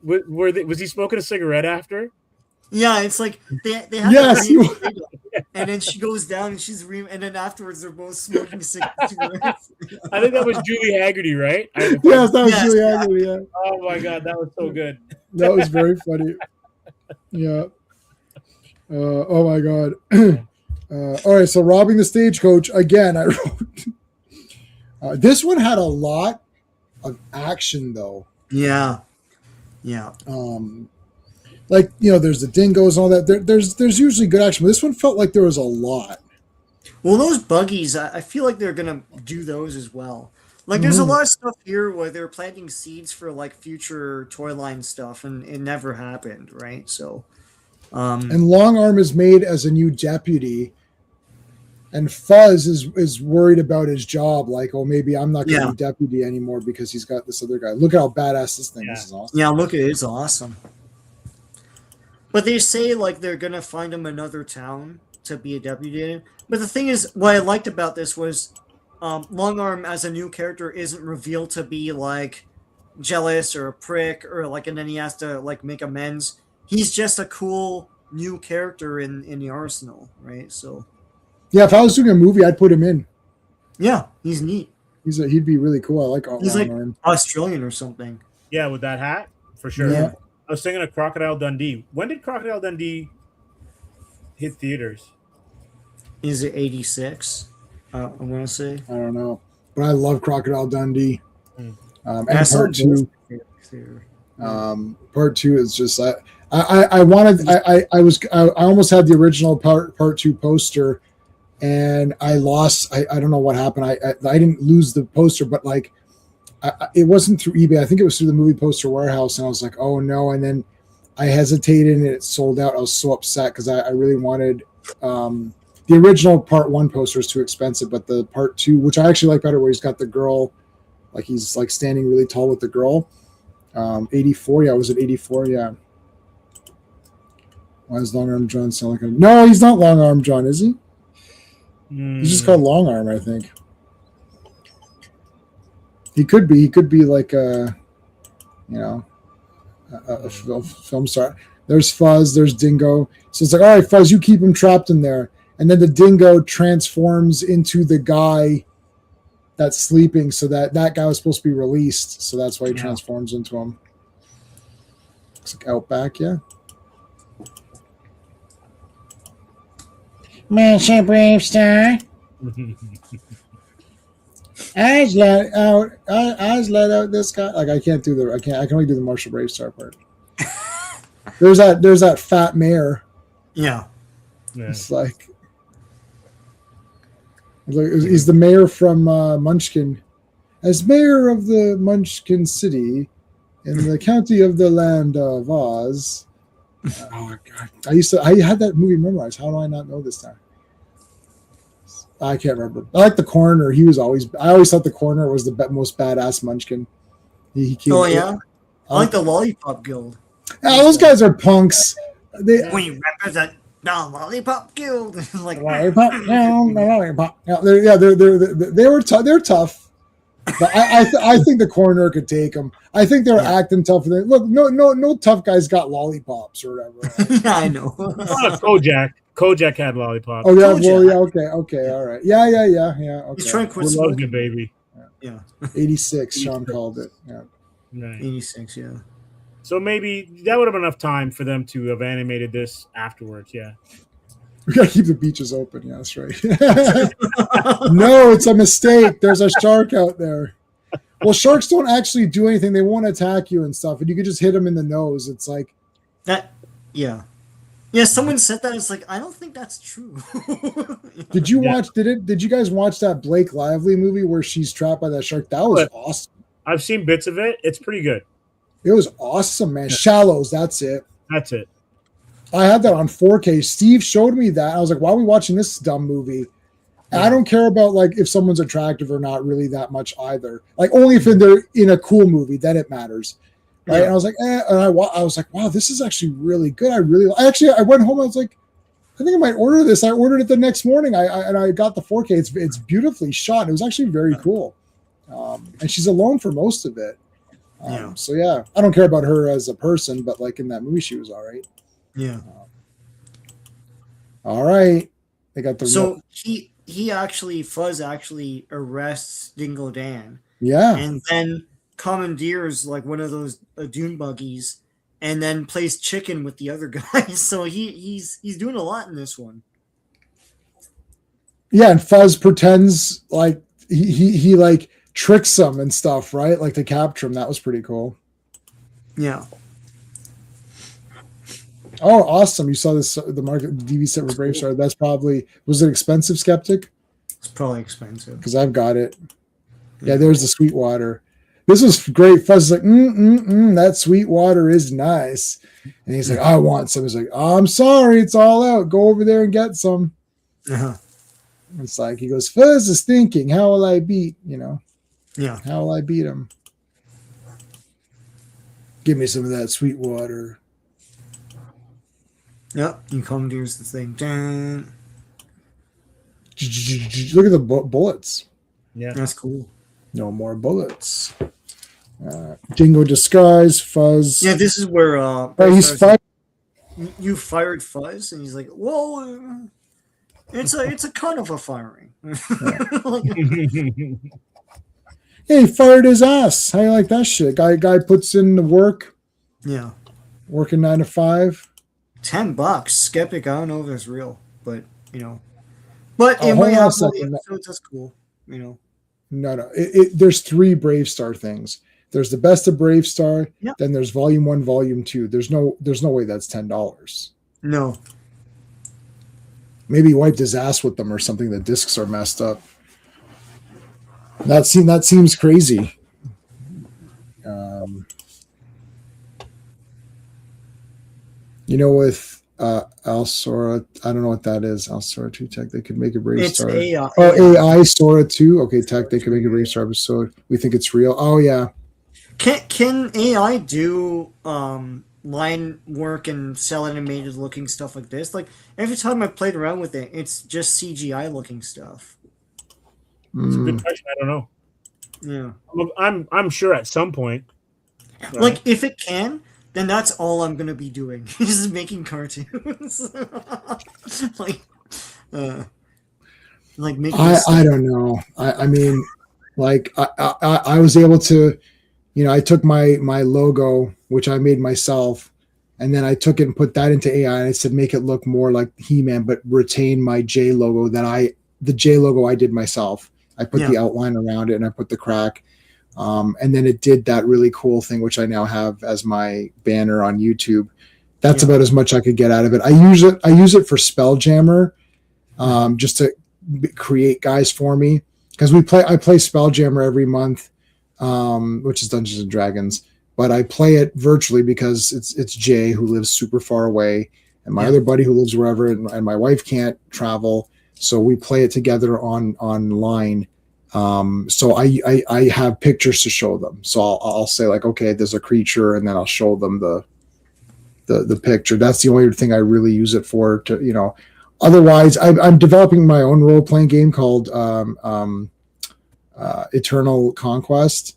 was he smoking a cigarette after? Yeah, it's like they have Yes, and then she goes down and and then afterwards they're both smoking cigarettes. I think that was Julie Haggerty, right? Yes, that was Julie Haggerty. Yeah. Oh my god, that was so good. That was very funny. Yeah. Oh my god. All right, so robbing the stagecoach again. I wrote. This one had a lot of action, though. Yeah. Like, you know, there's the dingoes and all that. There's usually good action, but this one felt like there was a lot. Well, those buggies, I feel like they're gonna do those as well. Like, there's a lot of stuff here where they're planting seeds for like future toy line stuff, and it never happened, right? So, and Long Arm is made as a new deputy, and Fuzz is worried about his job. Like, oh, maybe I'm not going to be deputy anymore because he's got this other guy. Look at how badass this thing is. This is awesome. Yeah, look, it's awesome. But they say like they're gonna find him another town to be a deputy in. But the thing is, what I liked about this was Long Arm as a new character isn't revealed to be like jealous or a prick or like, and then he has to like make amends. He's just a cool new character in the arsenal, right? So yeah, if I was doing a movie, I'd put him in. Yeah, he's neat. He'd be really cool. I like he's Long like Arm. Australian or something. Yeah, with that hat for sure. Yeah. I was thinking of Crocodile Dundee. When did Crocodile Dundee hit theaters? Is it 86? I want to say. I don't know, but I love Crocodile Dundee. And Part two is just I almost had the original part two poster, and I lost. I don't know what happened. I didn't lose the poster, but like. It wasn't through eBay. I think it was through the Movie Poster Warehouse, and I was like, "Oh no!" And then I hesitated, and it sold out. I was so upset because I really wanted the original part one poster is too expensive, but the part two, which I actually like better, where he's got the girl Like he's like standing really tall with the girl. 84, yeah, was it 84? Yeah. Why is Long Arm John sound like a... No, he's not Long Arm John, is he? He's just called Long Arm, I think. He could be like a film star. There's Fuzz, there's Dingo. So it's like, all right, Fuzz, you keep him trapped in there. And then the Dingo transforms into the guy that's sleeping, so that guy was supposed to be released. So that's why he transforms into him. Looks like Outback, yeah. Mr. BraveStarr. I was let out this guy. Like I can't do the I can only do the Marshall BraveStarr part. There's that fat mayor. Yeah. It's like he's the mayor from Munchkin. As mayor of the Munchkin City in the county of the land of Oz. Oh my God! I had that movie memorized. How do I not know this time? I can't remember. I like the coroner. I always thought the coroner was the most badass Munchkin. He came. Oh yeah, I like the Lollipop Guild. Yeah, those guys are punks. We represent the Lollipop Guild. Like lollipop, lollipop. Yeah, they're tough. But I think the coroner could take them. I think they're acting tough. Look, no tough guys got lollipops or whatever. Yeah, I know. Kojak had lollipops. Oh yeah, Kojak. well, yeah, okay, all right, yeah. Okay. He's trying to quit We love smoking. you, baby. Yeah, 86. Sean called it. Yeah. Right. 86. Yeah. So maybe that would have been enough time for them to have animated this afterwards. Yeah. We gotta keep the beaches open. Yeah, that's right. No, it's a mistake. There's a shark out there. Well, sharks don't actually do anything. They won't attack you and stuff, and you could just hit them in the nose. It's like that. Yeah. Yeah. Someone said that. It's like I don't think that's true. Did you watch? Did you guys watch that Blake Lively movie where she's trapped by that shark? That was awesome. I've seen bits of it. It's pretty good. It was awesome, man. Shallows. That's it. That's it. I had that on 4K. Steve showed me that. I was like, why are we watching this dumb movie? And I don't care about like if someone's attractive or not really that much either. Like only if they're in a cool movie, then it matters. Right. Yeah. And I was like, and I was like, wow, this is actually really good. I went home. I was like, I think I might order this. I ordered it the next morning. I got the 4K. It's beautifully shot. It was actually very cool. And she's alone for most of it. So yeah, I don't care about her as a person, but like in that movie, she was all right. Yeah. All right. They got the. So Fuzz actually arrests Dingo Dan. Yeah. And then commandeers like one of those dune buggies, and then plays chicken with the other guys. So he's doing a lot in this one. Yeah, and Fuzz pretends like he like tricks them and stuff, right? Like to capture him. That was pretty cool. Yeah. Oh, awesome! You saw this the market DV set with BraveStarr. That's probably was it expensive, Skeptic? It's probably expensive because I've got it. Yeah, there's the Sweetwater. This was great. Fuzz is like, that Sweetwater is nice, and he's like, I want some. He's like, oh, I'm sorry, it's all out. Go over there and get some. It's like he goes, Fuzz is thinking, how will I beat? Yeah, how will I beat him? Give me some of that Sweetwater. Yep, he commandeers the thing. Dun. Look at the bullets. Yeah, that's cool. No more bullets. Dingo disguise, Fuzz. Yeah, this is where he's fired. You fired Fuzz, and he's like, "Whoa, it's a kind of a firing." Yeah, he fired his ass. How you like that shit? Guy puts in the work. Yeah, working 9 to 5. $10. Skeptic. I don't know if that's real, but but it might have so that's cool. No. There's 3 BraveStarr things. There's the best of BraveStarr. Yep. Then there's Volume 1, Volume 2. There's no way that's $10. No. Maybe he wiped his ass with them or something. The discs are messed up. That seems crazy. With Alsora. I don't know what that is. Alsora 2 tech. They could make a It's BraveStarr. AI. Oh, AI Sora 2. Okay, tech. They could make a BraveStarr episode. We think it's real. Oh yeah. Can AI do line work and cell animated looking stuff like this? Like every time I played around with it, it's just CGI looking stuff. It's a good question. I don't know. Yeah. I'm sure at some point. Like if it can, then that's all I'm gonna be doing. Is making cartoons. like make I don't know. I mean, like I was able to, I took my logo, which I made myself, and then I took it and put that into AI, and I said make it look more like He-Man, but retain my J logo the J logo I did myself. I put the outline around it, and I put the crack, and then it did that really cool thing, which I now have as my banner on YouTube. That's about as much I could get out of it. I use it for Spelljammer, just to create guys for me, because I play Spelljammer every month, which is Dungeons and Dragons, but I play it virtually because it's Jay who lives super far away, and my other buddy who lives wherever, and my wife can't travel, so we play it together online. So I have pictures to show them. So I'll say like, okay, there's a creature, and then I'll show them the picture. That's the only thing I really use it for. To otherwise, I'm developing my own role playing game called Eternal Conquest,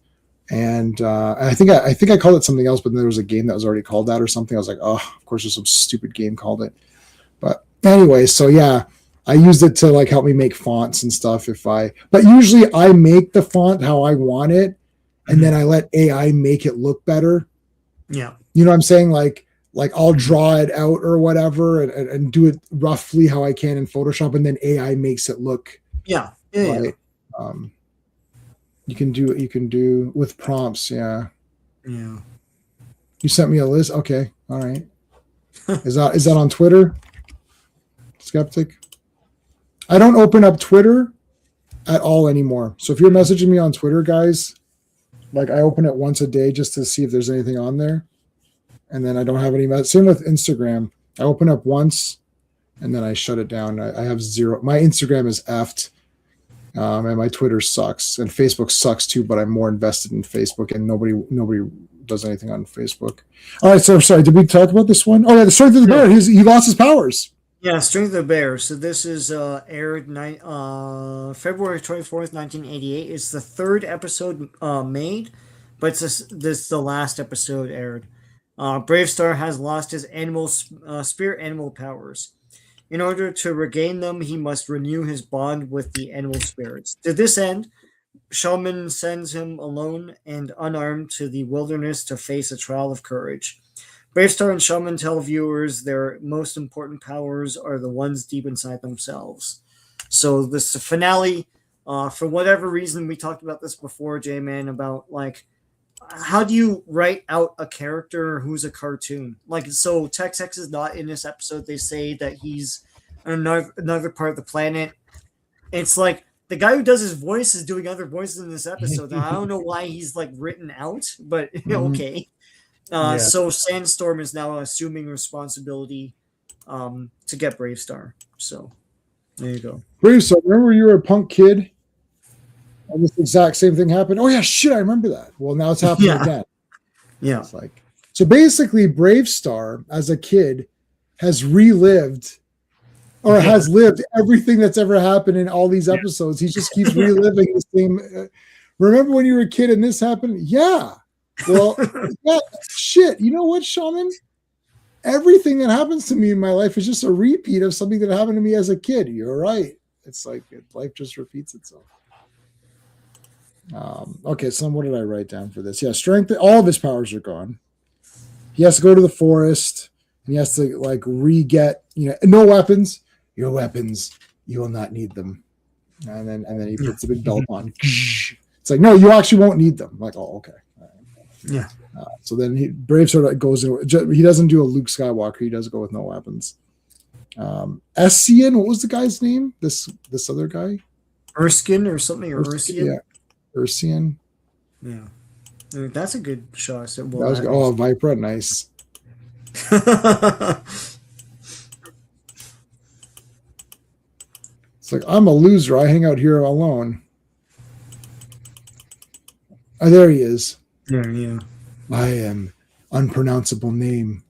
and I think I called it something else, but then there was a game that was already called that or something. I was like, oh, of course, there's some stupid game called it. But anyway, so yeah, I used it to like help me make fonts and stuff. But usually I make the font how I want it, and then I let AI make it look better. Yeah, you know what I'm saying? Like I'll draw it out or whatever, and do it roughly how I can in Photoshop, and then AI makes it look yeah. You can do with prompts. Yeah. You sent me a list. Okay. All right. Is that on Twitter? Skeptic. I don't open up Twitter at all anymore. So if you're messaging me on Twitter, guys, like I open it once a day just to see if there's anything on there. And then I don't have any. Same with Instagram. I open up once and then I shut it down. I have zero. My Instagram is effed. And my Twitter sucks, and Facebook sucks too. But I'm more invested in Facebook, and nobody does anything on Facebook. All right, so sorry. Did we talk about this one? Oh yeah, the Strength of the Bear. He lost his powers. Yeah, Strength of the Bear. So this is aired February 24th, 1988. It's the third episode made, but this is the last episode aired. BraveStarr has lost his spirit animal powers. In order to regain them, he must renew his bond with the animal spirits. To this end, Shaman sends him alone and unarmed to the wilderness to face a trial of courage. BraveStarr and Shaman tell viewers their most important powers are the ones deep inside themselves. So this finale, for whatever reason, we talked about this before, J-Man, about like, how do you write out a character who's a cartoon? Like, so Tex-Hex is not in this episode. They say that he's another part of the planet. It's like the guy who does his voice is doing other voices in this episode. Now, I don't know why he's like written out, but okay. So Sandstorm is now assuming responsibility to get BraveStarr. So there you go. BraveStarr, remember you were a punk kid? And this exact same thing happened. Oh yeah, shit, I remember that. Well, now it's happening again. Yeah. It's like, so basically BraveStarr as a kid has relived or has lived everything that's ever happened in all these episodes. He just keeps reliving the same. Remember when you were a kid and this happened? Yeah. Well, yeah, shit. You know what, Shaman? Everything that happens to me in my life is just a repeat of something that happened to me as a kid. You're right. It's like life just repeats itself. Okay, so what did I write down for this? Yeah, strength. All of his powers are gone. He has to go to the forest, and he has to like re-get, no weapons. Your weapons, you will not need them. And then he puts a big belt on. It's like, no, you actually won't need them. I'm like, oh, okay. Yeah. So then BraveStarr goes in. He doesn't do a Luke Skywalker. He does go with no weapons. Essien, what was the guy's name? This other guy, Erskine or something, or Erskine. Yeah, Erskine. Yeah, that's a good shot. Viper, nice. It's like, I'm a loser. I hang out here alone. Oh, there he is. Yeah. I am unpronounceable name.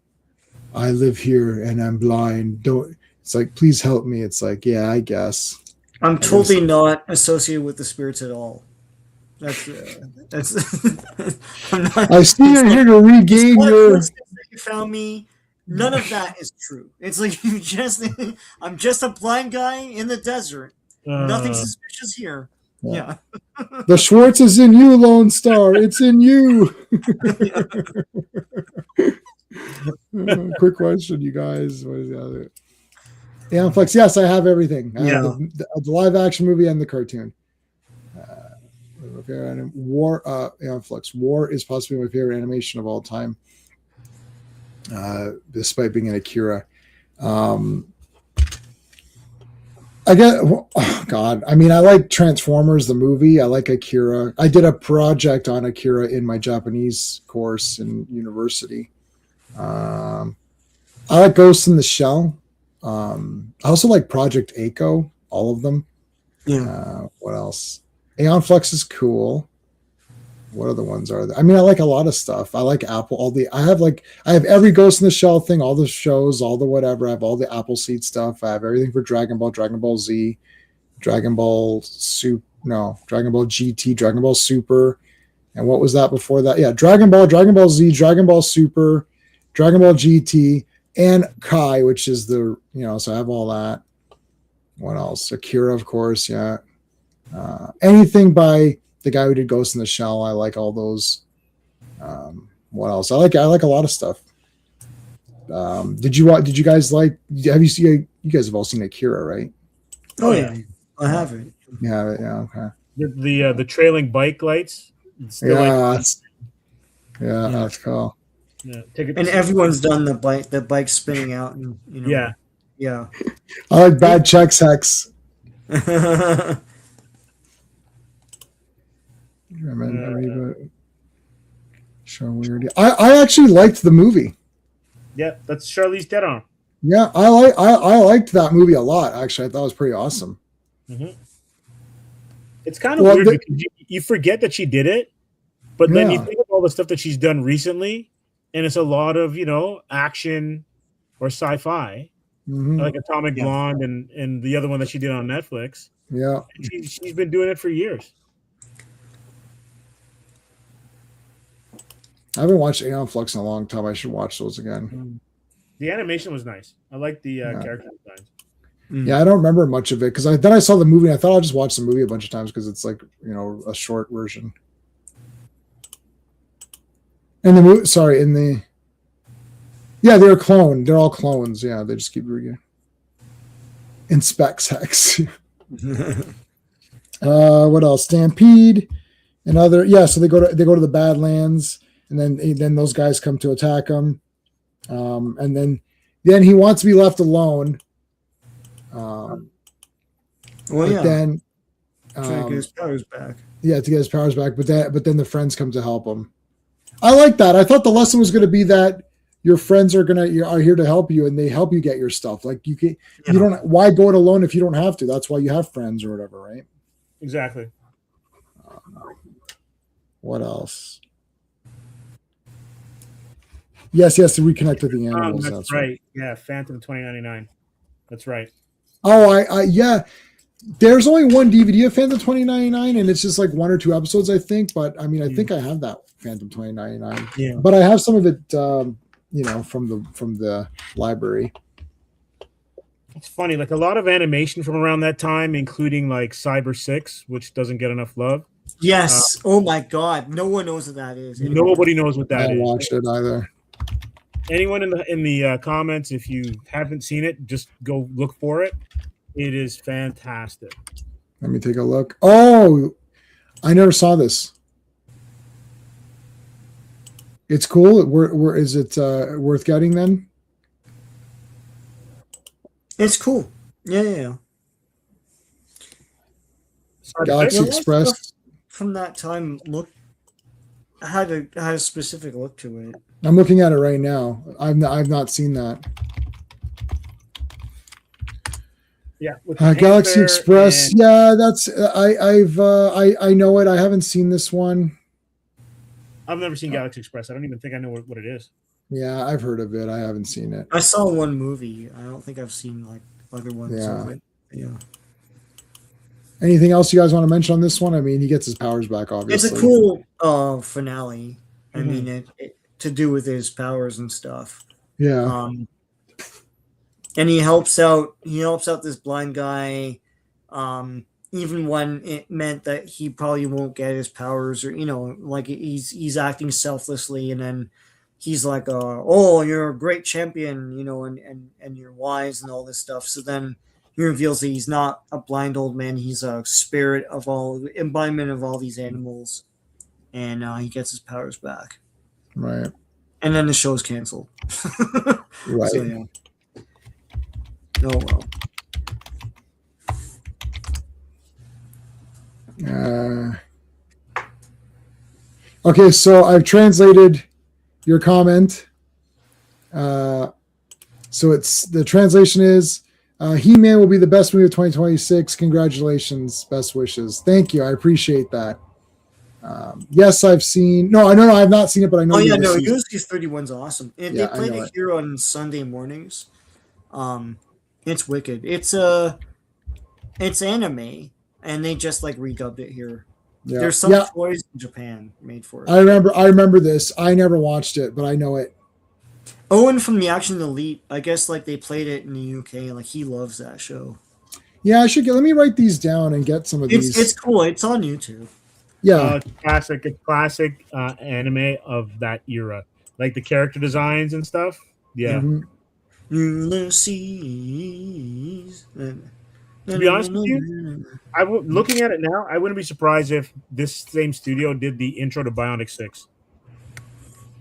I live here and I'm blind. Don't. It's like, please help me. It's like, yeah, I guess. I'm totally not associated with the spirits at all. That's. I'm not, I see you're here to regain your. You found me. None of that is true. It's like I'm just a blind guy in the desert. Nothing suspicious here. Yeah. The Schwartz is in you, Lone Star. It's in you. Quick question, you guys. What is the other? Aeon Flux. Yes, I have everything. I have the live action movie and the cartoon. War. Aeon Flux. War is possibly my favorite animation of all time. Despite being an Akira. I get, oh God. I mean, I like Transformers, the movie. I like Akira. I did a project on Akira in my Japanese course in university. I like Ghost in the Shell. I also like Project Echo, all of them. Yeah. What else? Aeon Flux is cool. What other ones are there? I mean, I like a lot of stuff. I like Apple. I have every Ghost in the Shell thing, all the shows, all the whatever. I have all the Appleseed stuff. I have everything for Dragon Ball, Dragon Ball Z, Dragon Ball Dragon Ball GT, Dragon Ball Super. And what was that before that? Yeah, Dragon Ball, Dragon Ball Z, Dragon Ball Super, Dragon Ball GT, and Kai, which is so I have all that. What else? Akira, of course, yeah. Anything by the guy who did Ghost in the Shell, I like all those. What else? I like a lot of stuff. Did you guys like? Have you seen? You guys have all seen Akira, right? Oh yeah, I have it. Yeah, okay. The trailing bike lights. That's cool. Yeah, and everyone's done the bike spinning out, and yeah. I like Bad Chex Hex. I actually liked the movie. Yeah, that's Charlize Theron. Yeah, I liked that movie a lot. Actually, I thought it was pretty awesome. Mm-hmm. It's kind of weird because you forget that she did it, but then you think of all the stuff that she's done recently, and it's a lot of action or sci-fi, like Atomic Blonde and the other one that she did on Netflix. Yeah, she's been doing it for years. I haven't watched Aeon Flux in a long time. I should watch those again. The animation was nice. I like the character designs. Yeah, I don't remember much of it because then I saw the movie. And I thought I'll just watch the movie a bunch of times because it's like a short version. And the movie, they're cloned. They're all clones. Yeah, they just keep reading. Inspects Hex. What else? Stampede and other. Yeah, so they go to the Badlands. And then those guys come to attack him, and then he wants to be left alone. Then to get his powers back. Yeah, to get his powers back. But then the friends come to help him. I like that. I thought the lesson was going to be that your friends are here to help you, and they help you get your stuff. Like you don't. Why go it alone if you don't have to? That's why you have friends or whatever, right? Exactly. What else? Yes, to reconnect with the animals. That's right. Yeah, Phantom 2099. That's right. Oh, yeah. There's only one DVD of Phantom 2099, and it's just like 1 or 2 episodes, I think. But I mean, I think I have that Phantom 2099. Yeah. But I have some of it, from the library. It's funny, like a lot of animation from around that time, including like Cyber 6, which doesn't get enough love. Yes. Oh my God. No one knows what that is. Nobody knows what that is. I haven't watched it either. Anyone in the comments, if you haven't seen it, just go look for it. It is fantastic. Let me take a look. Oh, I never saw this. It's cool. Is it worth getting then? It's cool. Yeah. Galaxy Express from that time had a specific look to it. I'm looking at it right now. I've not seen that. Yeah, with Galaxy Panther Express. and- Yeah, that's I know it. I haven't seen this one. I've never seen Galaxy Express. I don't even think I know what it is. Yeah, I've heard of it. I haven't seen it. I saw one movie. I don't think I've seen like other ones Yeah. of it. Yeah. Anything else you guys want to mention on this one? I mean, he gets his powers back, obviously. It's a cool finale. I Mhm. mean, it to do with his powers and stuff. Yeah. And he helps out. He helps out this blind guy, even when it meant that he probably won't get his powers, or like he's acting selflessly, and then he's like, "Oh, you're a great champion," and you're wise and all this stuff. So then he reveals that he's not a blind old man; he's a spirit of all embodiment of all these animals, and he gets his powers back. Right. And then the show's canceled. Right. So, yeah. Oh well. Okay, so I've translated your comment. So it's the translation is He-Man will be the best movie of 2026. Congratulations, best wishes. Thank you, I appreciate that. Yes, I've seen. No, I've not seen it, but I know. Oh yeah, no, Ulysses. USC 31's awesome. And Yeah, they I played know it it. here on Sunday mornings. It's wicked. It's anime, and they just like redubbed it here. Yeah. There's some Yeah, toys in Japan made for it. I remember this. I never watched it, but I know it. Owen from the Action Elite, I guess like they played it in the UK. Like he loves that show. Yeah, I should get. Let me write these down and get some of these. It's cool. It's on YouTube. Yeah. It's classic anime of that era, like the character designs and stuff. Yeah. Mhm. Ulysses. To be honest with you, looking at it now, I wouldn't be surprised if this same studio did the intro to Bionic 6.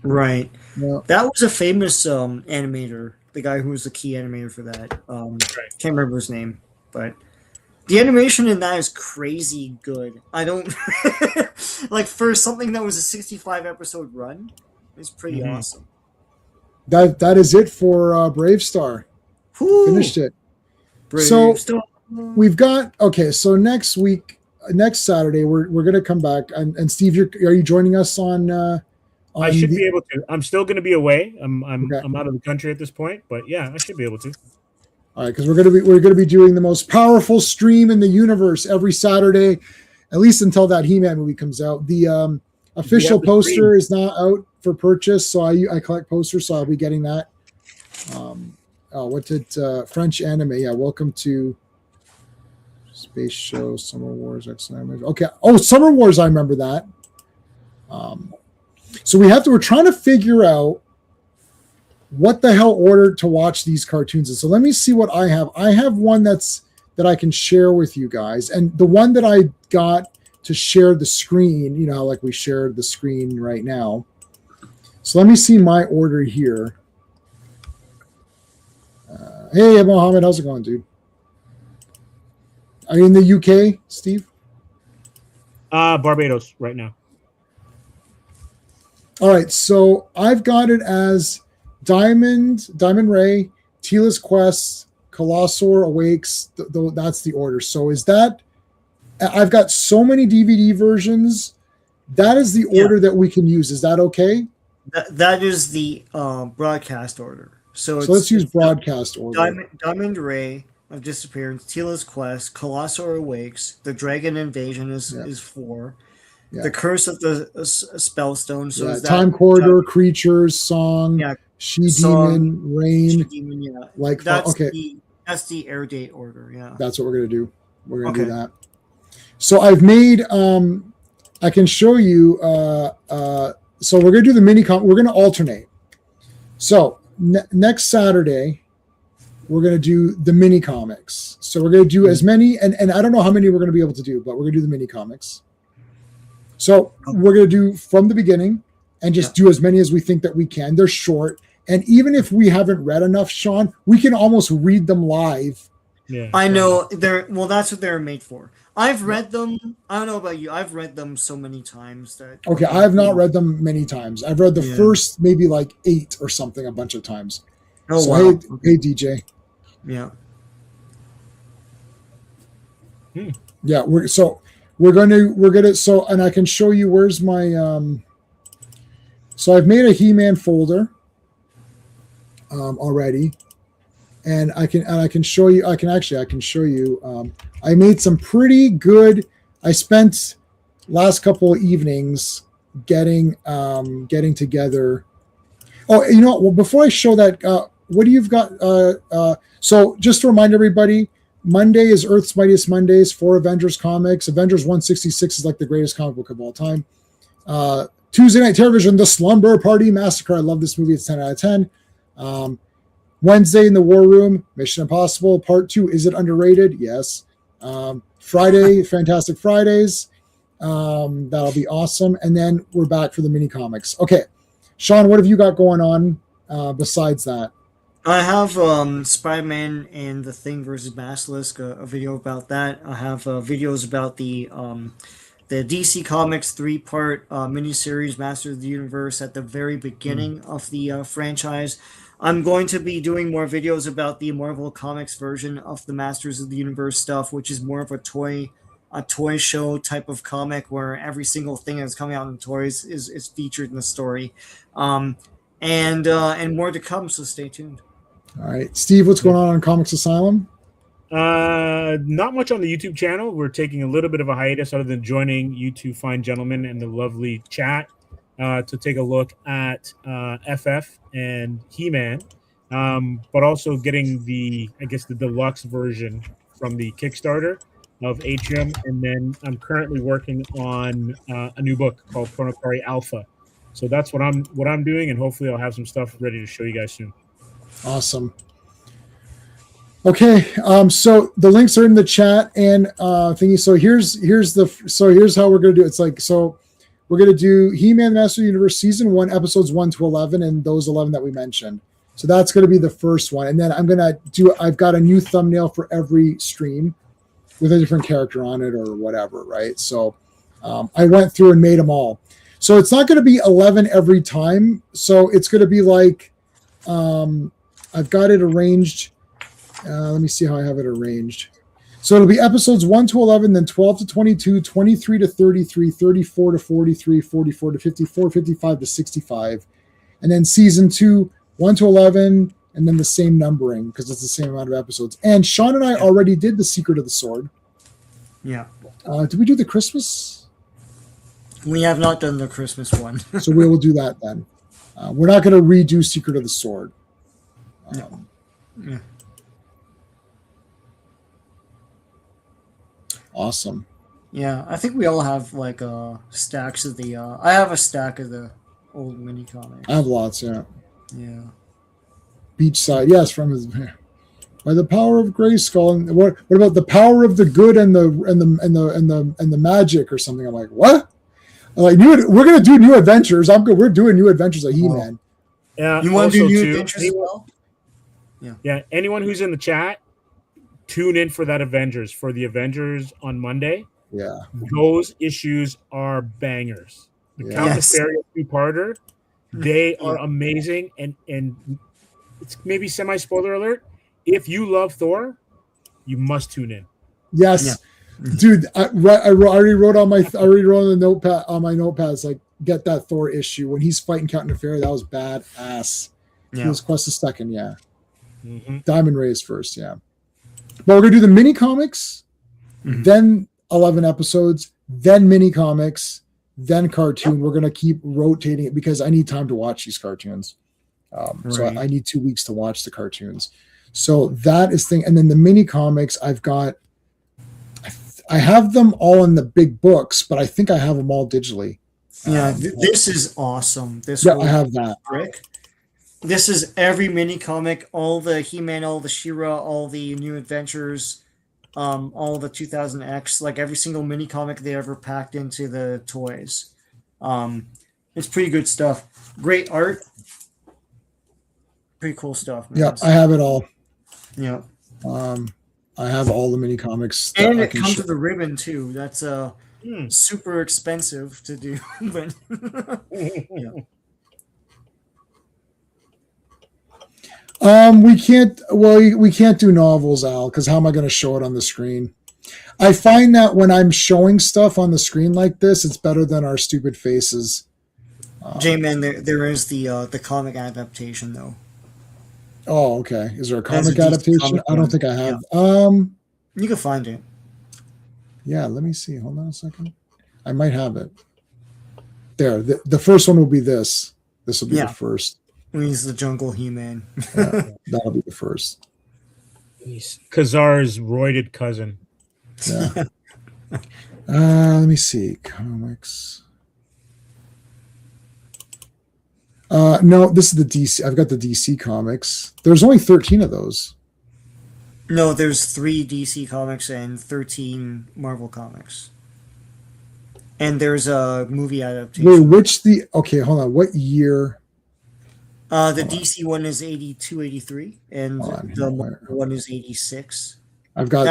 Right. Yeah. That was a famous animator, the guy who was the key animator for that. Can't remember his name, but the animation in that is crazy good. I don't like for something that was a 65 episode run, it's pretty awesome. That is it for BraveStarr. Whew. Finished it. So We've got so next Saturday we're gonna come back and Steve, are you joining us on I should be able to. I'm still going to be away. I'm Okay. I'm out of the country at this point, but yeah, I should be able to. All right, because we're gonna be doing the most powerful stream in the universe every Saturday, at least until that He-Man movie comes out. The official the poster stream. is not out for purchase, so I collect posters, so I'll be getting that. French anime? Yeah, welcome to Space Show, Summer Wars, X-Men. Okay. Oh, Summer Wars, I remember that. So we're trying to figure out what the hell order to watch these cartoons in. So let me see what I have. I have one that I can share with you guys. And the one that I got to share the screen, how like we shared the screen right now. So let me see my order here. Hey, Mohammed, how's it going, dude? Are you in the UK, Steve? Barbados right now. All right, so I've got it as Diamond Ray, Tila's Quest, Colossor Awakes. That's the order. So is that? I've got so many DVD versions. That is the order that we can use. Is that okay? That is the broadcast order. So let's use broadcast order. Diamond Ray of Disappearance, Tila's Quest, Colossor Awakes, The Dragon Invasion is 4. Yeah. The Curse of the Spellstone. So is that Time Corridor, Creatures, Song, She-Demon, Rain. She-Demon, yeah. Like that's the air date order. Yeah, that's what we're gonna do. We're gonna do that. So I've made. I can show you. So we're gonna do the mini comp. We're gonna alternate. So next Saturday, we're going to do the mini comics. So we're going to do as many, and I don't know how many we're going to be able to do, but we're going to do the mini comics. So we're going to do from the beginning and just do as many as we think that we can. They're short. And even if we haven't read enough, Sean, we can almost read them live. Yeah, I know. That's what they're made for. I've read them. I don't know about you. I've read them so many times that. Okay, I have not read them many times. I've read the first maybe like 8 or something a bunch of times. Oh, so wow. Hey DJ. Yeah. Yeah, we're gonna so, and I can show you where's my so I've made a He-Man folder already, and I can show you. I can show you. I made some pretty good. I spent last couple of evenings getting together. Oh, you know, well, before I show that, what do you've got? So just to remind everybody, Monday is Earth's Mightiest Mondays for Avengers comics. Avengers 166 is like the greatest comic book of all time. Tuesday night television, The Slumber Party Massacre. I love this movie. It's 10 out of 10. Wednesday in the War Room, Mission Impossible Part 2. Is it underrated? Yes. Friday, Fantastic Fridays. That'll be awesome. And then we're back for the mini comics. Okay. Sean, what have you got going on besides that? I have Spider-Man and the Thing versus Basilisk, a video about that. I have videos about the DC Comics 3-part miniseries Masters of the Universe at the very beginning of the franchise. I'm going to be doing more videos about the Marvel Comics version of the Masters of the Universe stuff, which is more of a toy show type of comic where every single thing that's coming out in toys is featured in the story. And more to come, so stay tuned. All right, Steve, what's going on Comics Asylum? Not much on the YouTube channel. We're taking a little bit of a hiatus, other than joining you two fine gentlemen in the lovely chat to take a look at FF and He-Man, but also getting the deluxe version from the Kickstarter of Atrium, and then I'm currently working on a new book called Chronocari Alpha. So that's what I'm doing, and hopefully I'll have some stuff ready to show you guys soon. Awesome. Okay, so the links are in the chat and thingy. So here's how we're gonna do it. It's like, so we're gonna do He-Man Master of the Universe Season 1, episodes 1 to 11, and those 11 that we mentioned. So that's gonna be the first one, and then I've got a new thumbnail for every stream with a different character on it or whatever, right? So I went through and made them all. So it's not gonna be 11 every time. So it's gonna be like I've got it arranged. Let me see how I have it arranged. So it'll be episodes 1 to 11, then 12 to 22, 23 to 33, 34 to 43, 44 to 54, 55 to 65. And then season 2, 1 to 11, and then the same numbering because it's the same amount of episodes. And Sean and I already did The Secret of the Sword. Yeah. Did we do the Christmas? We have not done the Christmas one. So we will do that then. We're not going to redo Secret of the Sword. Yeah. Awesome. Yeah, I think we all have like stacks of the. I have a stack of the old mini comics. I have lots. Yeah. Yeah. Beachside, yes, from his. By the power of Grayskull, and what about the power of the good and the magic or something? I'm like, what? I'm like, we're gonna do New Adventures. I'm good. We're doing New Adventures of He-Man. Yeah, you want to do New Adventures as well? Yeah. Anyone who's in the chat, tune in for that Avengers, for the Avengers on Monday. Yeah. Those issues are bangers. The Count Nefaria 2-parter, they are amazing. And it's maybe semi-spoiler alert. If you love Thor, you must tune in. Yes. Yeah. Dude, I already wrote on the notepad on my notepads, like, get that Thor issue. When he's fighting Count Nefaria, that was badass. Yeah. He was Quest the second, yeah. Mm-hmm. Diamond Rays first, yeah. But we're gonna do the mini comics, then 11 episodes, then mini comics, then cartoon. We're gonna keep rotating it because I need time to watch these cartoons. So I need 2 weeks to watch the cartoons. So that is thing, and then the mini comics I have them all in the big books, but I think I have them all digitally. Yeah, this is awesome. I have that. Rick. This is every mini comic, all the He-Man, all the She-Ra, all the New Adventures, all the 2000X, like every single mini comic they ever packed into the toys. It's pretty good stuff. Great art. Pretty cool stuff, man. Yeah, I have it all. Yeah. I have all the mini comics. And it comes with a ribbon too. That's super expensive to do, but yeah. We can't do novels, Al, because how am I going to show it on the screen? I find that when I'm showing stuff on the screen like this, it's better than our stupid faces. J-Man, there is the comic adaptation though. Oh, okay. Is there a There's comic a DC adaptation? comic I don't one. think I have. You can find it. Yeah, let me see. Hold on a second. I might have it. There. The first one will be this. This will be the first. He's the Jungle He-Man. Yeah, that'll be the first. He's Kazar's roided cousin. Yeah. Let me see. Comics. No, this is the DC. I've got the DC comics. There's only 13 of those. No, there's 3 DC comics and 13 Marvel comics. And there's a movie adaptation. Wait, okay, hold on. What year? The DC one is 82, 83, and the Marvel one is 86. I've got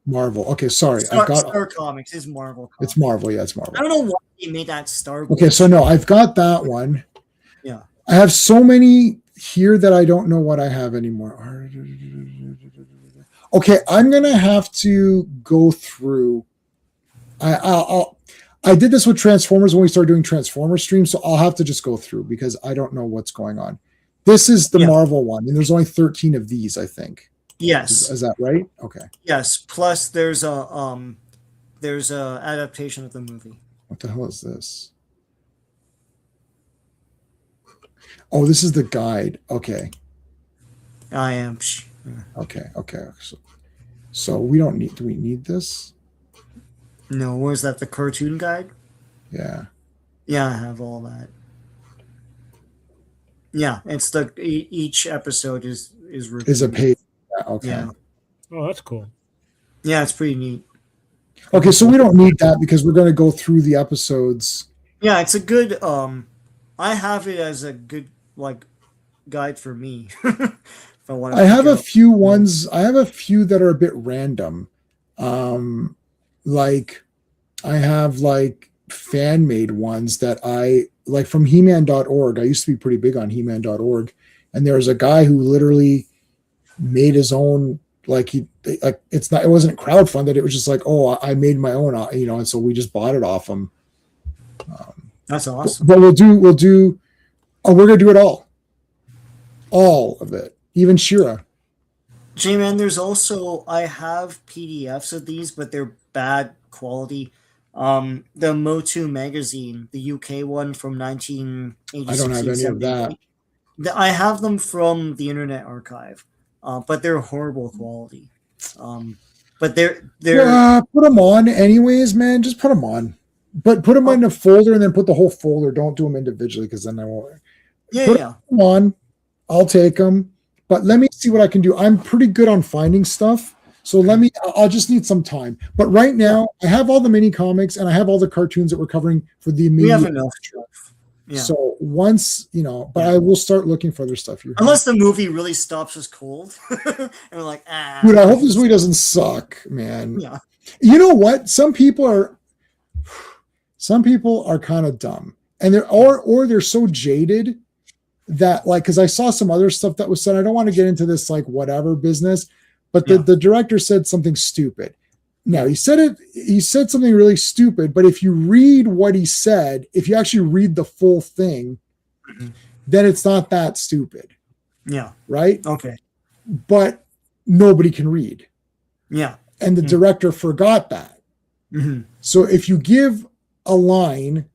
Marvel. Okay, sorry. I've got Star Comics is Marvel Comics. It's Marvel, yeah, it's Marvel. I don't know why they made that Star. Okay, so no, I've got that one. Yeah. I have so many here that I don't know what I have anymore. Okay, I'm gonna have to go through. I did this with Transformers when we started doing Transformers streams, so I'll have to just go through because I don't know what's going on. This is the Marvel one, and there's only 13 of these, I think. Yes. Is that right? Okay. Yes. Plus, there's a adaptation of the movie. What the hell is this? Oh, this is the guide. Okay. I am. Okay. So we don't need. Do we need this? No. Where's that? The cartoon guide? Yeah. Yeah, I have all that. Yeah, it's each episode is a page. Yeah, okay. Yeah. Oh, that's cool. Yeah, it's pretty neat. Okay, so we don't need that because we're going to go through the episodes. Yeah, it's a good. I have it as a good guide for me. I have a few ones. I have a few that are a bit random. Like I have fan made ones that I like from He-Man.org. I used to be pretty big on He-Man.org, and there's a guy who literally made his own. It wasn't crowdfunded. It was just I made my own, and so we just bought it off him. That's awesome. But we're gonna do it all of it, even Shira. J-Man, there's also I have PDFs of these, but they're bad quality. The Motu magazine, the UK one from 1986. I don't have any of that. I have them from the Internet Archive, but they're horrible quality. But they're put them on anyways, man. Just put them on, but put them in a folder and then put the whole folder. Don't do them individually because then I won't. Put them on. I'll take them, but let me see what I can do. I'm pretty good on finding stuff. So I'll just need some time. But right now, I have all the mini comics and I have all the cartoons that we're covering for the immediate. We have enough stuff. Yeah. So once, but I will start looking for other stuff. Unless the movie really stops us cold. And we're like, Dude, I hope this movie doesn't suck, man. Yeah. You know what? Some people are kind of dumb. And they're so jaded that because I saw some other stuff that was said. I don't want to get into this whatever business. But the director said something stupid. Now he said something really stupid, but if you read what he said, if you actually read the full thing, then it's not that stupid. Yeah. Right? Okay. But nobody can read. Yeah. And the director forgot that. Mm-hmm. So if you give a line,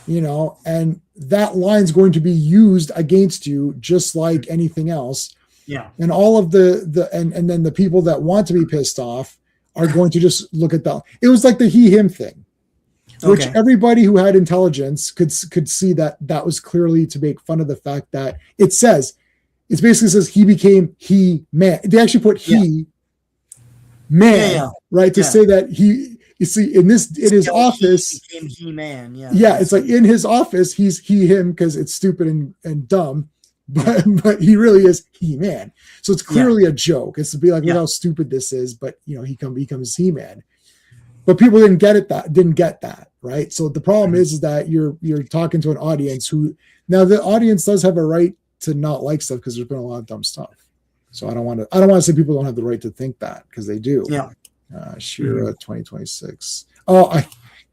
and that line's going to be used against you just like anything else. Yeah. And all of and then the people that want to be pissed off are going to just look at that. It was like the he-him thing, which everybody who had intelligence could see that was clearly to make fun of the fact that it basically says he became he-man. They actually put he-man, right? To say that you see in his office, he became he-man. Yeah. Yeah. It's like in his office, he's he-him because it's stupid and dumb. But he really is He-Man. So it's clearly a joke. It's to be like, look how stupid this is. But he becomes He-Man. But people didn't get that, right? So the problem is that you're talking to an audience who now the audience does have a right to not like stuff because there's been a lot of dumb stuff. So I don't want to say people don't have the right to think that because they do. Yeah. Shira 2026. Oh,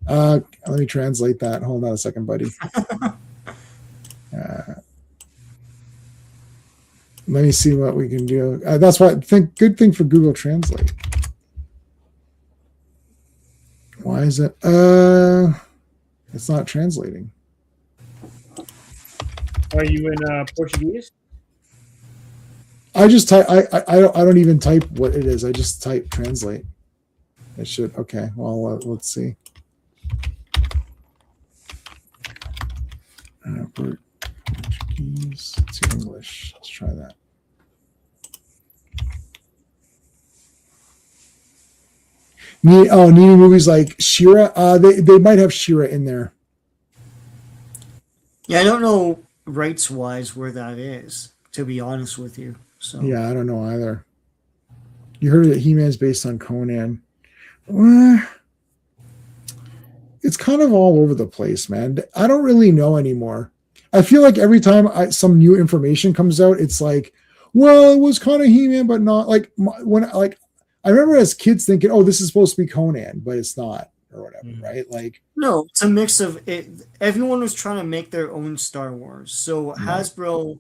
let me translate that. Hold on a second, buddy. Let me see what we can do. That's why I think good thing for Google Translate. Why is it? It's not translating. Are you in Portuguese? I just type. I don't even type what it is. I just type translate. It should. Okay. Well, let's see. Portuguese to English. Let's try that. Needing movies like Shira. They might have Shira in there. Yeah, I don't know rights wise where that is, to be honest with you. So yeah, I don't know either. You heard that He-Man's based on Conan. Well, it's kind of all over the place, man. I don't really know anymore. I feel like every time some new information comes out, it's like, well, it was kind of He-Man, but not like I remember as kids thinking, oh, this is supposed to be Conan, but it's not, or whatever, right? Like, no, it's a mix of it. Everyone was trying to make their own Star Wars. So Hasbro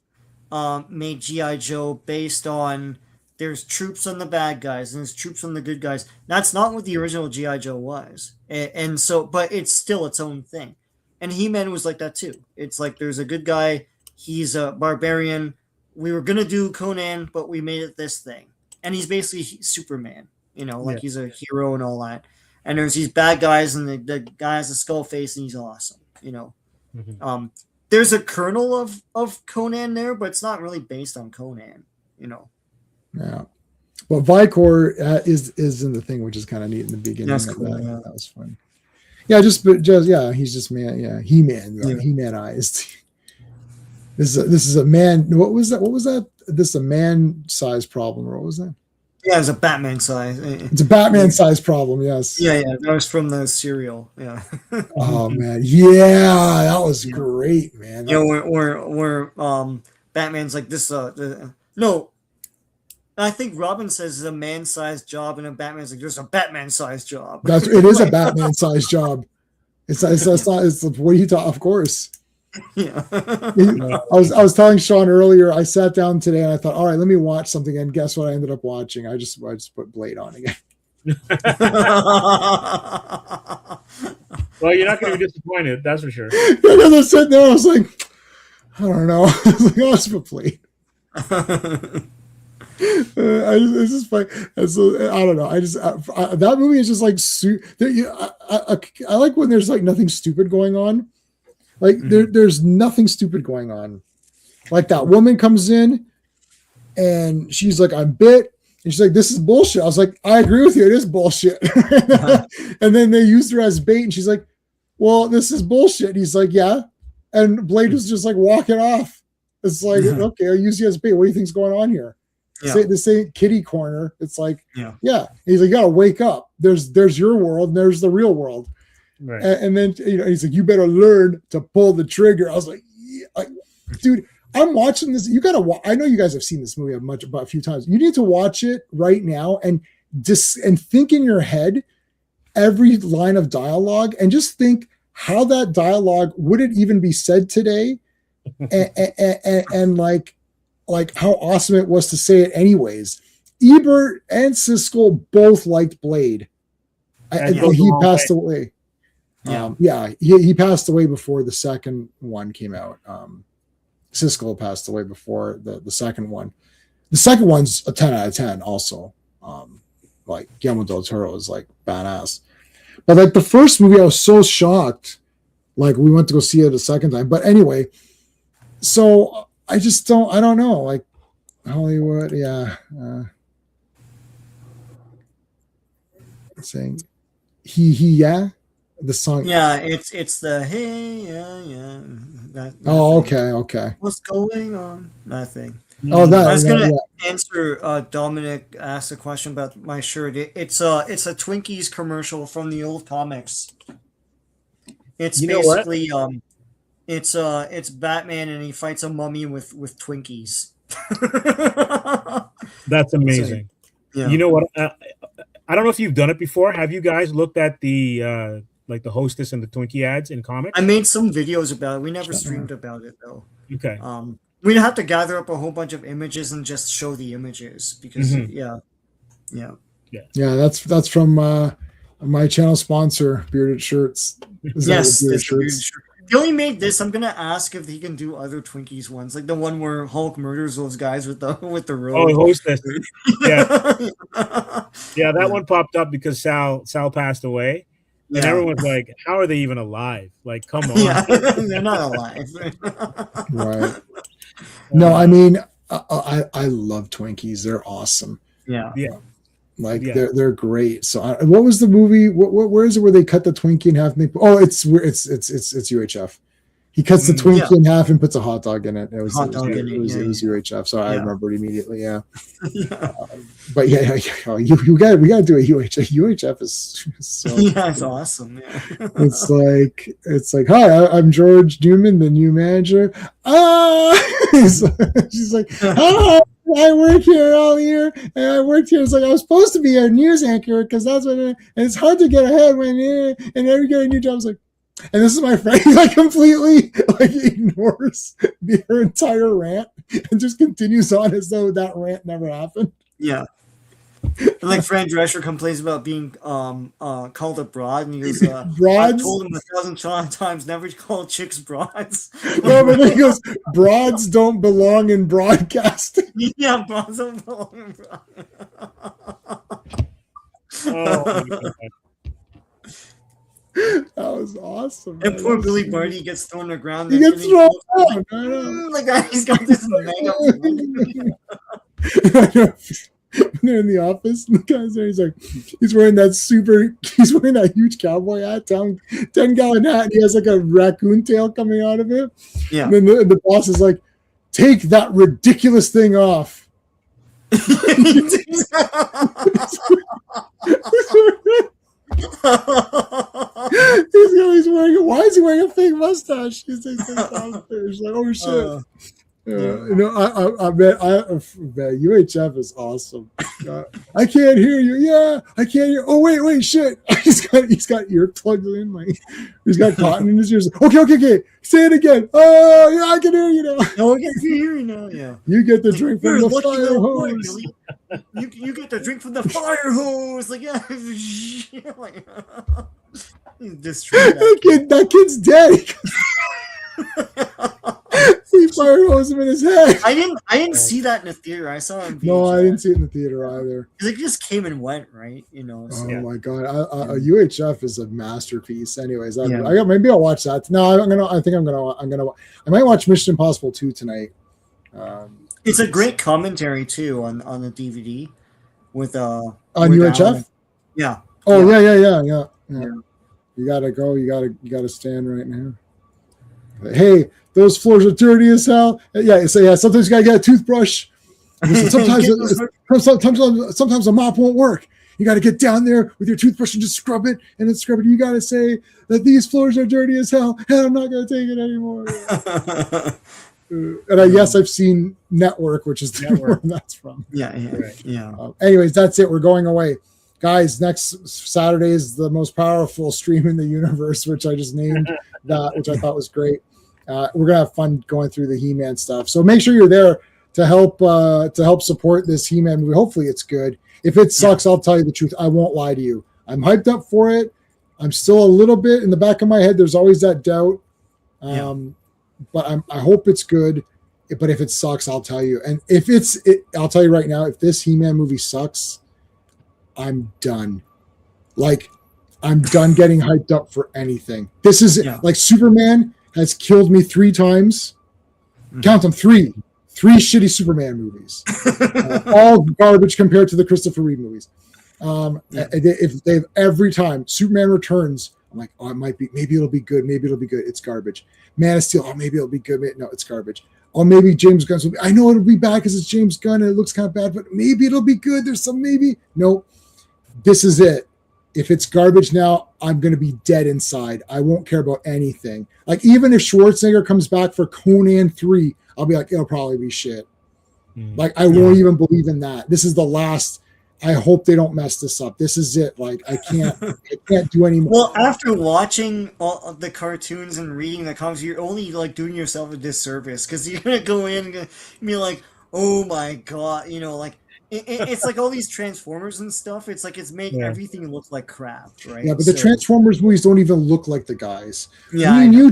made G.I. Joe based on there's troops on the bad guys and there's troops on the good guys. That's not what the original G.I. Joe was. And so, but it's still its own thing. And He-Man was like that too. It's like there's a good guy, he's a barbarian. We were going to do Conan, but we made it this thing. And he's basically Superman, he's a hero and all that. And there's these bad guys, and the guy has a skull face, and he's awesome, Mm-hmm. There's a kernel of Conan there, but it's not really based on Conan, Yeah. Well, Vicor is in the thing, which is kind of neat in the beginning. That's cool. Yeah. That was fun. Yeah, he's just man. Yeah, He-Man, He-Manized. This is a man. What was that? This is a man-sized problem, or what was that? Yeah, it's a Batman size. It's a Batman-sized problem. Yes. Yeah. That was from the cereal. Yeah. Oh man, yeah, that was great, man. Where Batman's like this. No, I think Robin says it's a man-sized job, and then Batman's like, "There's a Batman-sized job." It is a Batman-sized job. It's not. It's what are you talking? Of course. Yeah. I was telling Sean earlier. I sat down today and I thought, all right, let me watch something. And guess what? I ended up watching. I just put Blade on again. Well, you're not going to be disappointed. That's for sure. Because I was sitting there, I was like, I don't know. I was like, oh, it's for Blade. It's just like, I don't know. That movie is just like, I like when there's like nothing stupid going on. Like there's nothing stupid going on. Like that woman comes in and she's like, I'm bit. And she's like, this is bullshit. I was like, I agree with you. It is bullshit. And then they used her as bait and she's like, well, this is bullshit. And he's like, yeah. And Blade was just like walking off. It's like, okay, I'll use you as bait. What do you think's going on here? Yeah. This ain't kitty corner. It's like, yeah. He's like, you got to wake up. There's your world and there's the real world. Right. And then he's like, you better learn to pull the trigger. I was like, dude, I'm watching this. You gotta. I know you guys have seen this movie a few times. You need to watch it right now and think in your head every line of dialogue and just think how that dialogue would it even be said today, and like how awesome it was to say it anyways. Ebert and Siskel both liked Blade. He passed away. He passed away before the second one came out. Siskel passed away before the second one. The second one's a 10 out of 10 also. Like Guillermo del Toro is like badass. But like the first movie, I was so shocked. Like we went to go see it a second time. But anyway, so I don't know. Like Hollywood, saying yeah. The song, it's the hey, yeah. That okay. What's going on? Nothing. Oh, that. I was gonna answer. Dominic asked a question about my shirt. It's a Twinkies commercial from the old comics. It's basically it's Batman and he fights a mummy with Twinkies. That's amazing. So, you know what? I don't know if you've done it before. Have you guys looked at the like the Hostess and the Twinkie ads in Comix? I made some videos about it. We never streamed about it though. Okay. We'd have to gather up a whole bunch of images and just show the images because yeah. That's from my channel sponsor, Bearded Shirts. Yes, Bearded Shirts. He only made this. I'm gonna ask if he can do other Twinkies ones, like the one where Hulk murders those guys with the robe. Oh, Hostess. Yeah, that one popped up because Sal passed away, and everyone's like, "How are they even alive? Like, come on, they're not alive." Right. No, I mean, I love Twinkies. They're awesome. Yeah. Like they're great. So what was the movie? Where is it where they cut the Twinkie in half? And it's UHF. He cuts the Twinkie in half and puts a hot dog in it. It was UHF. So I remember it immediately. Yeah. But we got to do a UHF. UHF is so it's awesome. Yeah. It's like, hi, I'm George Newman, the new manager. She's like, hi. I work here all year, and I worked here. It's like I was supposed to be a news anchor because that's what. And it's hard to get ahead when you get a new job. It's like, and this is my friend. He completely ignores her entire rant and just continues on as though that rant never happened. Yeah. And Fran Drescher complains about being called a broad, and he goes, "I've told him 1,000 times never call chicks broads." No, but then he goes, "Broads don't belong in broadcasting." Yeah, broads don't belong in broadcasting. Oh my God. That was awesome. And poor Billy Barty gets thrown on the ground. He gets thrown out. He's got this mega. When they're in the office, and the guy's there, he's wearing that huge cowboy hat, 10-gallon hat, and he has a raccoon tail coming out of it. Yeah. And then the boss is like, take that ridiculous thing off. He's wearing why is he wearing a fake mustache? He's like, oh shit. I bet UHF is awesome. I can't hear you. Yeah, I can't hear. Oh wait, shit. He's got earplugs in. He's got cotton in his ears. Okay. Say it again. Oh yeah, I can hear you now. Oh, I can hear you now. Yeah. You get the drink from the fire hose. You get the drink from the fire hose. That kid's dead. He fire hosed him in his head. I didn't see that in the theater. I saw it on VHS. No, I didn't see it in the theater either. Because it just came and went, right? My God, UHF is a masterpiece. Anyways, maybe I'll watch that. No, I might watch Mission Impossible 2 tonight. It's a great commentary too on the DVD with on UHF. Alan. Yeah. Oh yeah. You gotta go. You gotta stand right now. Hey, those floors are dirty as hell. Yeah, sometimes you gotta get a toothbrush. Sometimes a mop won't work. You gotta get down there with your toothbrush and just scrub it, and then scrub it. You gotta say that these floors are dirty as hell, and I'm not gonna take it anymore. And I've seen Network, which is where that's from. Yeah. Anyways, that's it. We're going away. Guys, next Saturday is the most powerful stream in the universe, which I just named that, which I thought was great. We're gonna have fun going through the He-Man stuff. So make sure you're there to help support this He-Man movie. Hopefully it's good. If it sucks, I'll tell you the truth. I won't lie to you. I'm hyped up for it. I'm still a little bit in the back of my head. There's always that doubt. But I hope it's good. But if it sucks, I'll tell you. And I'll tell you right now, if this He-Man movie sucks, I'm done. I'm done getting hyped up for anything. This is like Superman has killed me 3 times. Count them, 3 shitty Superman movies, all garbage compared to the Christopher Reeve movies. If they've every time Superman Returns, I'm like, oh, it might be, maybe it'll be good, it's garbage. Man of Steel, oh, maybe it'll be good, no, it's garbage. Oh, maybe James Gunn's will be, I know it'll be bad because it's James Gunn and it looks kind of bad, but maybe it'll be good. There's some maybe. Nope. This is it. If it's garbage now, I'm going to be dead inside. I won't care about anything. Even if Schwarzenegger comes back for Conan 3, I'll be like, it'll probably be shit. I won't even believe in that. This is the last I hope they don't mess this up. This is it. Like I can't do any more. Well, after watching all of the cartoons and reading the comics, you're only like doing yourself a disservice because you're gonna go in and be like, "Oh my god," like it's like all these Transformers and stuff. It's like it's making everything look like crap, right? Yeah, but the Transformers movies don't even look like the guys. Yeah, we knew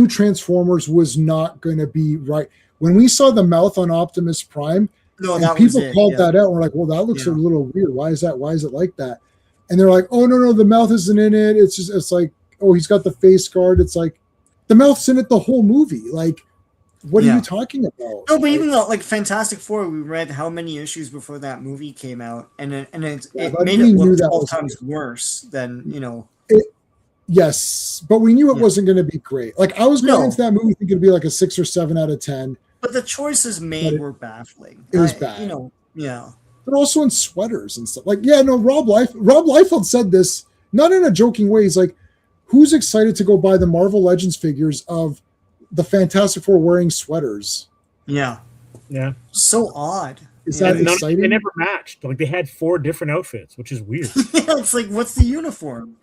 Transformers was not going to be right when we saw the mouth on Optimus Prime. No, and people called that out. We're like, well, that looks a little weird. Why is that? Why is it like that? And they're like, oh no, the mouth isn't in it. It's like, oh, he's got the face guard. It's like the mouth's in it the whole movie. Like, what are you talking about? No, but even though like Fantastic Four, we read how many issues before that movie came out, and it made it look 12 times worse than Yes, but we knew it wasn't going to be great. Like I was going into that movie thinking it'd be like a 6 or 7 out of 10. But the choices made were baffling. It was bad. Yeah. But also in sweaters and stuff. Like, Rob Liefeld said this, not in a joking way. He's like, who's excited to go buy the Marvel Legends figures of the Fantastic Four wearing sweaters? Yeah. Yeah. So odd. Is that exciting? They never matched. Like they had 4 different outfits, which is weird. It's like, what's the uniform?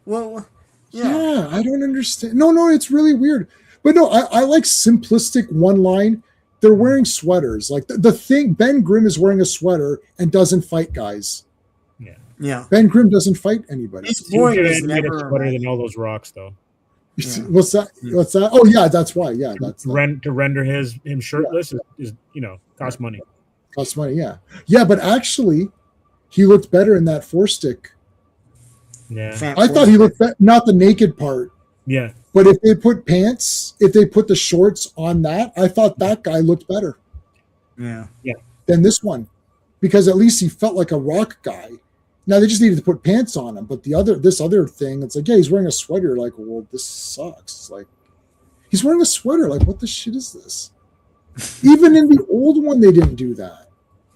Well, yeah, I don't understand. No, it's really weird. But no, I like simplistic one line. They're wearing sweaters. Like the thing, Ben Grimm is wearing a sweater and doesn't fight guys. Yeah. Ben Grimm doesn't fight anybody. It's boring. It's never better than all those rocks, though. Yeah. What's that? Oh yeah, that's why. Yeah, that's to render him shirtless is cost money. Costs money. Yeah. But actually, he looked better in that 4-stick. Yeah, I thought he looked not the naked part. Yeah. But if they put the shorts on that, I thought that guy looked better. Yeah. Than this one. Because at least he felt like a rock guy. Now they just needed to put pants on him. But this other thing, it's like, he's wearing a sweater. Like, well, this sucks. It's like, he's wearing a sweater. Like, what the shit is this? Even in the old one, they didn't do that.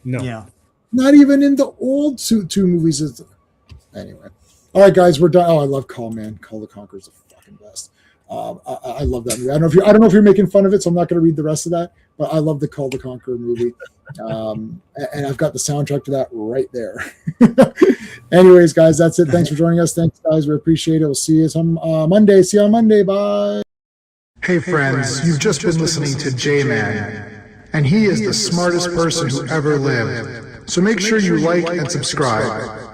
No. Yeah. Not even in the old two movies. Anyway. All right, guys, we're done. Oh, I love Call, man. Call the Conqueror is the fucking best. I love that movie. I don't know if you're making fun of it, so I'm not going to read the rest of that. But I love the Call the Conqueror movie, and I've got the soundtrack to that right there. Anyways, guys, that's it. Thanks for joining us. Thanks, guys. We appreciate it. We'll see you on Monday. See you on Monday. Bye. Hey, friends, you've just been listening to J-Man, and he is the smartest person who ever lived. So make sure you like and subscribe.